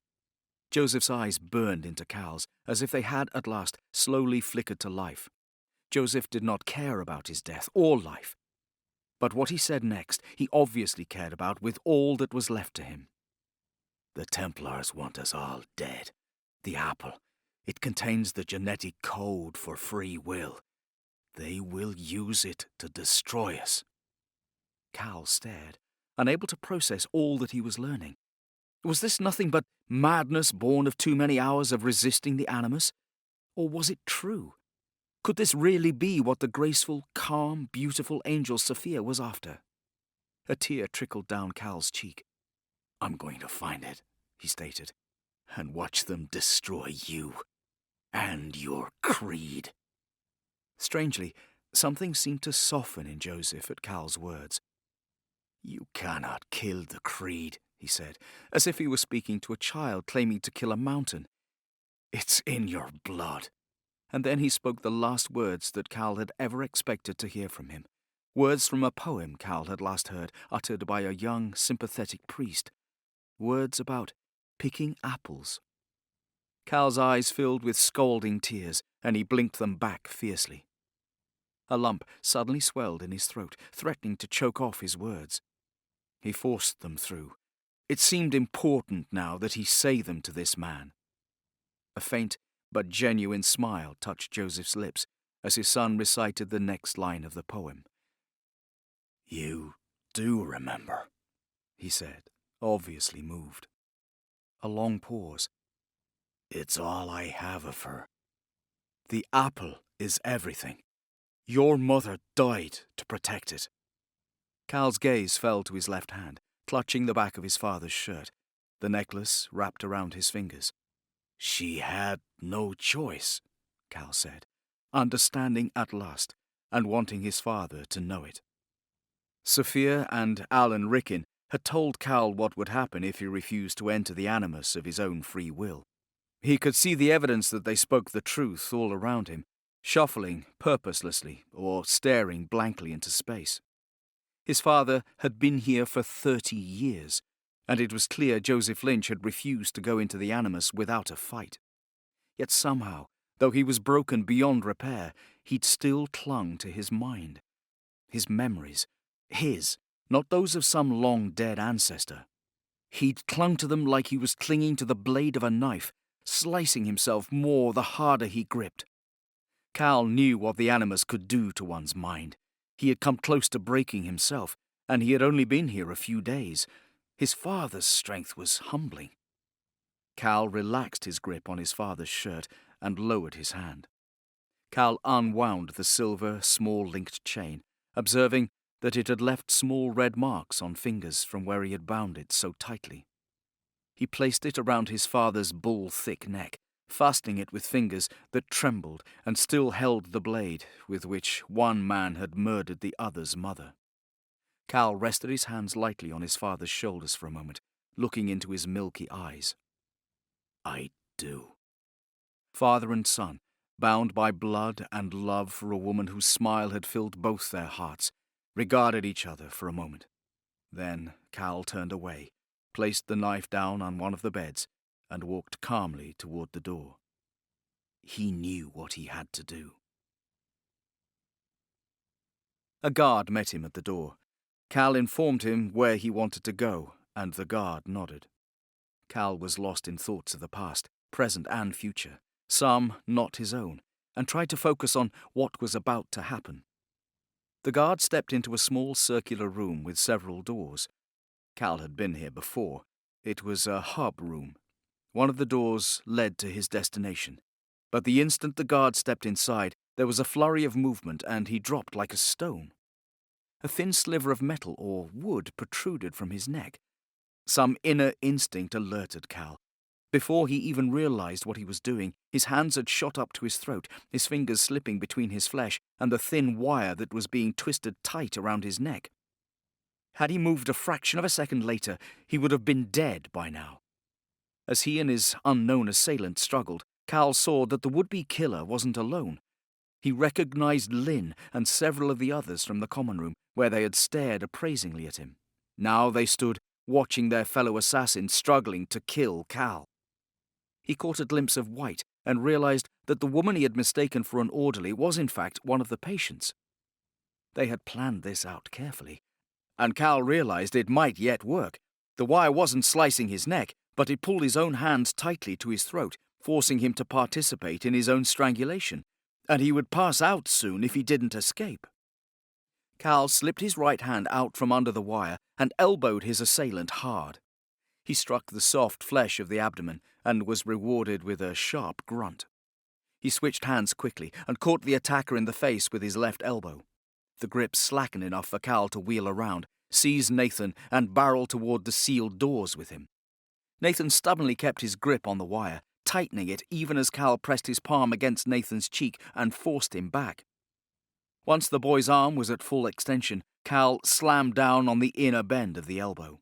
Joseph's eyes burned into Cal's, as if they had at last slowly flickered to life. Joseph did not care about his death or life. But what he said next, he obviously cared about with all that was left to him. "The Templars want us all dead. The apple. It contains the genetic code for free will. They will use it to destroy us. Cal stared, unable to process all that he was learning. Was this nothing but madness born of too many hours of resisting the animus? Or was it true? Could this really be what the graceful, calm, beautiful angel Sophia was after? A tear trickled down Cal's cheek. I'm going to find it, he stated, and watch them destroy you and your creed. Strangely, something seemed to soften in Joseph at Cal's words. You cannot kill the creed, he said, as if he were speaking to a child claiming to kill a mountain. It's in your blood. And then he spoke the last words that Cal had ever expected to hear from him. Words from a poem Cal had last heard, uttered by a young, sympathetic priest. Words about picking apples. Cal's eyes filled with scalding tears, and he blinked them back fiercely. A lump suddenly swelled in his throat, threatening to choke off his words. He forced them through. It seemed important now that he say them to this man. A faint but genuine smile touched Joseph's lips as his son recited the next line of the poem. You do remember, he said, obviously moved. A long pause. It's all I have of her. The apple is everything. Your mother died to protect it. Cal's gaze fell to his left hand, clutching the back of his father's shirt, the necklace wrapped around his fingers. She had no choice, Cal said, understanding at last, and wanting his father to know it. Sophia and Alan Ricken had told Cal what would happen if he refused to enter the animus of his own free will. He could see the evidence that they spoke the truth all around him, shuffling purposelessly or staring blankly into space. His father had been here for 30 years, and it was clear Joseph Lynch had refused to go into the animus without a fight. Yet somehow, though he was broken beyond repair, he'd still clung to his mind. His memories, his, not those of some long-dead ancestor. He'd clung to them like he was clinging to the blade of a knife, slicing himself more the harder he gripped. Cal knew what the animus could do to one's mind. He had come close to breaking himself, and he had only been here a few days. His father's strength was humbling. Cal relaxed his grip on his father's shirt and lowered his hand. Cal unwound the silver, small-linked chain, observing that it had left small red marks on fingers from where he had bound it so tightly. He placed it around his father's bull-thick neck, fastening it with fingers that trembled and still held the blade with which one man had murdered the other's mother. Cal rested his hands lightly on his father's shoulders for a moment, looking into his milky eyes. I do. Father and son, bound by blood and love for a woman whose smile had filled both their hearts, regarded each other for a moment. Then Cal turned away, placed the knife down on one of the beds, and walked calmly toward the door. He knew what he had to do. A guard met him at the door. Cal informed him where he wanted to go, and the guard nodded. Cal was lost in thoughts of the past, present and future, some not his own, and tried to focus on what was about to happen. The guard stepped into a small circular room with several doors. Cal had been here before. It was a hub room. One of the doors led to his destination, but the instant the guard stepped inside, there was a flurry of movement and he dropped like a stone. A thin sliver of metal or wood protruded from his neck. Some inner instinct alerted Cal. Before he even realized what he was doing, his hands had shot up to his throat, his fingers slipping between his flesh and the thin wire that was being twisted tight around his neck. Had he moved a fraction of a second later, he would have been dead by now. As he and his unknown assailant struggled, Cal saw that the would-be killer wasn't alone. He recognized Lynn and several of the others from the common room, where they had stared appraisingly at him. Now they stood, watching their fellow assassin struggling to kill Cal. He caught a glimpse of white and realized that the woman he had mistaken for an orderly was in fact one of the patients. They had planned this out carefully, and Cal realized it might yet work. The wire wasn't slicing his neck, but it pulled his own hands tightly to his throat, forcing him to participate in his own strangulation. and he would pass out soon if he didn't escape. Cal slipped his right hand out from under the wire and elbowed his assailant hard. He struck the soft flesh of the abdomen and was rewarded with a sharp grunt. He switched hands quickly and caught the attacker in the face with his left elbow. The grip slackened enough for Cal to wheel around, seize Nathan, and barrel toward the sealed doors with him. Nathan stubbornly kept his grip on the wire, tightening it even as Cal pressed his palm against Nathan's cheek and forced him back. Once the boy's arm was at full extension, Cal slammed down on the inner bend of the elbow.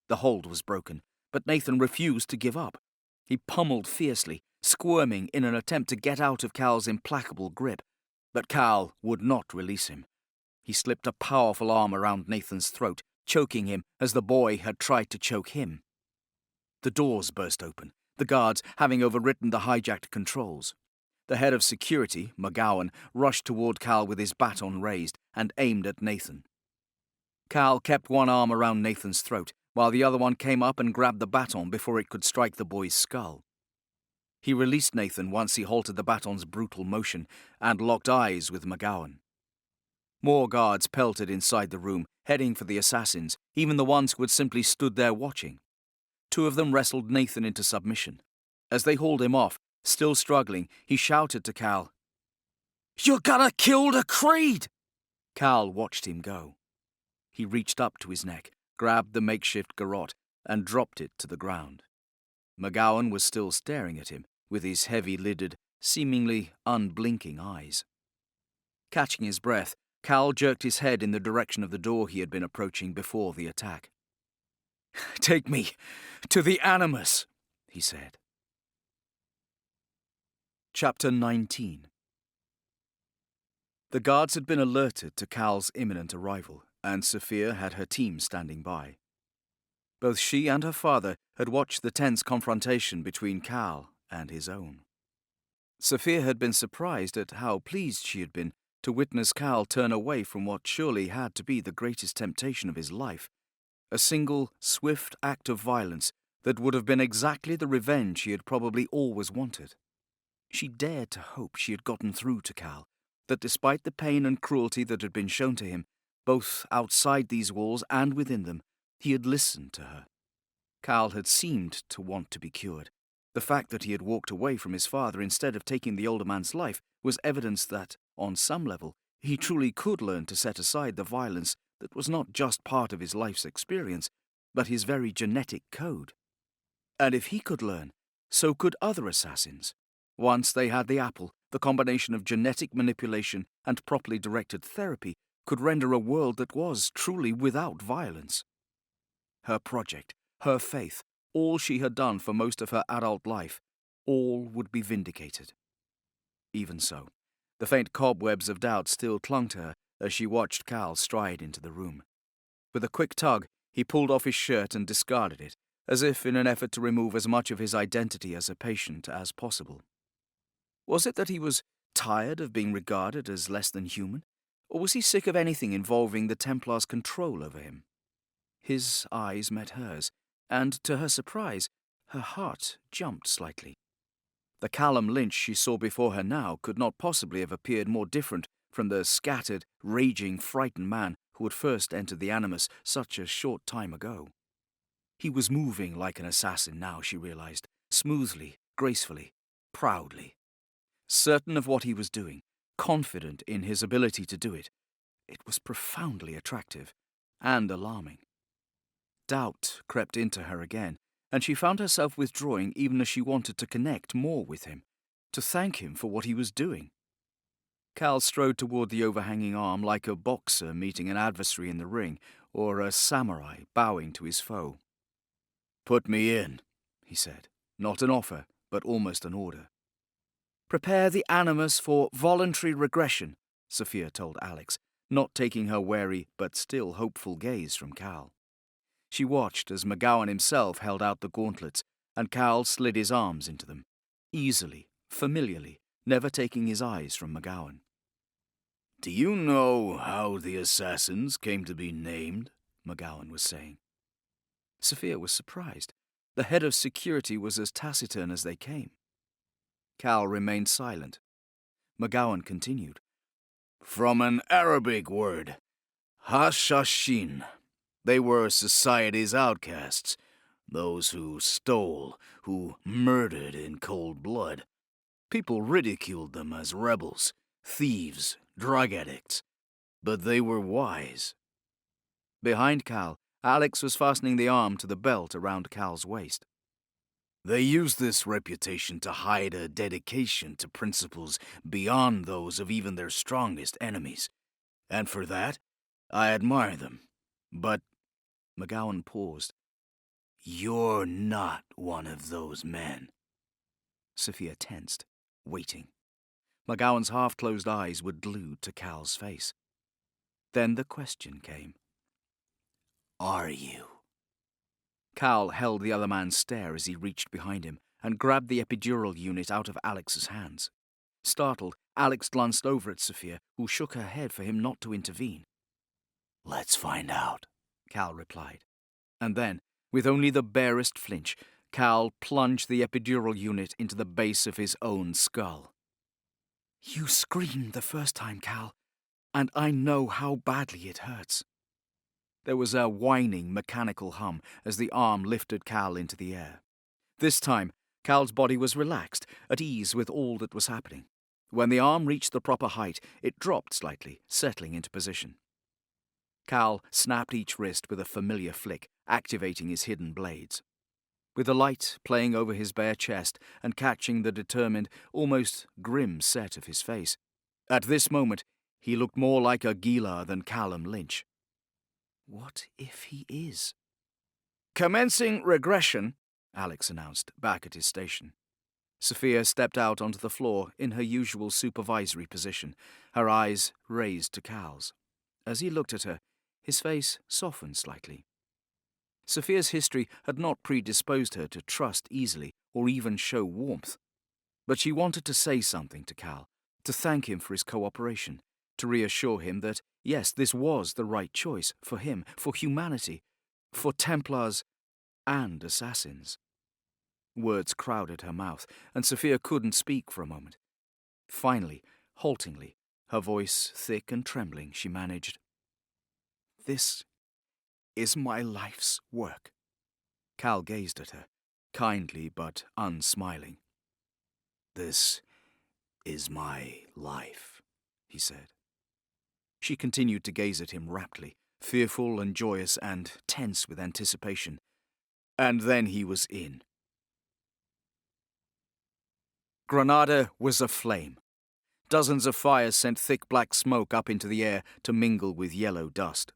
The hold was broken, but Nathan refused to give up. He pummeled fiercely, squirming in an attempt to get out of Cal's implacable grip, but Cal would not release him. He slipped a powerful arm around Nathan's throat, choking him as the boy had tried to choke him. The doors burst open, the guards having overridden the hijacked controls. The head of security, McGowan, rushed toward Cal with his baton raised and aimed at Nathan. Cal kept one arm around Nathan's throat, while the other one came up and grabbed the baton before it could strike the boy's skull. He released Nathan once he halted the baton's brutal motion and locked eyes with McGowan. More guards pelted inside the room, heading for the assassins, even the ones who had simply stood there watching. Two of them wrestled Nathan into submission. As they hauled him off, still struggling, he shouted to Cal, "You're gonna kill the Creed!" Cal watched him go. He reached up to his neck, grabbed the makeshift garrote, and dropped it to the ground. McGowan was still staring at him, with his heavy-lidded, seemingly unblinking eyes. Catching his breath, Cal jerked his head in the direction of the door he had been approaching before the attack. "Take me to the animus," he said. Chapter 19. The guards had been alerted to Cal's imminent arrival, and Sophia had her team standing by. Both she and her father had watched the tense confrontation between Cal and his own. Sophia had been surprised at how pleased she had been to witness Cal turn away from what surely had to be the greatest temptation of his life, a single, swift act of violence that would have been exactly the revenge he had probably always wanted. She dared to hope she had gotten through to Cal, that despite the pain and cruelty that had been shown to him, both outside these walls and within them, he had listened to her. Cal had seemed to want to be cured. The fact that he had walked away from his father instead of taking the older man's life was evidence that, on some level, he truly could learn to set aside the violence that was not just part of his life's experience, but his very genetic code. And if he could learn, so could other assassins. Once they had the apple, the combination of genetic manipulation and properly directed therapy could render a world that was truly without violence. Her project, her faith, all she had done for most of her adult life, all would be vindicated. Even so, the faint cobwebs of doubt still clung to her as she watched Cal stride into the room. With a quick tug, he pulled off his shirt and discarded it, as if in an effort to remove as much of his identity as a patient as possible. Was it that he was tired of being regarded as less than human, or was he sick of anything involving the Templar's control over him? His eyes met hers, and to her surprise, her heart jumped slightly. The Callum Lynch she saw before her now could not possibly have appeared more different from the scattered, raging, frightened man who had first entered the Animus such a short time ago. He was moving like an assassin now, she realized, smoothly, gracefully, proudly. Certain of what he was doing, confident in his ability to do it, it was profoundly attractive and alarming. Doubt crept into her again, and she found herself withdrawing even as she wanted to connect more with him, to thank him for what he was doing. Cal strode toward the overhanging arm like a boxer meeting an adversary in the ring, or a samurai bowing to his foe. "Put me in," he said, not an offer, but almost an order. "Prepare the animus for voluntary regression," Sophia told Alex, not taking her wary but still hopeful gaze from Cal. She watched as McGowan himself held out the gauntlets, and Cal slid his arms into them, easily, familiarly, never taking his eyes from McGowan. "Do you know how the assassins came to be named?" McGowan was saying. Sophia was surprised. The head of security was as taciturn as they came. Cal remained silent. McGowan continued. From an Arabic word, Hashashin. They were society's outcasts, those who stole, who murdered in cold blood. People ridiculed them as rebels, thieves, drug addicts, but they were wise. Behind Cal, Alex was fastening the arm to the belt around Cal's waist. They used this reputation to hide a dedication to principles beyond those of even their strongest enemies, and for that, I admire them. But McGowan paused. You're not one of those men. Sophia tensed, waiting. McGowan's half-closed eyes were glued to Cal's face. Then the question came. Are you? Cal held the other man's stare as he reached behind him and grabbed the epidural unit out of Alex's hands. Startled, Alex glanced over at Sophia, who shook her head for him not to intervene. Let's find out, Cal replied. And then, with only the barest flinch, Cal plunged the epidural unit into the base of his own skull. You screamed the first time, Cal, and I know how badly it hurts. There was a whining, mechanical hum as the arm lifted Cal into the air. This time, Cal's body was relaxed, at ease with all that was happening. When the arm reached the proper height, it dropped slightly, settling into position. Cal snapped each wrist with a familiar flick, activating his hidden blades. With the light playing over his bare chest and catching the determined, almost grim set of his face, at this moment he looked more like Aguilar than Callum Lynch. What if he is? Commencing regression, Alex announced, back at his station. Sophia stepped out onto the floor in her usual supervisory position, her eyes raised to Cal's. As he looked at her, his face softened slightly. Sophia's history had not predisposed her to trust easily or even show warmth. But she wanted to say something to Cal, to thank him for his cooperation, to reassure him that, yes, this was the right choice for him, for humanity, for Templars and assassins. Words crowded her mouth, and Sophia couldn't speak for a moment. Finally, haltingly, her voice thick and trembling, she managed, This is my life's work. Cal gazed at her, kindly but unsmiling. This is my life, he said. She continued to gaze at him raptly, fearful and joyous and tense with anticipation. And then he was in. Granada was aflame. Dozens of fires sent thick black smoke up into the air to mingle with yellow dust.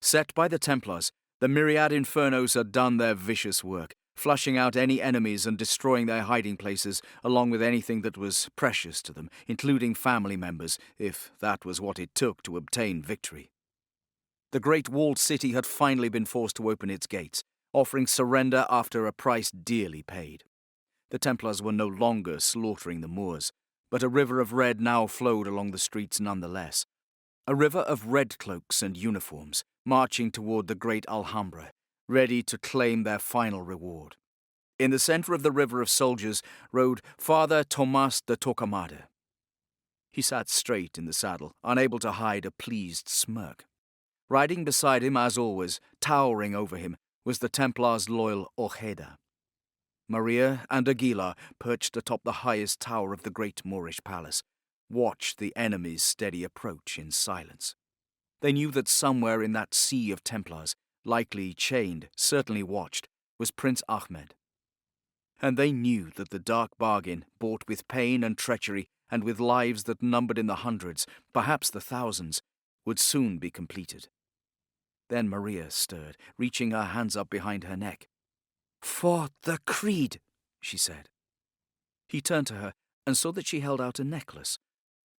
Set by the Templars, the myriad infernos had done their vicious work, flushing out any enemies and destroying their hiding places, along with anything that was precious to them, including family members, if that was what it took to obtain victory. The great walled city had finally been forced to open its gates, offering surrender after a price dearly paid. The Templars were no longer slaughtering the Moors, but a river of red now flowed along the streets nonetheless. A river of red cloaks and uniforms, marching toward the great Alhambra, ready to claim their final reward. In the center of the river of soldiers rode Father Tomas de Torquemada. He sat straight in the saddle, unable to hide a pleased smirk. Riding beside him, as always, towering over him, was the Templars' loyal Ojeda. Maria and Aguilar, perched atop the highest tower of the great Moorish palace, watched the enemy's steady approach in silence. They knew that somewhere in that sea of Templars, likely chained, certainly watched, was Prince Ahmed. And they knew that the dark bargain, bought with pain and treachery, and with lives that numbered in the hundreds, perhaps the thousands, would soon be completed. Then Maria stirred, reaching her hands up behind her neck. "For the creed," she said. He turned to her and saw that she held out a necklace.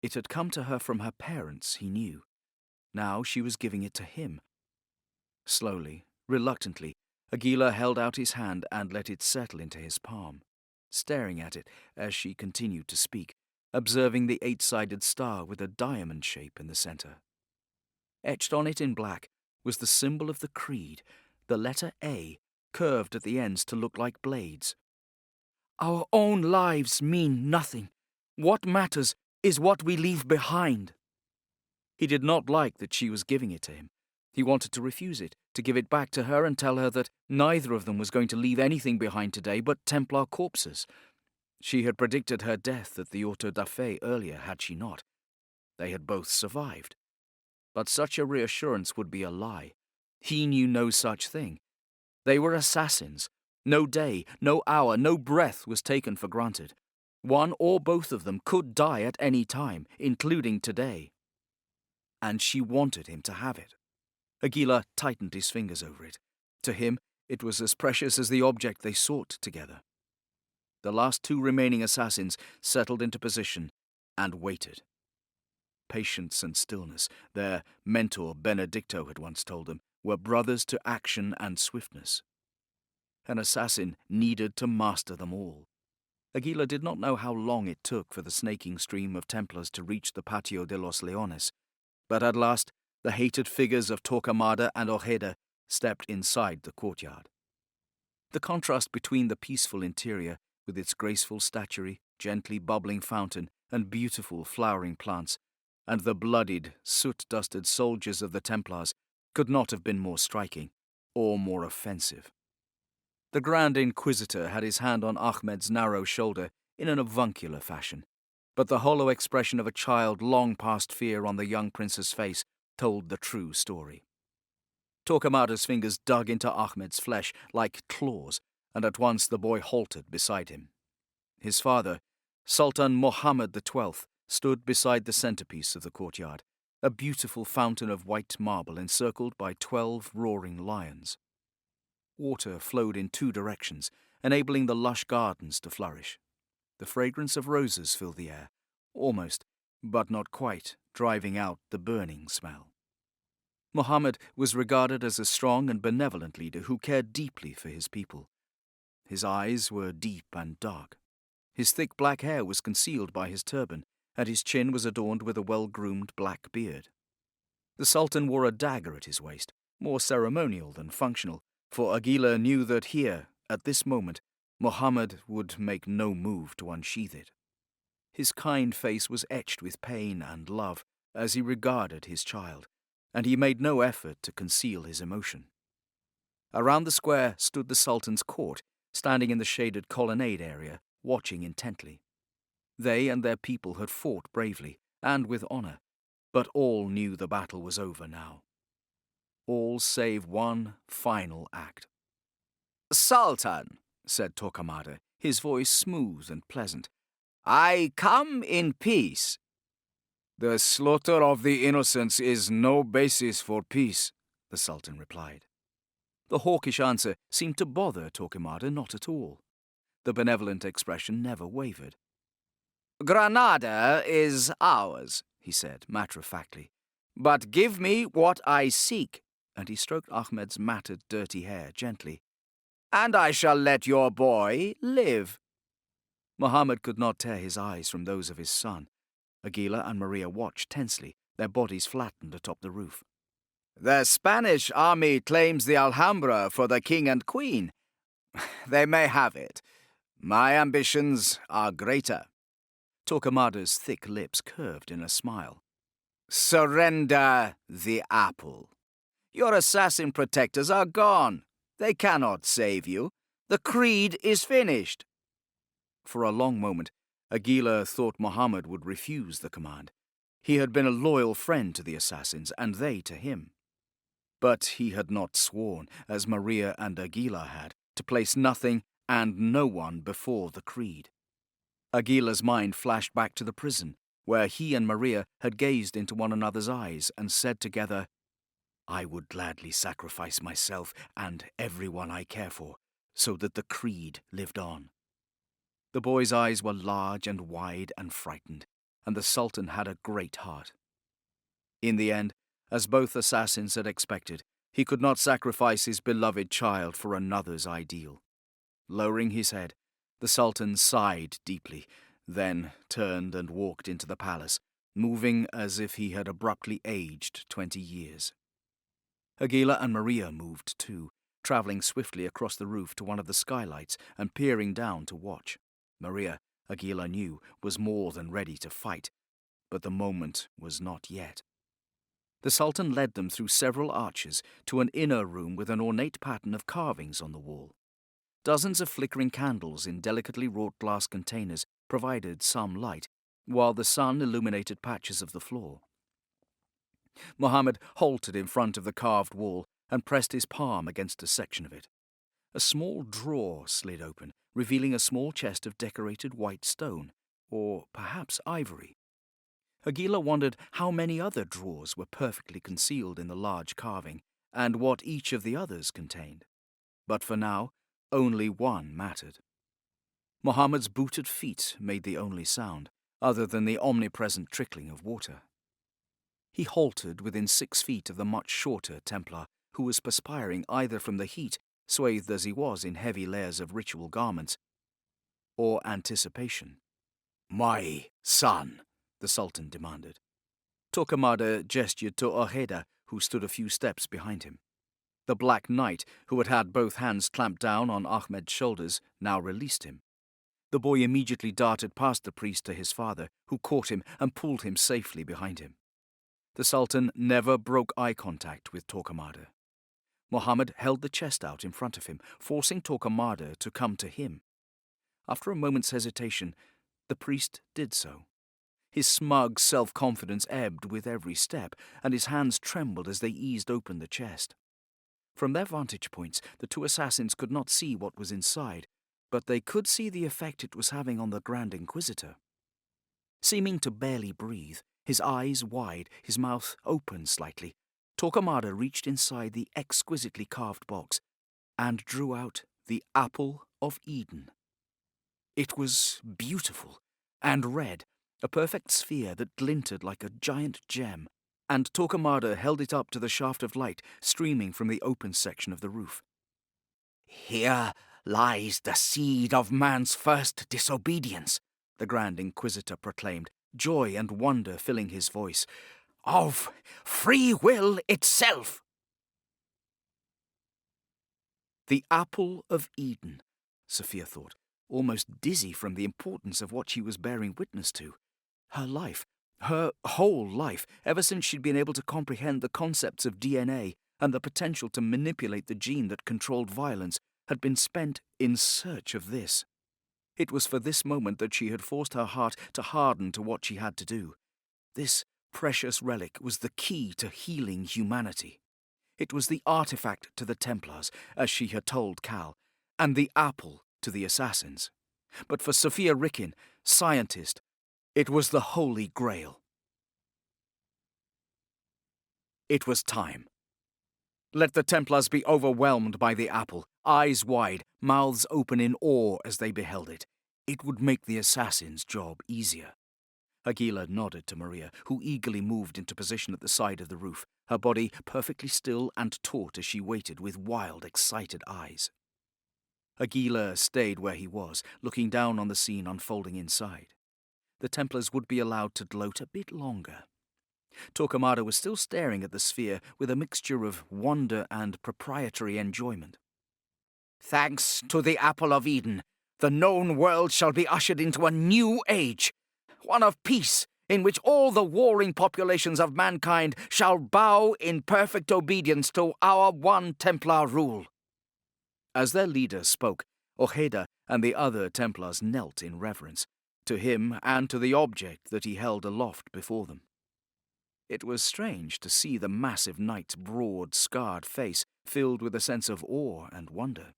It had come to her from her parents, he knew. Now she was giving it to him. Slowly, reluctantly, Aguilar held out his hand and let it settle into his palm, staring at it as she continued to speak, observing the 8-sided star with a diamond shape in the center. Etched on it in black was the symbol of the creed, the letter A, curved at the ends to look like blades. "Our own lives mean nothing. What matters is what we leave behind." He did not like that she was giving it to him. He wanted to refuse it, to give it back to her and tell her that neither of them was going to leave anything behind today but Templar corpses. She had predicted her death at the auto da fe earlier, had she not. They had both survived. But such a reassurance would be a lie. He knew no such thing. They were assassins. No day, no hour, no breath was taken for granted. One or both of them could die at any time, including today. And she wanted him to have it. Aguilar tightened his fingers over it. To him, it was as precious as the object they sought together. The last two remaining assassins settled into position and waited. Patience and stillness, their mentor Benedicto had once told them, were brothers to action and swiftness. An assassin needed to master them all. Aguilar did not know how long it took for the snaking stream of Templars to reach the Patio de los Leones, but at last the hated figures of Torquemada and Ojeda stepped inside the courtyard. The contrast between the peaceful interior, with its graceful statuary, gently bubbling fountain, and beautiful flowering plants, and the bloodied, soot-dusted soldiers of the Templars could not have been more striking, or more offensive. The Grand Inquisitor had his hand on Ahmed's narrow shoulder in an avuncular fashion, but the hollow expression of a child long past fear on the young prince's face told the true story. Torquemada's fingers dug into Ahmed's flesh like claws, and at once the boy halted beside him. His father, Sultan Mohammed XII, stood beside the centerpiece of the courtyard, a beautiful fountain of white marble encircled by 12 roaring lions. Water flowed in 2 directions, enabling the lush gardens to flourish. The fragrance of roses filled the air, almost, but not quite, driving out the burning smell. Mohammed was regarded as a strong and benevolent leader who cared deeply for his people. His eyes were deep and dark. His thick black hair was concealed by his turban, and his chin was adorned with a well-groomed black beard. The Sultan wore a dagger at his waist, more ceremonial than functional, for Aguilar knew that here, at this moment, Mohammed would make no move to unsheath it. His kind face was etched with pain and love as he regarded his child, and he made no effort to conceal his emotion. Around the square stood the Sultan's court, standing in the shaded colonnade area, watching intently. They and their people had fought bravely, and with honor, but all knew the battle was over now. All save one final act. "Sultan," said Torquemada, his voice smooth and pleasant, "I come in peace." "The slaughter of the innocents is no basis for peace," the Sultan replied. The hawkish answer seemed to bother Torquemada not at all. The benevolent expression never wavered. "Granada is ours," he said, matter-of-factly. "But give me what I seek," and he stroked Ahmed's matted, dirty hair gently, "and I shall let your boy live." Mohammed could not tear his eyes from those of his son. Aguilar and Maria watched tensely, their bodies flattened atop the roof. "The Spanish army claims the Alhambra for the king and queen. They may have it. My ambitions are greater." Torquemada's thick lips curved in a smile. "Surrender the apple. Your assassin protectors are gone. They cannot save you. The creed is finished." For a long moment, Aguilar thought Mohammed would refuse the command. He had been a loyal friend to the assassins, and they to him. But he had not sworn, as Maria and Aguilar had, to place nothing and no one before the creed. Aguilar's mind flashed back to the prison, where he and Maria had gazed into one another's eyes and said together, "I would gladly sacrifice myself and everyone I care for, so that the creed lived on." The boy's eyes were large and wide and frightened, and the Sultan had a great heart. In the end, as both assassins had expected, he could not sacrifice his beloved child for another's ideal. Lowering his head, the Sultan sighed deeply, then turned and walked into the palace, moving as if he had abruptly aged 20 years. Aguilar and Maria moved too, travelling swiftly across the roof to one of the skylights and peering down to watch. Maria, Aguilar knew, was more than ready to fight, but the moment was not yet. The Sultan led them through several arches to an inner room with an ornate pattern of carvings on the wall. Dozens of flickering candles in delicately wrought glass containers provided some light, while the sun illuminated patches of the floor. Mohammed halted in front of the carved wall and pressed his palm against a section of it. A small drawer slid open, revealing a small chest of decorated white stone, or perhaps ivory. Aguilar wondered how many other drawers were perfectly concealed in the large carving, and what each of the others contained. But for now, only one mattered. Mohammed's booted feet made the only sound, other than the omnipresent trickling of water. He halted within 6 feet of the much shorter Templar, who was perspiring either from the heat, swathed as he was in heavy layers of ritual garments, or anticipation. "My son," the Sultan demanded. Torquemada gestured to Ojeda, who stood a few steps behind him. The Black Knight, who had had both hands clamped down on Ahmed's shoulders, now released him. The boy immediately darted past the priest to his father, who caught him and pulled him safely behind him. The Sultan never broke eye contact with Torquemada. Mohammed held the chest out in front of him, forcing Torquemada to come to him. After a moment's hesitation, the priest did so. His smug self-confidence ebbed with every step, and his hands trembled as they eased open the chest. From their vantage points, the two assassins could not see what was inside, but they could see the effect it was having on the Grand Inquisitor. Seeming to barely breathe, his eyes wide, his mouth open slightly, Torquemada reached inside the exquisitely carved box and drew out the Apple of Eden. It was beautiful and red, a perfect sphere that glinted like a giant gem, and Torquemada held it up to the shaft of light streaming from the open section of the roof. "Here lies the seed of man's first disobedience," the Grand Inquisitor proclaimed, joy and wonder filling his voice. "Of free will itself." The Apple of Eden, Sophia thought, almost dizzy from the importance of what she was bearing witness to. Her life, her whole life, ever since she'd been able to comprehend the concepts of DNA and the potential to manipulate the gene that controlled violence, had been spent in search of this. It was for this moment that she had forced her heart to harden to what she had to do. This precious relic was the key to healing humanity. It was the artifact to the Templars, as she had told Cal, and the apple to the assassins. But for Sophia Ricken, scientist, it was the Holy Grail. It was time. Let the Templars be overwhelmed by the apple, eyes wide, mouths open in awe as they beheld it. It would make the assassin's job easier. Aguilar nodded to Maria, who eagerly moved into position at the side of the roof, her body perfectly still and taut as she waited with wild, excited eyes. Aguilar stayed where he was, looking down on the scene unfolding inside. The Templars would be allowed to gloat a bit longer. Torquemada was still staring at the sphere with a mixture of wonder and proprietary enjoyment. "Thanks to the Apple of Eden, the known world shall be ushered into a new age, one of peace, in which all the warring populations of mankind shall bow in perfect obedience to our one Templar rule." As their leader spoke, Ojeda and the other Templars knelt in reverence, to him and to the object that he held aloft before them. It was strange to see the massive knight's broad, scarred face filled with a sense of awe and wonder.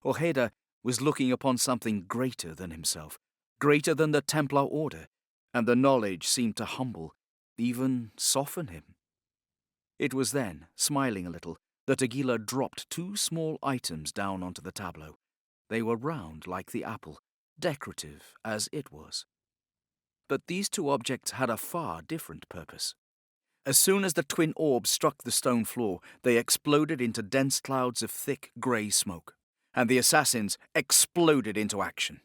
Ojeda was looking upon something greater than himself, greater than the Templar order, and the knowledge seemed to humble, even soften him. It was then, smiling a little, that Aguilar dropped 2 small items down onto the tableau. They were round like the apple, decorative as it was. But these 2 objects had a far different purpose. As soon as the twin orbs struck the stone floor, they exploded into dense clouds of thick grey smoke, and the assassins exploded into action.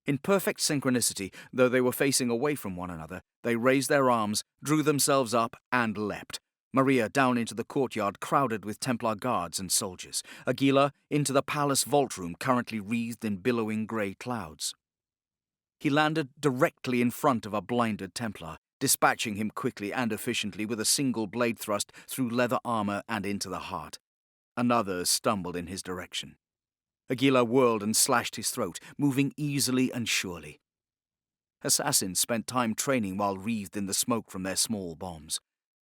In perfect synchronicity, though they were facing away from one another, they raised their arms, drew themselves up, and leapt. Maria down into the courtyard crowded with Templar guards and soldiers. Aguilar into the palace vault room currently wreathed in billowing grey clouds. He landed directly in front of a blinded Templar, dispatching him quickly and efficiently with a single blade thrust through leather armor and into the heart. Another stumbled in his direction. Aguilar whirled and slashed his throat, moving easily and surely. Assassins spent time training while wreathed in the smoke from their small bombs.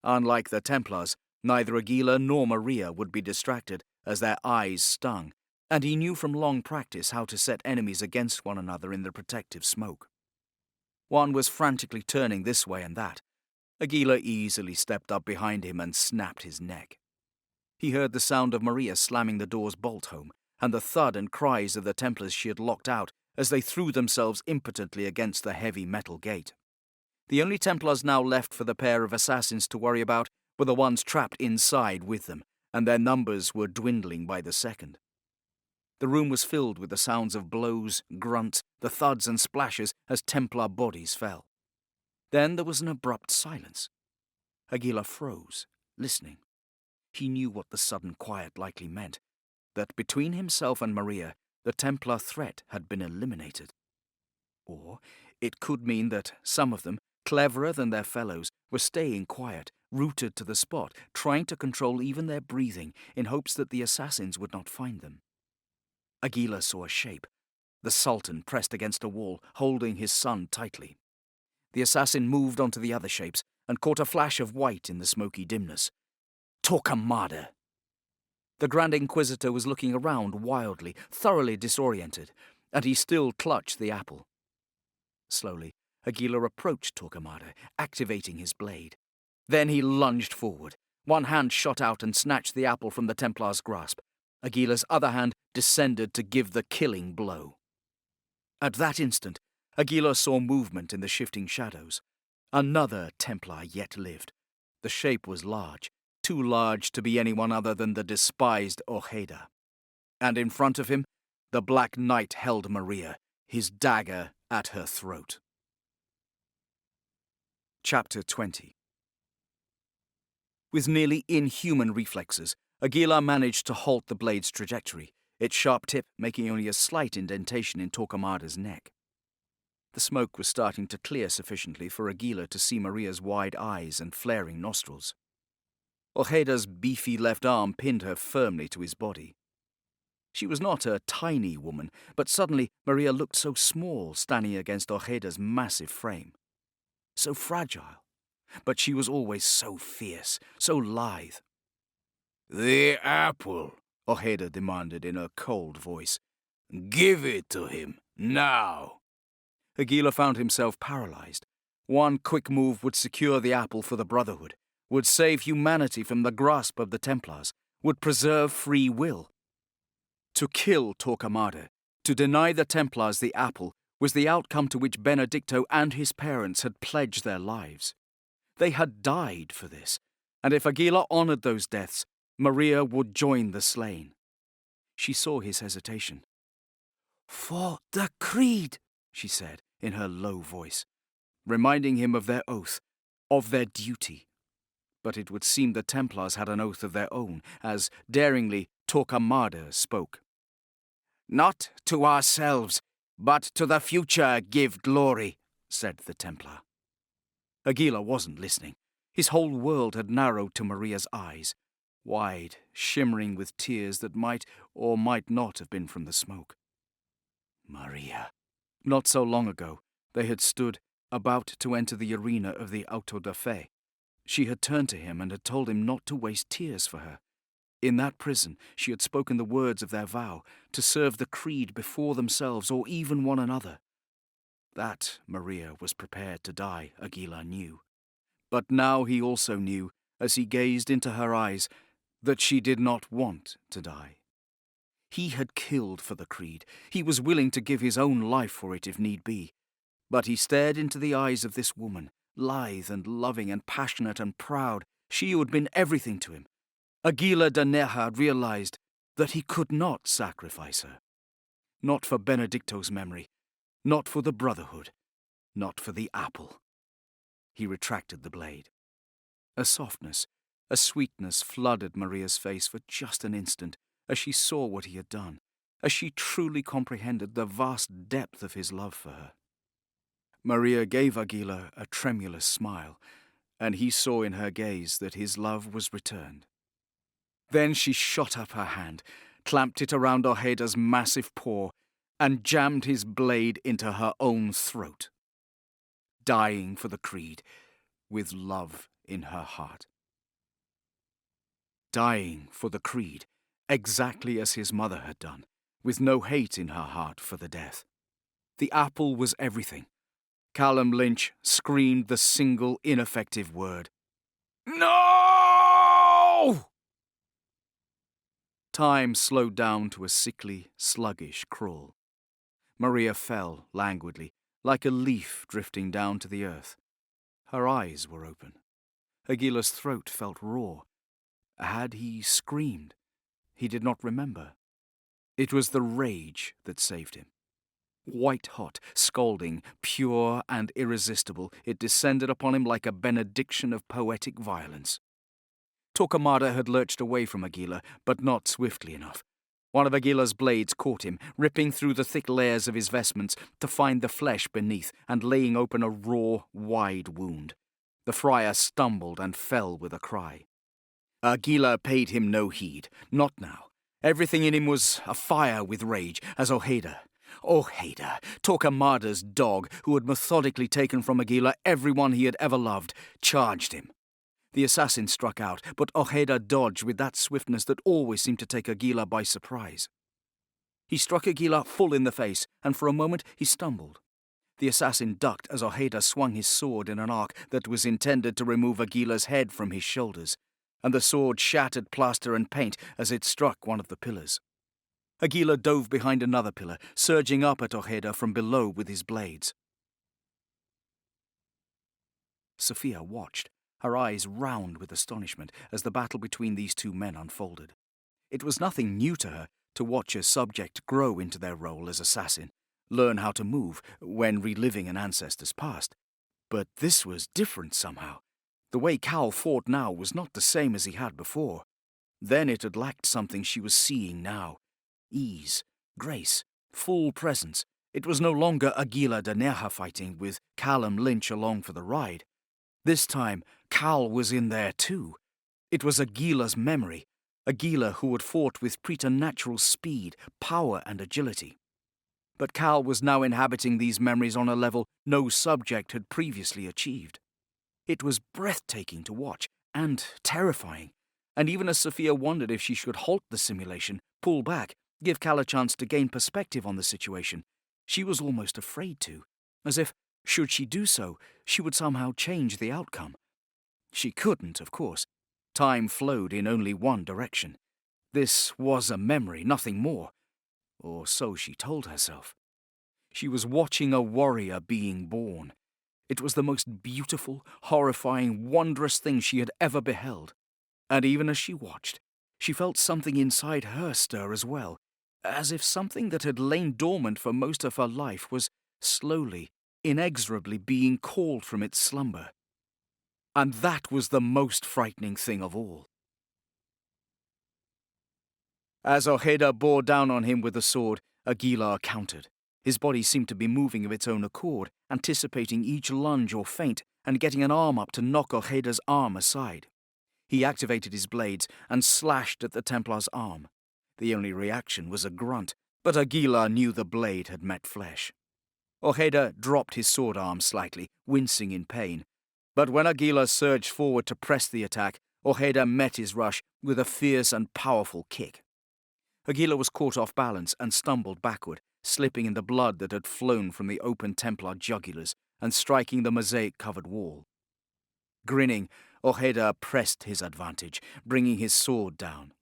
Unlike the Templars, neither Aguilar nor Maria would be distracted as their eyes stung, and he knew from long practice how to set enemies against one another in the protective smoke. One was frantically turning this way and that. Aguilar easily stepped up behind him and snapped his neck. He heard the sound of Maria slamming the door's bolt home, and the thud and cries of the Templars she had locked out as they threw themselves impotently against the heavy metal gate. The only Templars now left for the pair of assassins to worry about were the ones trapped inside with them, and their numbers were dwindling by the second. The room was filled with the sounds of blows, grunts, the thuds and splashes as Templar bodies fell. Then there was an abrupt silence. Aguilar froze, listening. He knew what the sudden quiet likely meant, that between himself and Maria, the Templar threat had been eliminated. Or it could mean that some of them, cleverer than their fellows, were staying quiet, rooted to the spot, trying to control even their breathing in hopes that the assassins would not find them. Aguilar saw a shape. The Sultan pressed against a wall, holding his son tightly. The assassin moved onto the other shapes and caught a flash of white in the smoky dimness. Torquemada! The Grand Inquisitor was looking around wildly, thoroughly disoriented, and he still clutched the apple. Slowly, Aguilar approached Torquemada, activating his blade. Then he lunged forward. One hand shot out and snatched the apple from the Templar's grasp. Aguilar's other hand descended to give the killing blow. At that instant, Aguilar saw movement in the shifting shadows. Another Templar yet lived. The shape was large, too large to be anyone other than the despised Ojeda. And in front of him, the Black Knight held Maria, his dagger at her throat. Chapter 20. With nearly inhuman reflexes, Aguilar managed to halt the blade's trajectory, its sharp tip making only a slight indentation in Torquemada's neck. The smoke was starting to clear sufficiently for Aguilar to see Maria's wide eyes and flaring nostrils. Ojeda's beefy left arm pinned her firmly to his body. She was not a tiny woman, but suddenly Maria looked so small standing against Ojeda's massive frame. So fragile, but she was always so fierce, so lithe. "The apple," Ojeda demanded in a cold voice. "Give it to him, now." Aguilar found himself paralyzed. One quick move would secure the apple for the Brotherhood, would save humanity from the grasp of the Templars, would preserve free will. To kill Torquemada, to deny the Templars the apple, was the outcome to which Benedicto and his parents had pledged their lives. They had died for this, and if Aguilar honored those deaths, Maria would join the slain. She saw his hesitation. "For the creed," she said in her low voice, reminding him of their oath, of their duty. But it would seem the Templars had an oath of their own, as, daringly, Torquemada spoke. "Not to ourselves, but to the future give glory," said the Templar. Aguilar wasn't listening. His whole world had narrowed to Maria's eyes, wide, shimmering with tears that might or might not have been from the smoke. Maria. Not so long ago, they had stood, about to enter the arena of the auto da fe. She had turned to him and had told him not to waste tears for her. In that prison, she had spoken the words of their vow, to serve the creed before themselves or even one another. That Maria was prepared to die, Aguilar knew. But now he also knew, as he gazed into her eyes, that she did not want to die. He had killed for the creed. He was willing to give his own life for it if need be. But he stared into the eyes of this woman, lithe and loving and passionate and proud, she who had been everything to him. Aguilar de Nerja realized that he could not sacrifice her. Not for Benedicto's memory, not for the Brotherhood, not for the apple. He retracted the blade. A softness, a sweetness flooded Maria's face for just an instant as she saw what he had done, as she truly comprehended the vast depth of his love for her. Maria gave Aguilar a tremulous smile, and he saw in her gaze that his love was returned. Then she shot up her hand, clamped it around Ojeda's massive paw, and jammed his blade into her own throat. Dying for the creed, with love in her heart. Dying for the creed, exactly as his mother had done, with no hate in her heart for the death. The apple was everything. Callum Lynch screamed the single ineffective word. No! Time slowed down to a sickly, sluggish crawl. Maria fell languidly, like a leaf drifting down to the earth. Her eyes were open. Aguilar's throat felt raw. Had he screamed? He did not remember. It was the rage that saved him. White-hot, scalding, pure and irresistible, it descended upon him like a benediction of poetic violence. Torquemada had lurched away from Aguilar, but not swiftly enough. One of Aguilar's blades caught him, ripping through the thick layers of his vestments to find the flesh beneath and laying open a raw, wide wound. The friar stumbled and fell with a cry. Aguilar paid him no heed, not now. Everything in him was afire with rage, as Ojeda, Torquemada's dog, who had methodically taken from Aguilar everyone he had ever loved, charged him. The assassin struck out, but Ojeda dodged with that swiftness that always seemed to take Aguilar by surprise. He struck Aguilar full in the face, and for a moment he stumbled. The assassin ducked as Ojeda swung his sword in an arc that was intended to remove Aguilar's head from his shoulders, and the sword shattered plaster and paint as it struck one of the pillars. Aguilar dove behind another pillar, surging up at Ojeda from below with his blades. Sophia watched, her eyes round with astonishment as the battle between these two men unfolded. It was nothing new to her to watch her subject grow into their role as assassin, learn how to move when reliving an ancestor's past. But this was different somehow. The way Cal fought now was not the same as he had before. Then it had lacked something she was seeing now. Ease, grace, full presence. It was no longer Aguilar de Nerja fighting with Callum Lynch along for the ride. This time, Cal was in there too. It was Aguilar's memory, Aguilar who had fought with preternatural speed, power and agility. But Cal was now inhabiting these memories on a level no subject had previously achieved. It was breathtaking to watch, and terrifying, and even as Sophia wondered if she should halt the simulation, pull back, give Cal a chance to gain perspective on the situation, she was almost afraid to, as if, should she do so, she would somehow change the outcome. She couldn't, of course. Time flowed in only one direction. This was a memory, nothing more. Or so she told herself. She was watching a warrior being born. It was the most beautiful, horrifying, wondrous thing she had ever beheld. And even as she watched, she felt something inside her stir as well, as if something that had lain dormant for most of her life was slowly, inexorably being called from its slumber. And that was the most frightening thing of all. As Ojeda bore down on him with the sword, Aguilar countered. His body seemed to be moving of its own accord, anticipating each lunge or feint, and getting an arm up to knock Ojeda's arm aside. He activated his blades and slashed at the Templar's arm. The only reaction was a grunt, but Aguilar knew the blade had met flesh. Ojeda dropped his sword arm slightly, wincing in pain. But when Aguilar surged forward to press the attack, Ojeda met his rush with a fierce and powerful kick. Aguilar was caught off balance and stumbled backward, slipping in the blood that had flown from the open Templar jugulars and striking the mosaic-covered wall. Grinning, Ojeda pressed his advantage, bringing his sword down.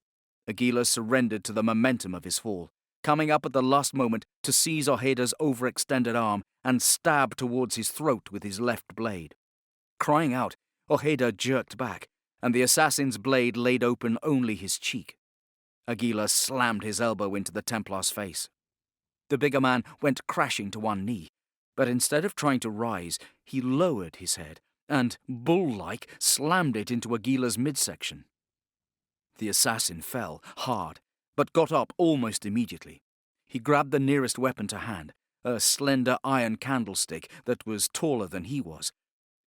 Aguilar surrendered to the momentum of his fall, coming up at the last moment to seize Ojeda's overextended arm and stab towards his throat with his left blade. Crying out, Ojeda jerked back, and the assassin's blade laid open only his cheek. Aguilar slammed his elbow into the Templar's face. The bigger man went crashing to one knee, but instead of trying to rise, he lowered his head and, bull-like, slammed it into Aguilar's midsection. The assassin fell, hard, but got up almost immediately. He grabbed the nearest weapon to hand, a slender iron candlestick that was taller than he was.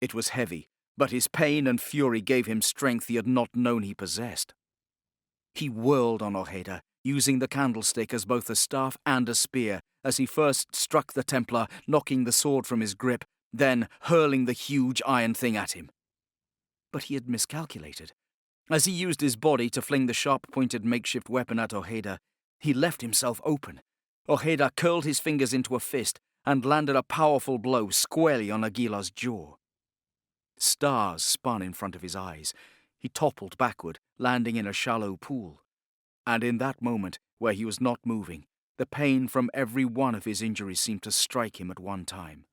It was heavy, but his pain and fury gave him strength he had not known he possessed. He whirled on Ojeda, using the candlestick as both a staff and a spear, as he first struck the Templar, knocking the sword from his grip, then hurling the huge iron thing at him. But he had miscalculated. As he used his body to fling the sharp-pointed makeshift weapon at Ojeda, he left himself open. Ojeda curled his fingers into a fist and landed a powerful blow squarely on Aguilar's jaw. Stars spun in front of his eyes. He toppled backward, landing in a shallow pool. And in that moment, where he was not moving, the pain from every one of his injuries seemed to strike him at one time.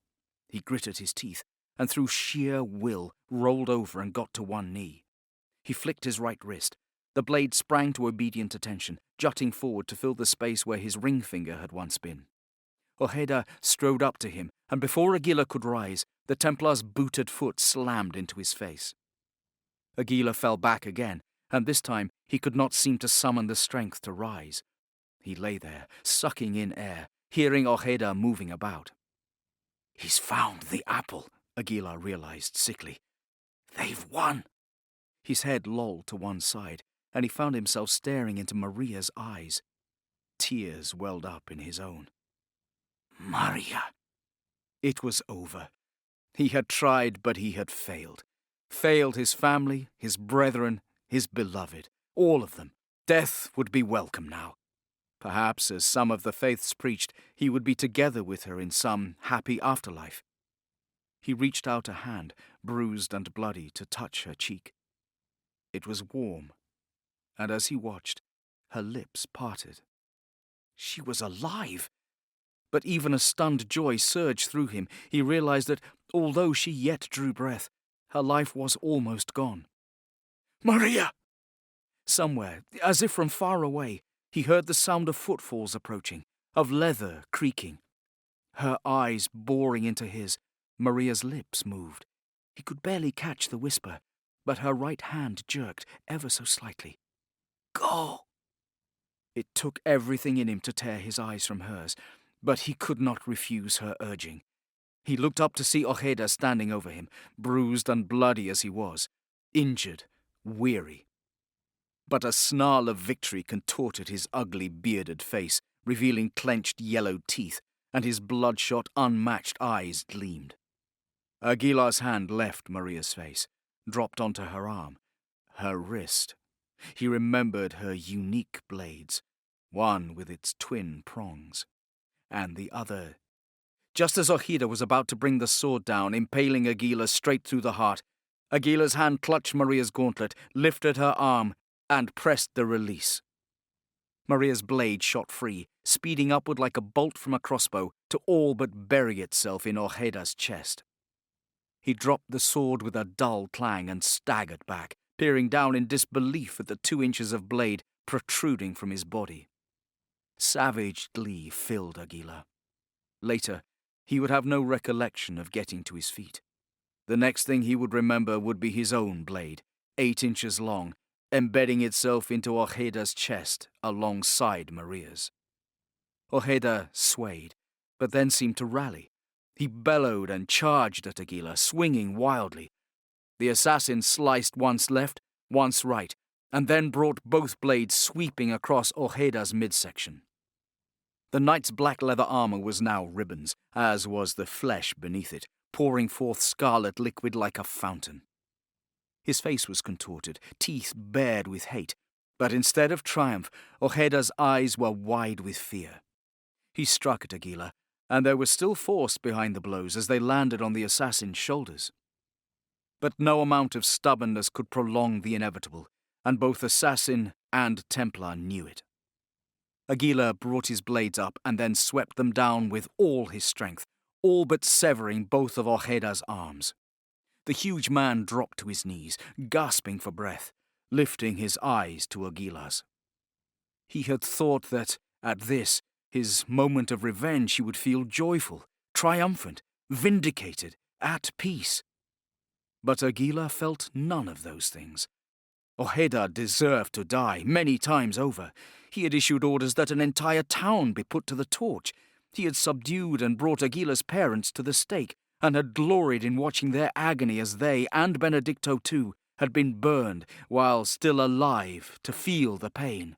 He gritted his teeth, and through sheer will rolled over and got to one knee. He flicked his right wrist. The blade sprang to obedient attention, jutting forward to fill the space where his ring finger had once been. Ojeda strode up to him, and before Aguilar could rise, the Templar's booted foot slammed into his face. Aguilar fell back again, and this time he could not seem to summon the strength to rise. He lay there, sucking in air, hearing Ojeda moving about. "He's found the apple," Aguilar realized sickly. "They've won." His head lolled to one side, and he found himself staring into Maria's eyes. Tears welled up in his own. "Maria." It was over. He had tried, but he had failed. Failed his family, his brethren, his beloved, all of them. Death would be welcome now. Perhaps, as some of the faiths preached, he would be together with her in some happy afterlife. He reached out a hand, bruised and bloody, to touch her cheek. It was warm, and as he watched, her lips parted. She was alive! But even a stunned joy surged through him. He realized that, although she yet drew breath, her life was almost gone. "Maria!" Somewhere, as if from far away, he heard the sound of footfalls approaching, of leather creaking. Her eyes boring into his, Maria's lips moved. He could barely catch the whisper, but her right hand jerked ever so slightly. "Go!" It took everything in him to tear his eyes from hers, but he could not refuse her urging. He looked up to see Ojeda standing over him, bruised and bloody as he was, injured, weary. But a snarl of victory contorted his ugly, bearded face, revealing clenched yellow teeth, and his bloodshot, unmatched eyes gleamed. Aguilar's hand left Maria's face, dropped onto her arm, her wrist. He remembered her unique blades, one with its twin prongs, and the other. Just as Ojeda was about to bring the sword down, impaling Aguilar straight through the heart, Aguilar's hand clutched Maria's gauntlet, lifted her arm, and pressed the release. Maria's blade shot free, speeding upward like a bolt from a crossbow to all but bury itself in Ojeda's chest. He dropped the sword with a dull clang and staggered back, peering down in disbelief at the 2 inches of blade protruding from his body. Savage glee filled Aguilar. Later, he would have no recollection of getting to his feet. The next thing he would remember would be his own blade, 8 inches long, embedding itself into Ojeda's chest alongside Maria's. Ojeda swayed, but then seemed to rally. He bellowed and charged at Aguilar, swinging wildly. The assassin sliced once left, once right, and then brought both blades sweeping across Ojeda's midsection. The knight's black leather armor was now ribbons, as was the flesh beneath it, pouring forth scarlet liquid like a fountain. His face was contorted, teeth bared with hate, but instead of triumph, Ojeda's eyes were wide with fear. He struck at Aguilar, and there was still force behind the blows as they landed on the assassin's shoulders. But no amount of stubbornness could prolong the inevitable, and both assassin and Templar knew it. Aguilar brought his blades up and then swept them down with all his strength, all but severing both of Ojeda's arms. The huge man dropped to his knees, gasping for breath, lifting his eyes to Aguilar's. He had thought that, at this, his moment of revenge, he would feel joyful, triumphant, vindicated, at peace. But Aguilar felt none of those things. Ojeda deserved to die many times over. He had issued orders that an entire town be put to the torch. He had subdued and brought Aguilar's parents to the stake, and had gloried in watching their agony as they, and Benedicto too, had been burned while still alive to feel the pain.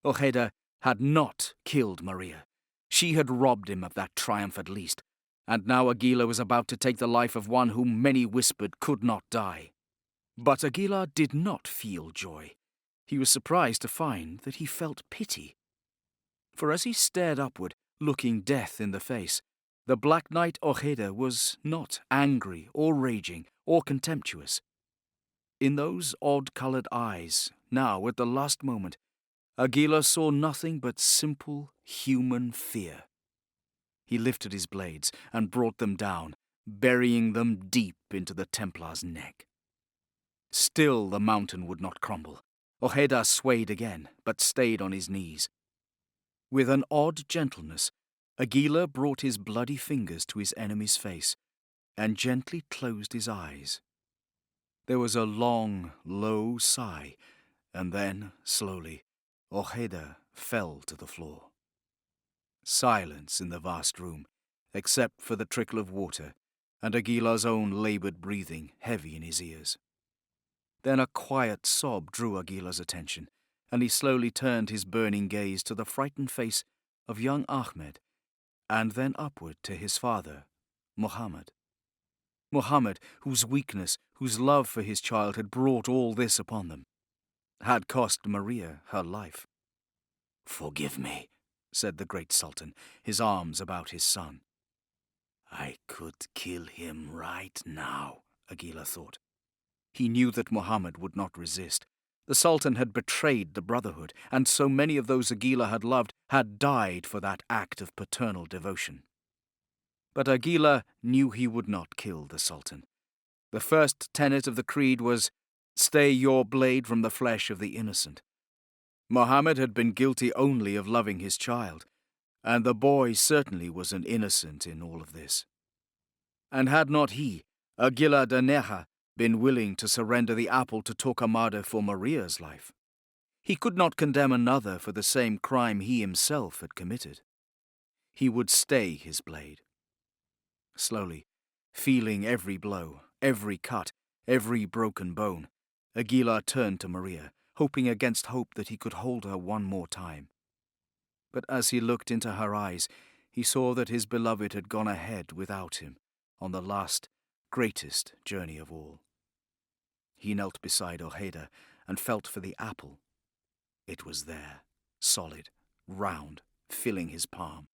Ojeda had not killed Maria. She had robbed him of that triumph at least, and now Aguilar was about to take the life of one whom many whispered could not die. But Aguilar did not feel joy. He was surprised to find that he felt pity. For as he stared upward, looking death in the face, the Black Knight Ojeda was not angry or raging or contemptuous. In those odd-coloured eyes, now at the last moment, Aguilar saw nothing but simple human fear. He lifted his blades and brought them down, burying them deep into the Templar's neck. Still the mountain would not crumble. Ojeda swayed again, but stayed on his knees. With an odd gentleness, Aguilar brought his bloody fingers to his enemy's face and gently closed his eyes. There was a long, low sigh, and then, slowly, Ojeda fell to the floor. Silence in the vast room, except for the trickle of water and Aguilar's own laboured breathing heavy in his ears. Then a quiet sob drew Aguilar's attention, and he slowly turned his burning gaze to the frightened face of young Ahmed, and then upward to his father, Mohammed. Mohammed, whose weakness, whose love for his child had brought all this upon them, had cost Maria her life. "Forgive me," said the great Sultan, his arms about his son. "I could kill him right now," Aguilar thought. He knew that Mohammed would not resist. The Sultan had betrayed the Brotherhood, and so many of those Aguilar had loved had died for that act of paternal devotion. But Aguilar knew he would not kill the Sultan. The first tenet of the creed was, "Stay your blade from the flesh of the innocent." Mohammed had been guilty only of loving his child, and the boy certainly was an innocent in all of this. And had not he, Aguilar de Neja, been willing to surrender the apple to Torquemada for Maria's life? He could not condemn another for the same crime he himself had committed. He would stay his blade. Slowly, feeling every blow, every cut, every broken bone, Aguilar turned to Maria, hoping against hope that he could hold her one more time. But as he looked into her eyes, he saw that his beloved had gone ahead without him on the last, greatest journey of all. He knelt beside Ojeda and felt for the apple. It was there, solid, round, filling his palm.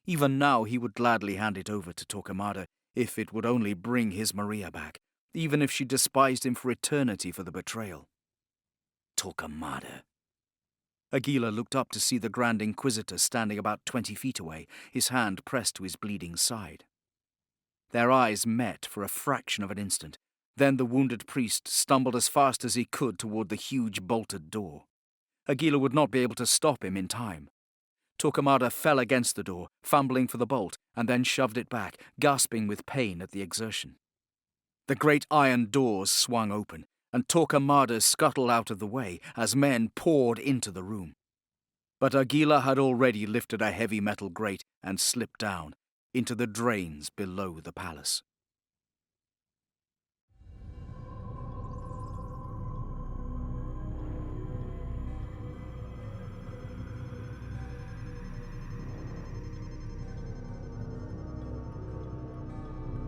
Even now he would gladly hand it over to Torquemada if it would only bring his Maria back, even if she despised him for eternity for the betrayal. Torquemada. Aguilar looked up to see the Grand Inquisitor standing about 20 feet away, his hand pressed to his bleeding side. Their eyes met for a fraction of an instant. Then the wounded priest stumbled as fast as he could toward the huge bolted door. Aguilar would not be able to stop him in time. Torquemada fell against the door, fumbling for the bolt, and then shoved it back, gasping with pain at the exertion. The great iron doors swung open, and Torquemada scuttled out of the way as men poured into the room. But Aguilar had already lifted a heavy metal grate and slipped down into the drains below the palace.